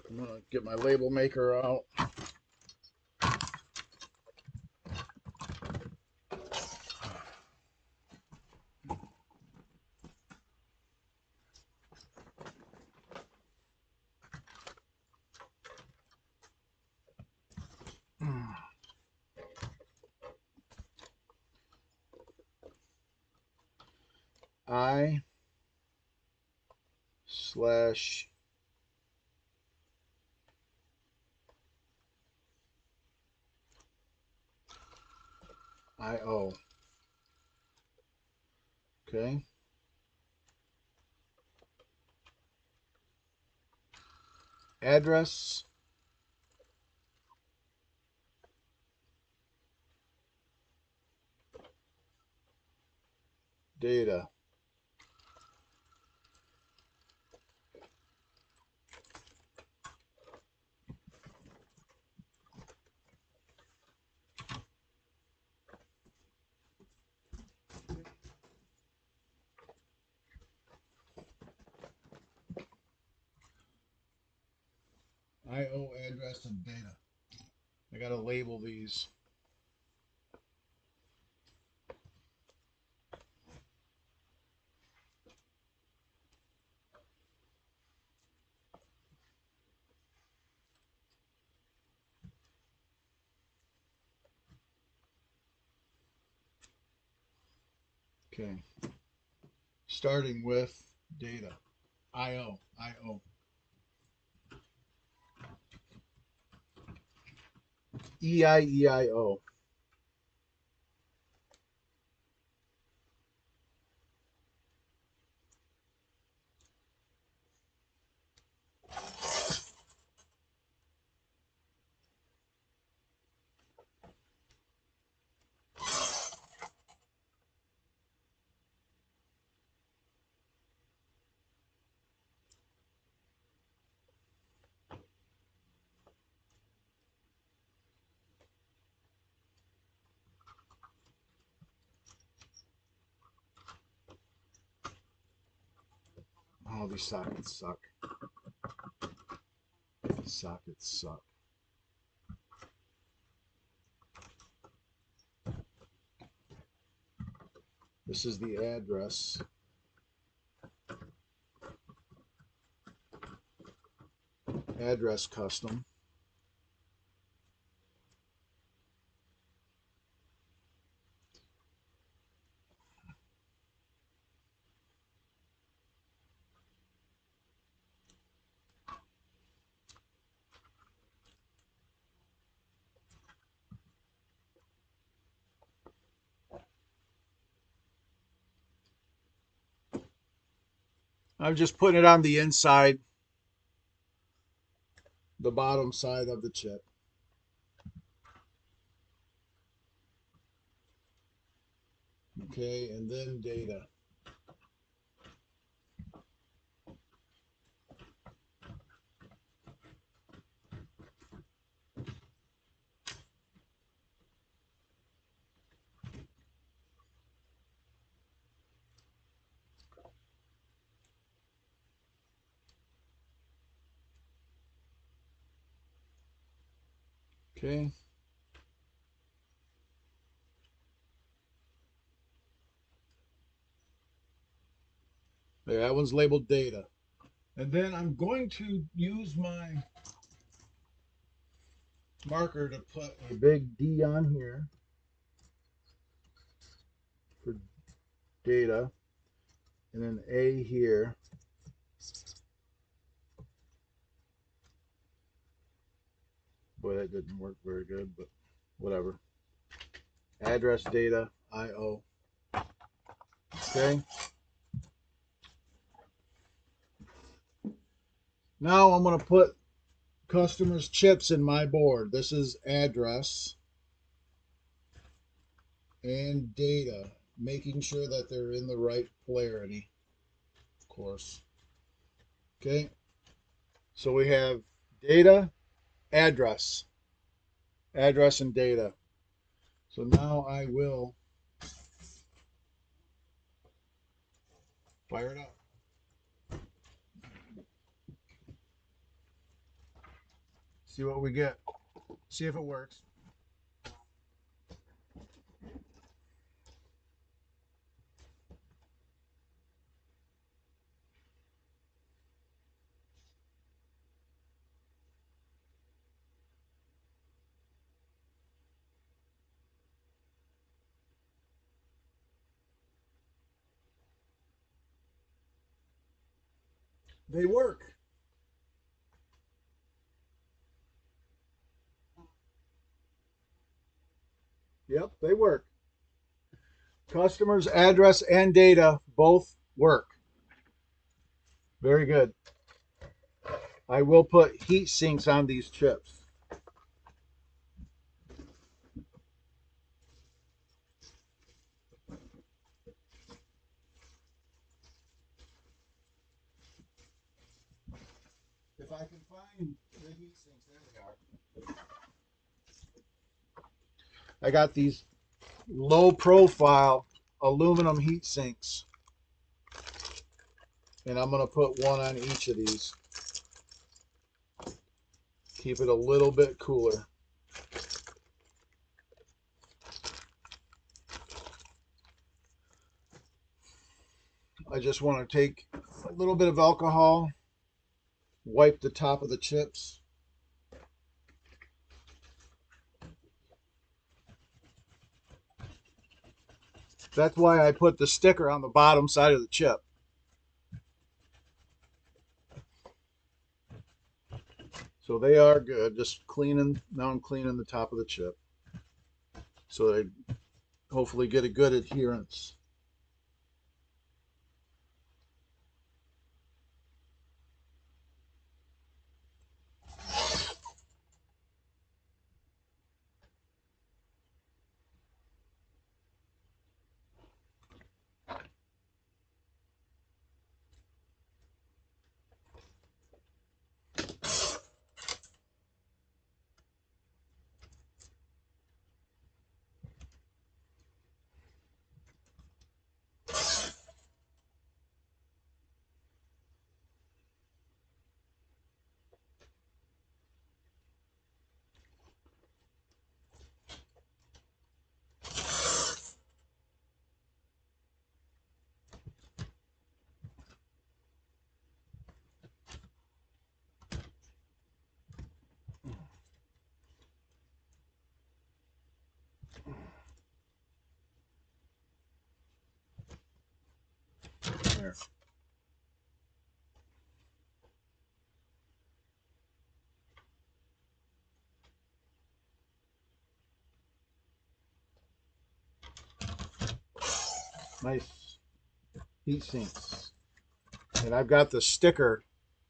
I'm gonna get my label maker out. I slash IO. Okay. Address data. IO address and data. I gotta label these. Okay. Starting with data. IO. IO. EIEIO. Oh, these sockets suck. These sockets suck. This is the address. Address custom. I'm just putting it on the inside, the bottom side of the chip. Okay, and then data. Okay. There, that one's labeled data. And then I'm going to use my marker to put a big D on here for data, and an A here. Boy, that didn't work very good, but whatever. Address data, IO. Okay. Now I'm going to put customers' chips in my board. This is address and data, making sure that they're in the right polarity, of course. Okay. So we have data, address, address and data. So now I will fire it up. See what we get. See if it works. They work. Yep, they work. Customers, address, and data both work. Very good. I will put heat sinks on these chips. If I can find the heat sinks, there they are. I got these low profile aluminum heat sinks, and I'm going to put one on each of these. Keep it a little bit cooler. I just want to take a little bit of alcohol, wipe the top of the chips. That's why I put the sticker on the bottom side of the chip. So they are good. Just cleaning, now I'm cleaning the top of the chip. So they hopefully get a good adherence. There. Nice heat sinks. And I've got the sticker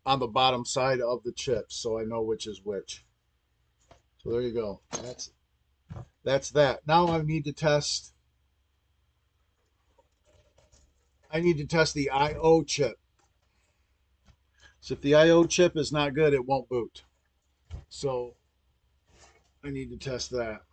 on the bottom side of the chips, so I know which is which. So there you go. That's that. Now I need to test. I need to test the I/O chip. So if the I/O chip is not good, it won't boot. So I need to test that.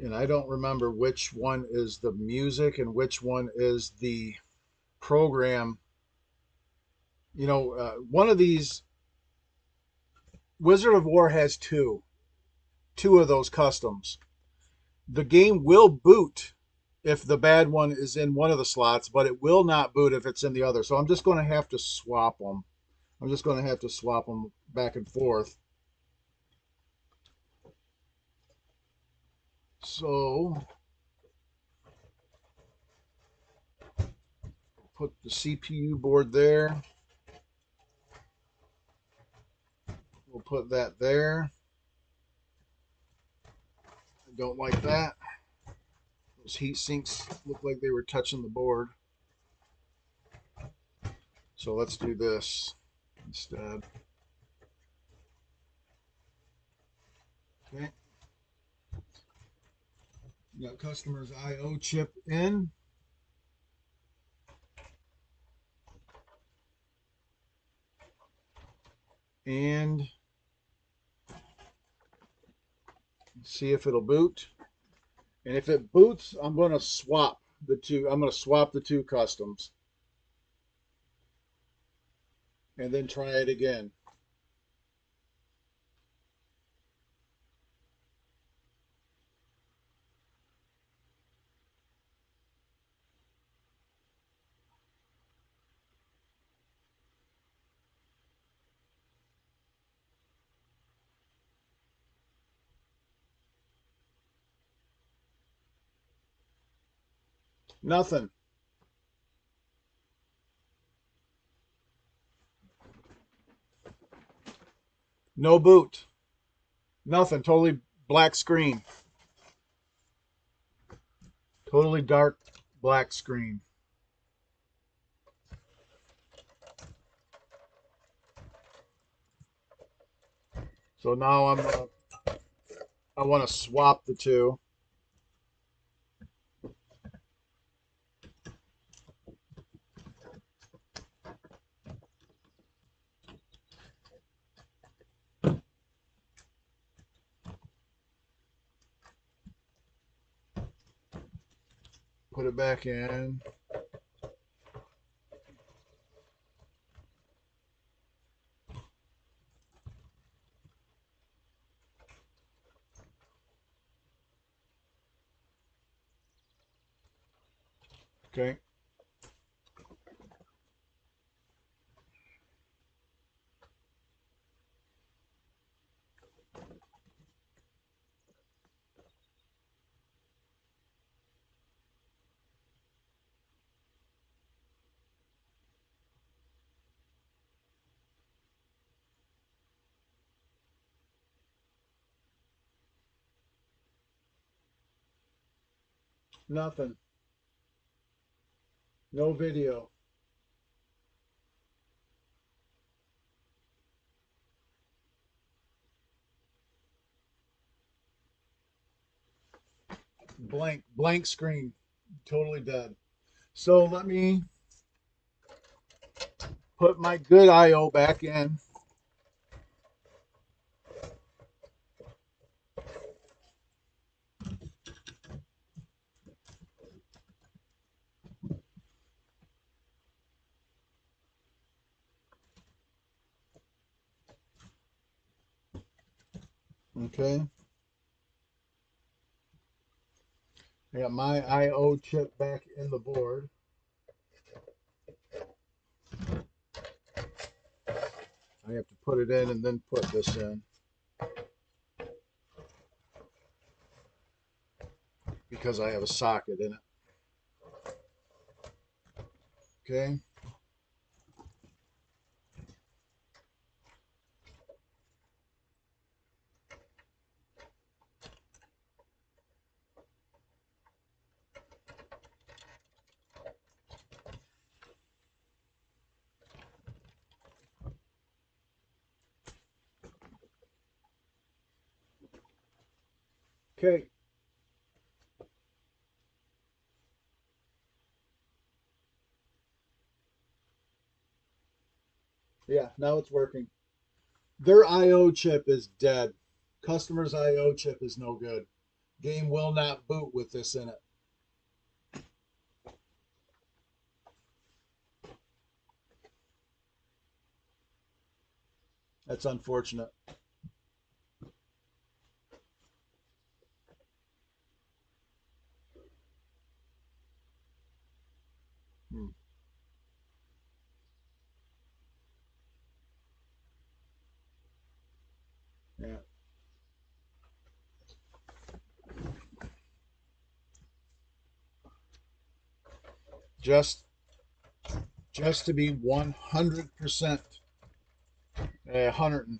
And I don't remember which one is the music and which one is the program. One of these, Wizard of War has two of those customs. The game will boot if the bad one is in one of the slots, but it will not boot if it's in the other. So I'm just going to have to swap them. I'm just going to have to swap them back and forth. So put the CPU board there. We'll put that there. I don't like that. Those heat sinks look like they were touching the board. So let's do this instead. Okay. Got customer's I/O chip in. And see if it'll boot. And if it boots, I'm going to swap the two. I'm going to swap the two customs. And then try it again. Nothing. No boot. Nothing. Totally black screen. Totally dark black screen. So now I want to swap the two. Put it back in. Okay. Nothing. No video. Blank screen. Totally dead. So let me put my good I/O back in. Okay. I got my I/O chip back in the board. I have to put it in and then put this in. Because I have a socket in it. Okay. Okay. Yeah, now it's working. Their I/O chip is dead. Customer's I/O chip is no good. Game will not boot with this in it. That's unfortunate. Hmm. Yeah. Just just to be 100%, 100,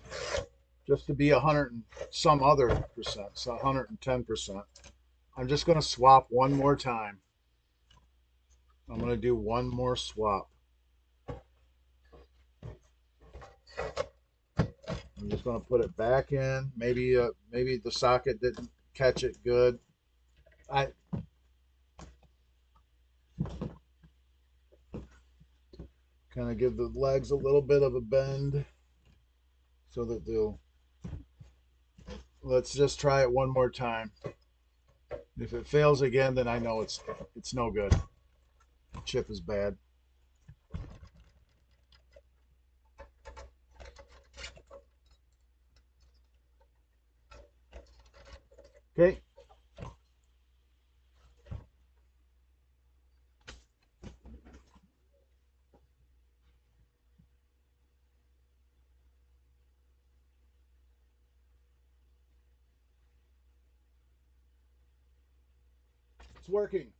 just to be 100 and some other percent, so 110%. I'm just going to swap one more time. I'm going to do one more swap. I'm just going to put it back in. Maybe the socket didn't catch it good. I kind of give the legs a little bit of a bend so that they'll. Let's just try it one more time. If it fails again, then I know it's no good. The chip is bad. Okay. It's working.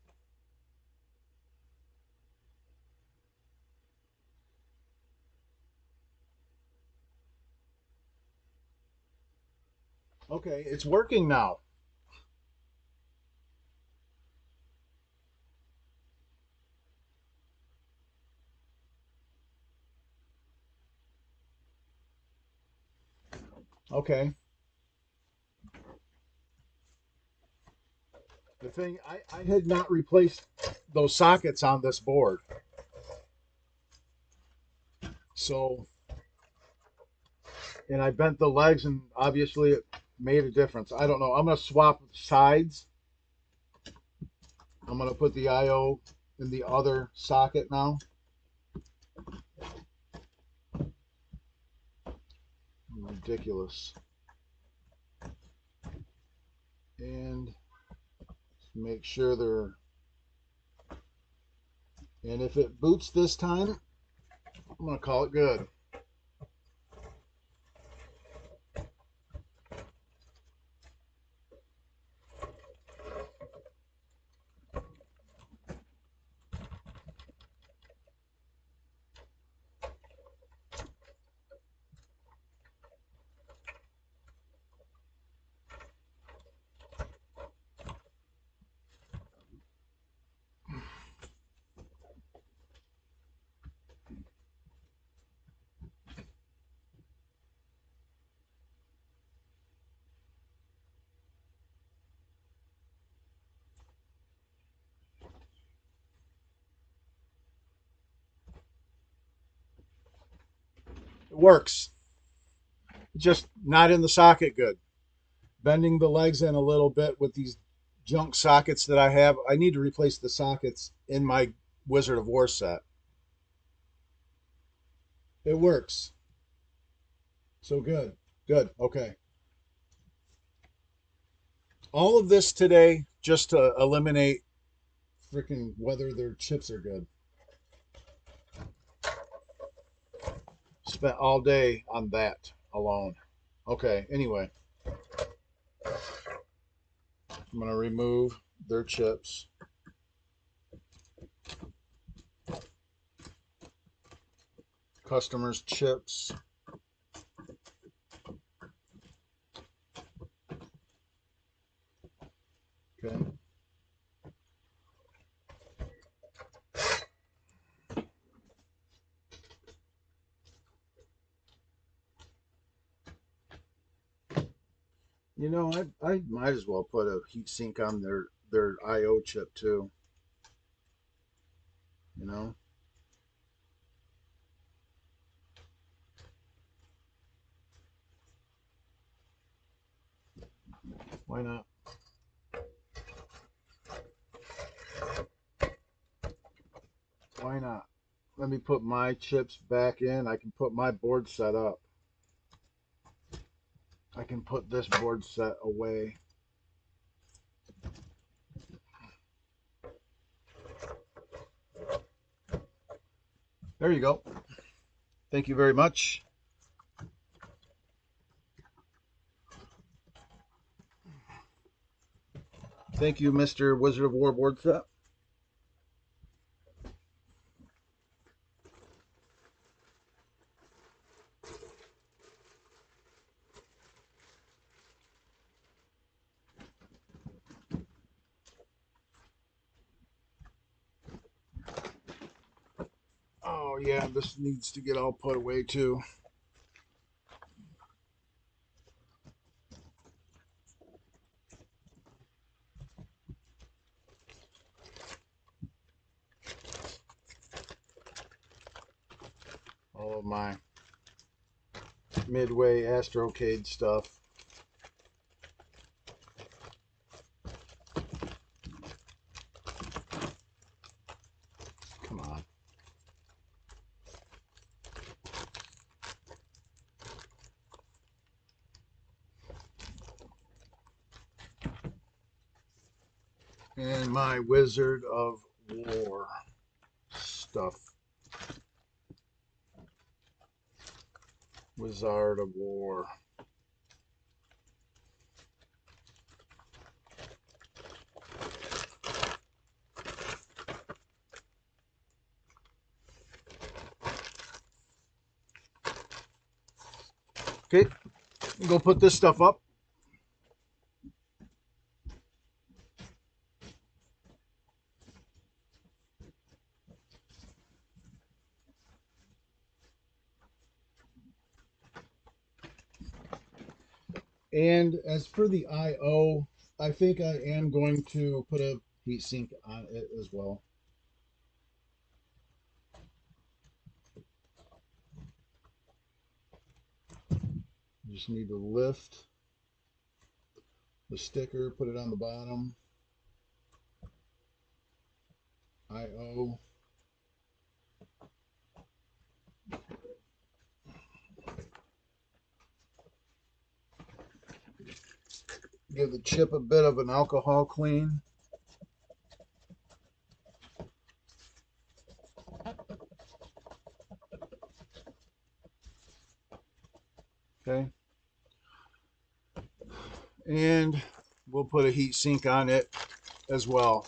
Okay, it's working now. Okay. The thing, I had not replaced those sockets on this board. So, and I bent the legs, and obviously it made a difference. I don't know. I'm going to swap sides. I'm going to put the IO in the other socket now. Ridiculous. And make sure they're. And if it boots this time, I'm going to call it good. It works. Just not in the socket good. Bending the legs in a little bit with these junk sockets that I have. I need to replace the sockets in my Wizard of War set. It works. So good. Good. Okay. All of this today just to eliminate freaking whether their chips are good. Spent all day on that alone. Okay. Anyway, I'm going to remove their chips. Customers' chips. Okay. You know, I might as well put a heat sink on their IO chip too. You know, why not? Why not? Let me put my chips back in. I can put my board set up. I can put this board set away. There you go. Thank you very much. Thank you, Mr. Wizard of War board set. Oh yeah, this needs to get all put away too. All of my Midway Astrocade stuff. Come on. And my Wizard of War stuff. Wizard of War. Okay, go put this stuff up. And as for the I/O, I think I am going to put a heatsink on it as well. Just need to lift the sticker, put it on the bottom. I/O. Give the chip a bit of an alcohol clean. Okay. And we'll put a heat sink on it as well.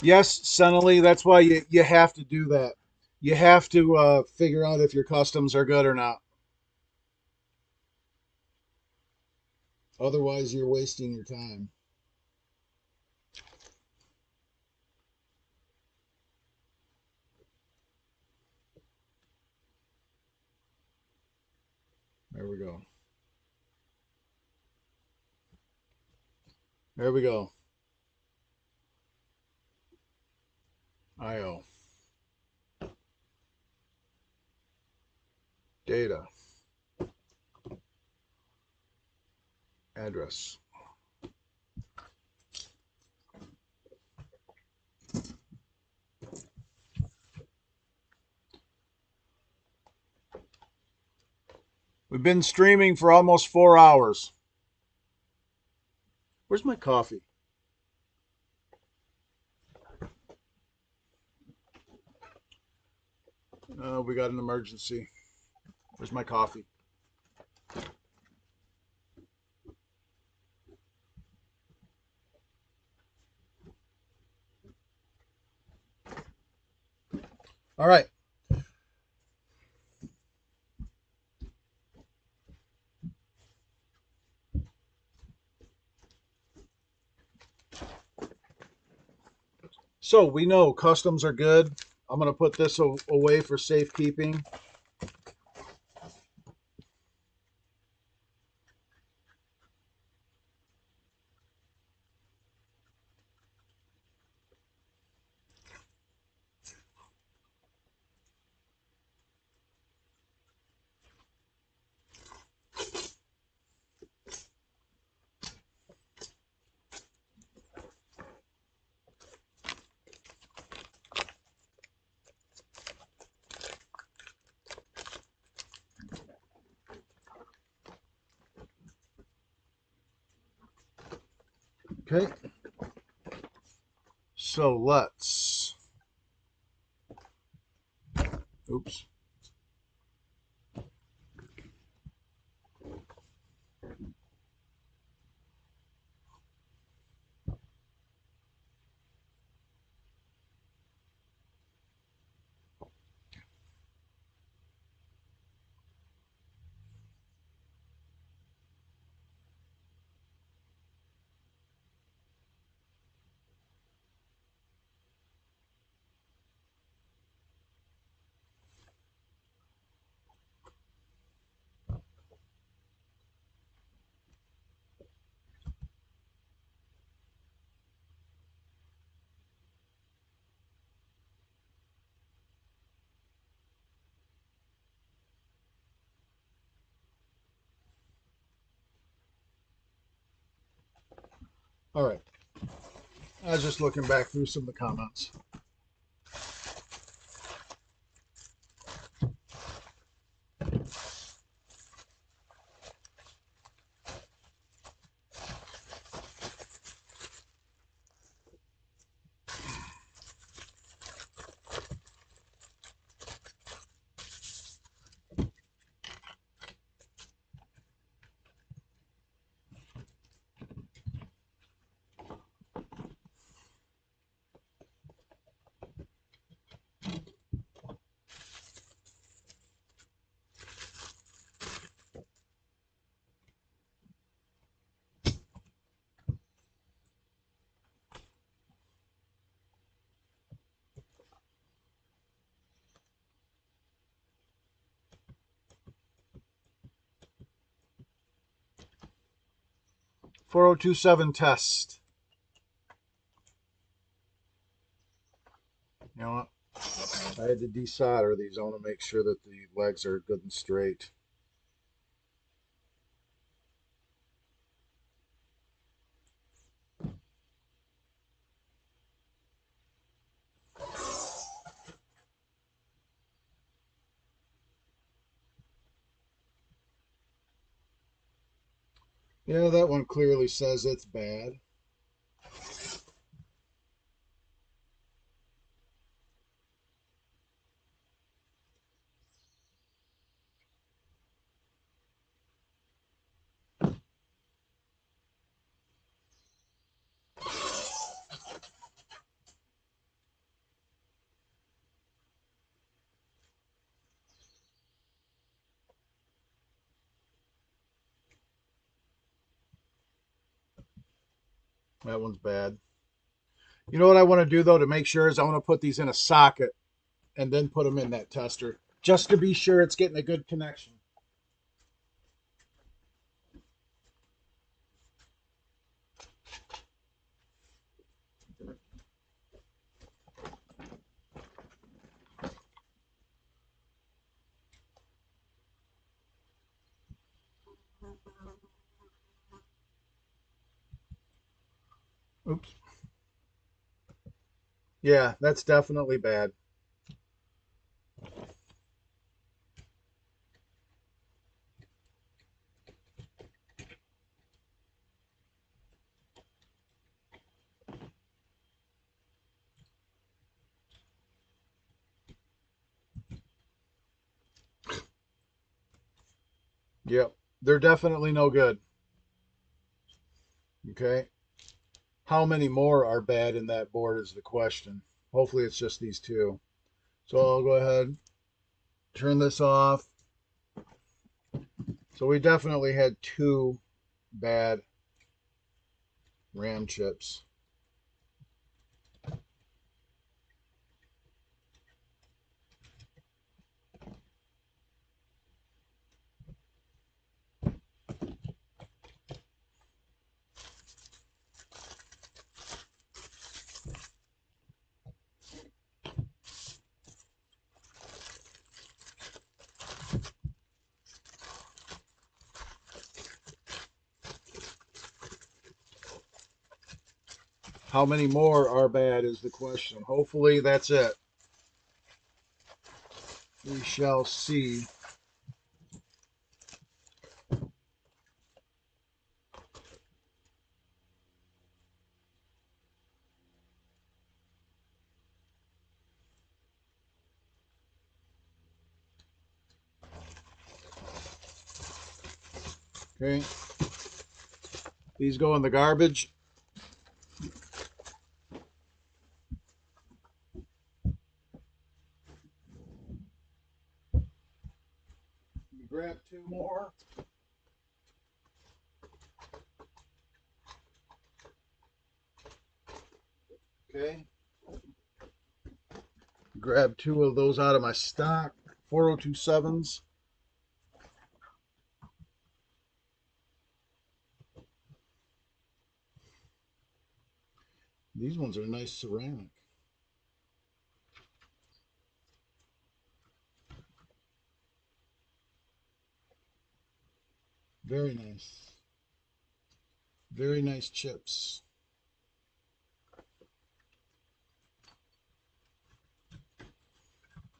Yes, Senely, that's why you have to do that. You have to figure out if your customs are good or not. Otherwise, you're wasting your time. There we go. There we go. I/O. Data. Address. We've been streaming for almost 4 hours. Where's my coffee? We got an emergency. Where's my coffee? All right. So we know customs are good. I'm going to put this away for safekeeping. Okay. So let's, oops. All right. I was just looking back through some of the comments. "4027 test." You know what? I had to desolder these. I want to make sure that the legs are good and straight. Yeah, that one clearly says it's bad. That one's bad. You know what I want to do though to make sure is I want to put these in a socket and then put them in that tester just to be sure it's getting a good connection. Oops. Yeah, that's definitely bad. Yep, they're definitely no good. Okay. How many more are bad in that board is the question. Hopefully it's just these two. So I'll go ahead, turn this off. So we definitely had two bad RAM chips. How many more are bad is the question. Hopefully that's it. We shall see. Okay. These go in the garbage. Grab two more. Okay. Grab two of those out of my stock. 4027s. These ones are nice ceramic. Very nice. Very nice chips.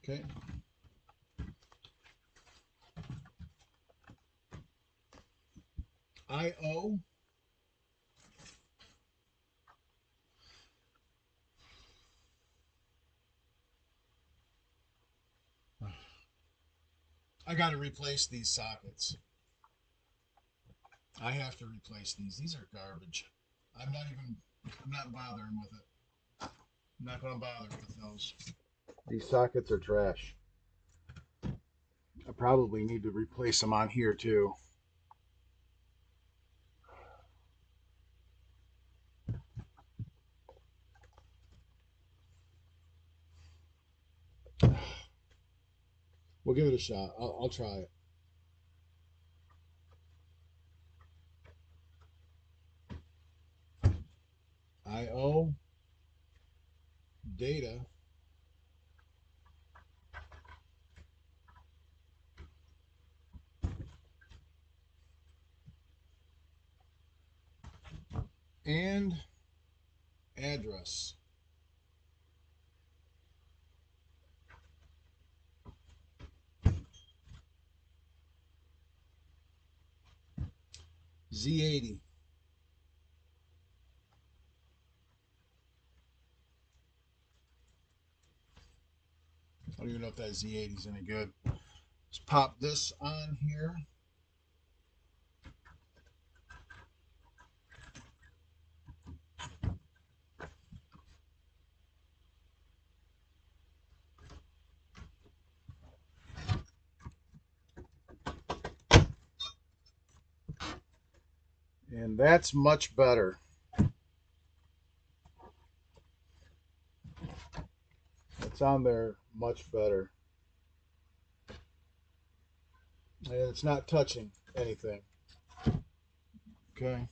Okay. IO. I got to replace these sockets. I have to replace these. These are garbage. I'm not bothering with it. I'm not going to bother with those. These sockets are trash. I probably need to replace them on here too. We'll give it a shot. I'll try it. IO data. And address. Z80. I don't even know if that Z80 is any good. Let's pop this on here. And that's much better. It's on there much better. And it's not touching anything. Okay.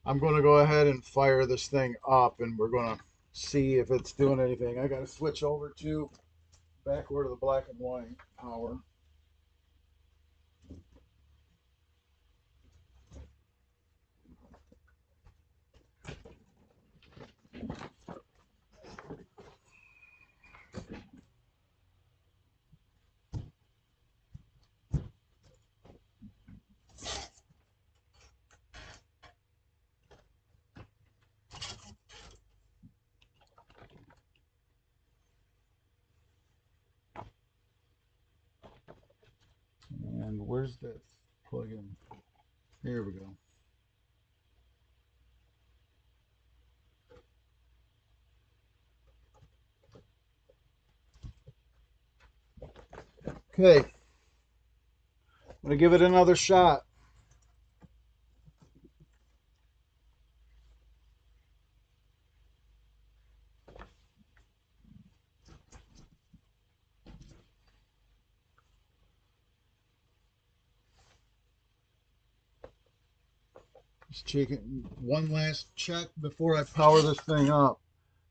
I'm going to go ahead and fire this thing up and we're going to see if it's doing anything. I got to switch over to back over to the black and white power. And where's that plug in? Here we go. Okay. I'm going to give it another shot. Just checking one last check before I power this thing up.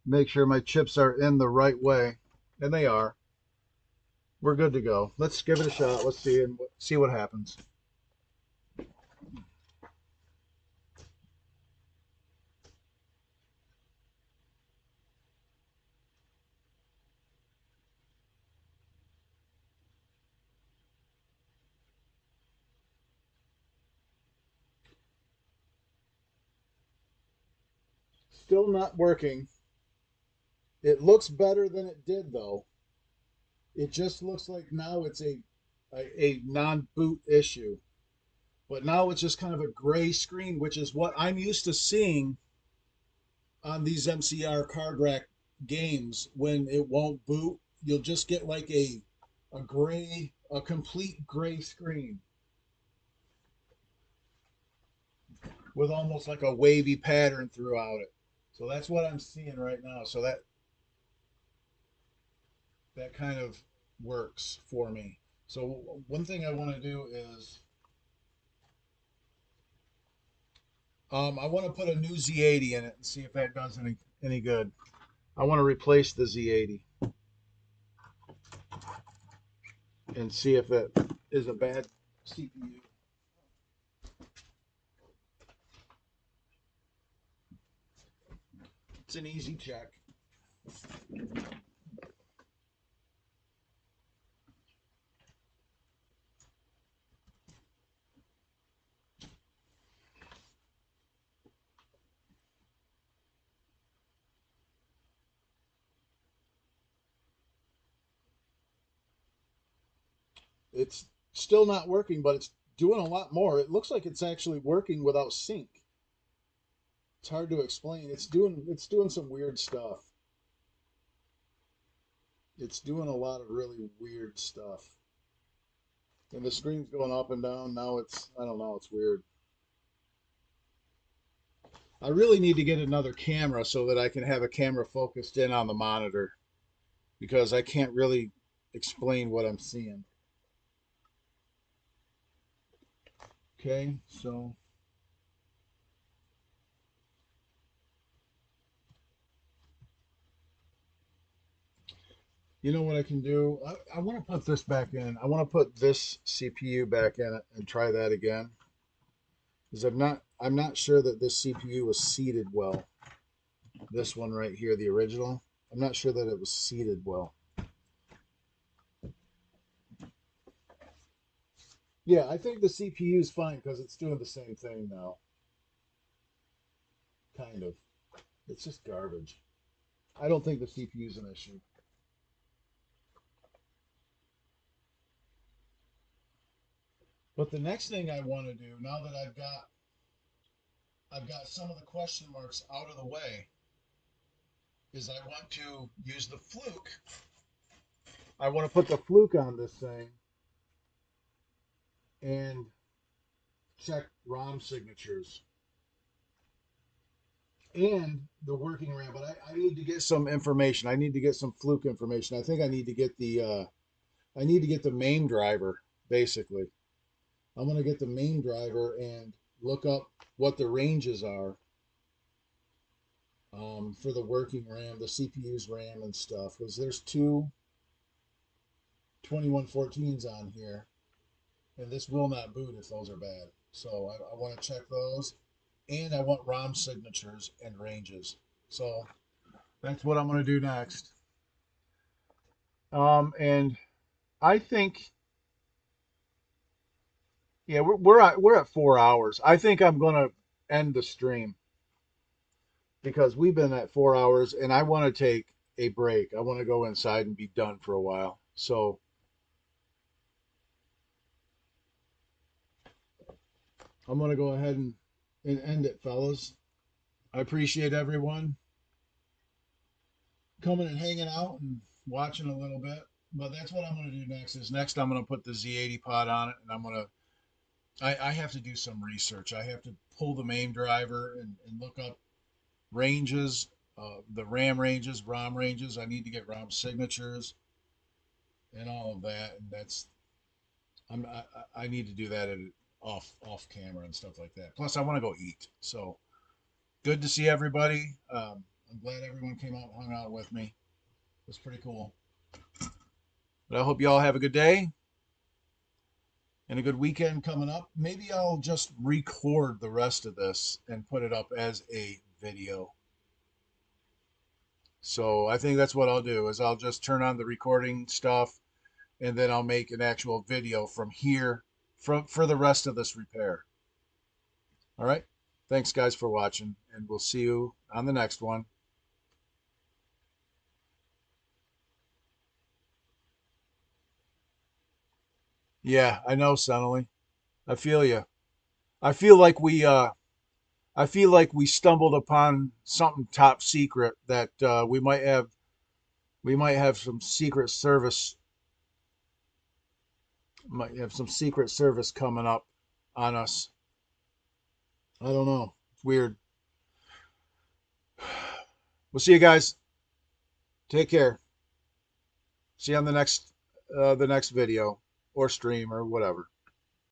Make sure my chips are in the right way. And they are. We're good to go. Let's give it a shot. Let's see and see what happens. Still not working. It looks better than it did though. It just looks like now it's a non-boot issue. But now it's just kind of a gray screen, which is what I'm used to seeing on these MCR card rack games. When it won't boot, you'll just get like a complete gray screen with almost like a wavy pattern throughout it. So that's what I'm seeing right now. So that kind of works for me. So one thing I want to do is I want to put a new Z80 in it and see if that does any good. I want to replace the Z80 and see if it is a bad CPU. It's an easy check. It's still not working, but it's doing a lot more. It looks like it's actually working without sync. It's hard to explain. It's doing some weird stuff. It's doing a lot of really weird stuff. And the screen's going up and down. Now I don't know, it's weird. I really need to get another camera so that I can have a camera focused in on the monitor because I can't really explain what I'm seeing. Okay, so you know what I can do? I want to put this back in. I want to put this CPU back in it and try that again. Because I'm not sure that this CPU was seated well. This one right here, the original. I'm not sure that it was seated well. Yeah, I think the CPU is fine because it's doing the same thing now. Kind of. It's just garbage. I don't think the CPU is an issue. But the next thing I want to do, now that I've got some of the question marks out of the way, is I want to use the fluke. I want to put the fluke on this thing and check ROM signatures and the working RAM. But I need to get some information. I need to get some fluke information. I think I need to get the main driver basically. I'm going to get the main driver and look up what the ranges are for the working RAM, the CPU's RAM and stuff. Because there's two 2114s on here, and this will not boot if those are bad. So I want to check those, and I want ROM signatures and ranges. So that's what I'm going to do next. And I think, yeah, we're at 4 hours. I think I'm going to end the stream because we've been at 4 hours, and I want to take a break. I want to go inside and be done for a while. So I'm going to go ahead and end it, fellas. I appreciate everyone coming and hanging out and watching a little bit. But that's what I'm going to do next. Next I'm going to put the Z80 pod on it, and I have to do some research. I have to pull the main driver and look up ranges, the RAM ranges, ROM ranges. I need to get ROM signatures and all of that. And I need to do that off camera and stuff like that. Plus I want to go eat. So good to see everybody. I'm glad everyone came out and hung out with me. It was pretty cool. But I hope you all have a good day and a good weekend coming up. Maybe I'll just record the rest of this and put it up as a video. So I think that's what I'll do is I'll just turn on the recording stuff and then I'll make an actual video from here for the rest of this repair. All right. Thanks, guys, for watching, and we'll see you on the next one. Yeah, I know, Sonny. I feel you. I feel like we stumbled upon something top secret that we might have some secret service coming up on us. I don't know. It's weird. We'll see you guys. Take care. See you on the next video or stream or whatever.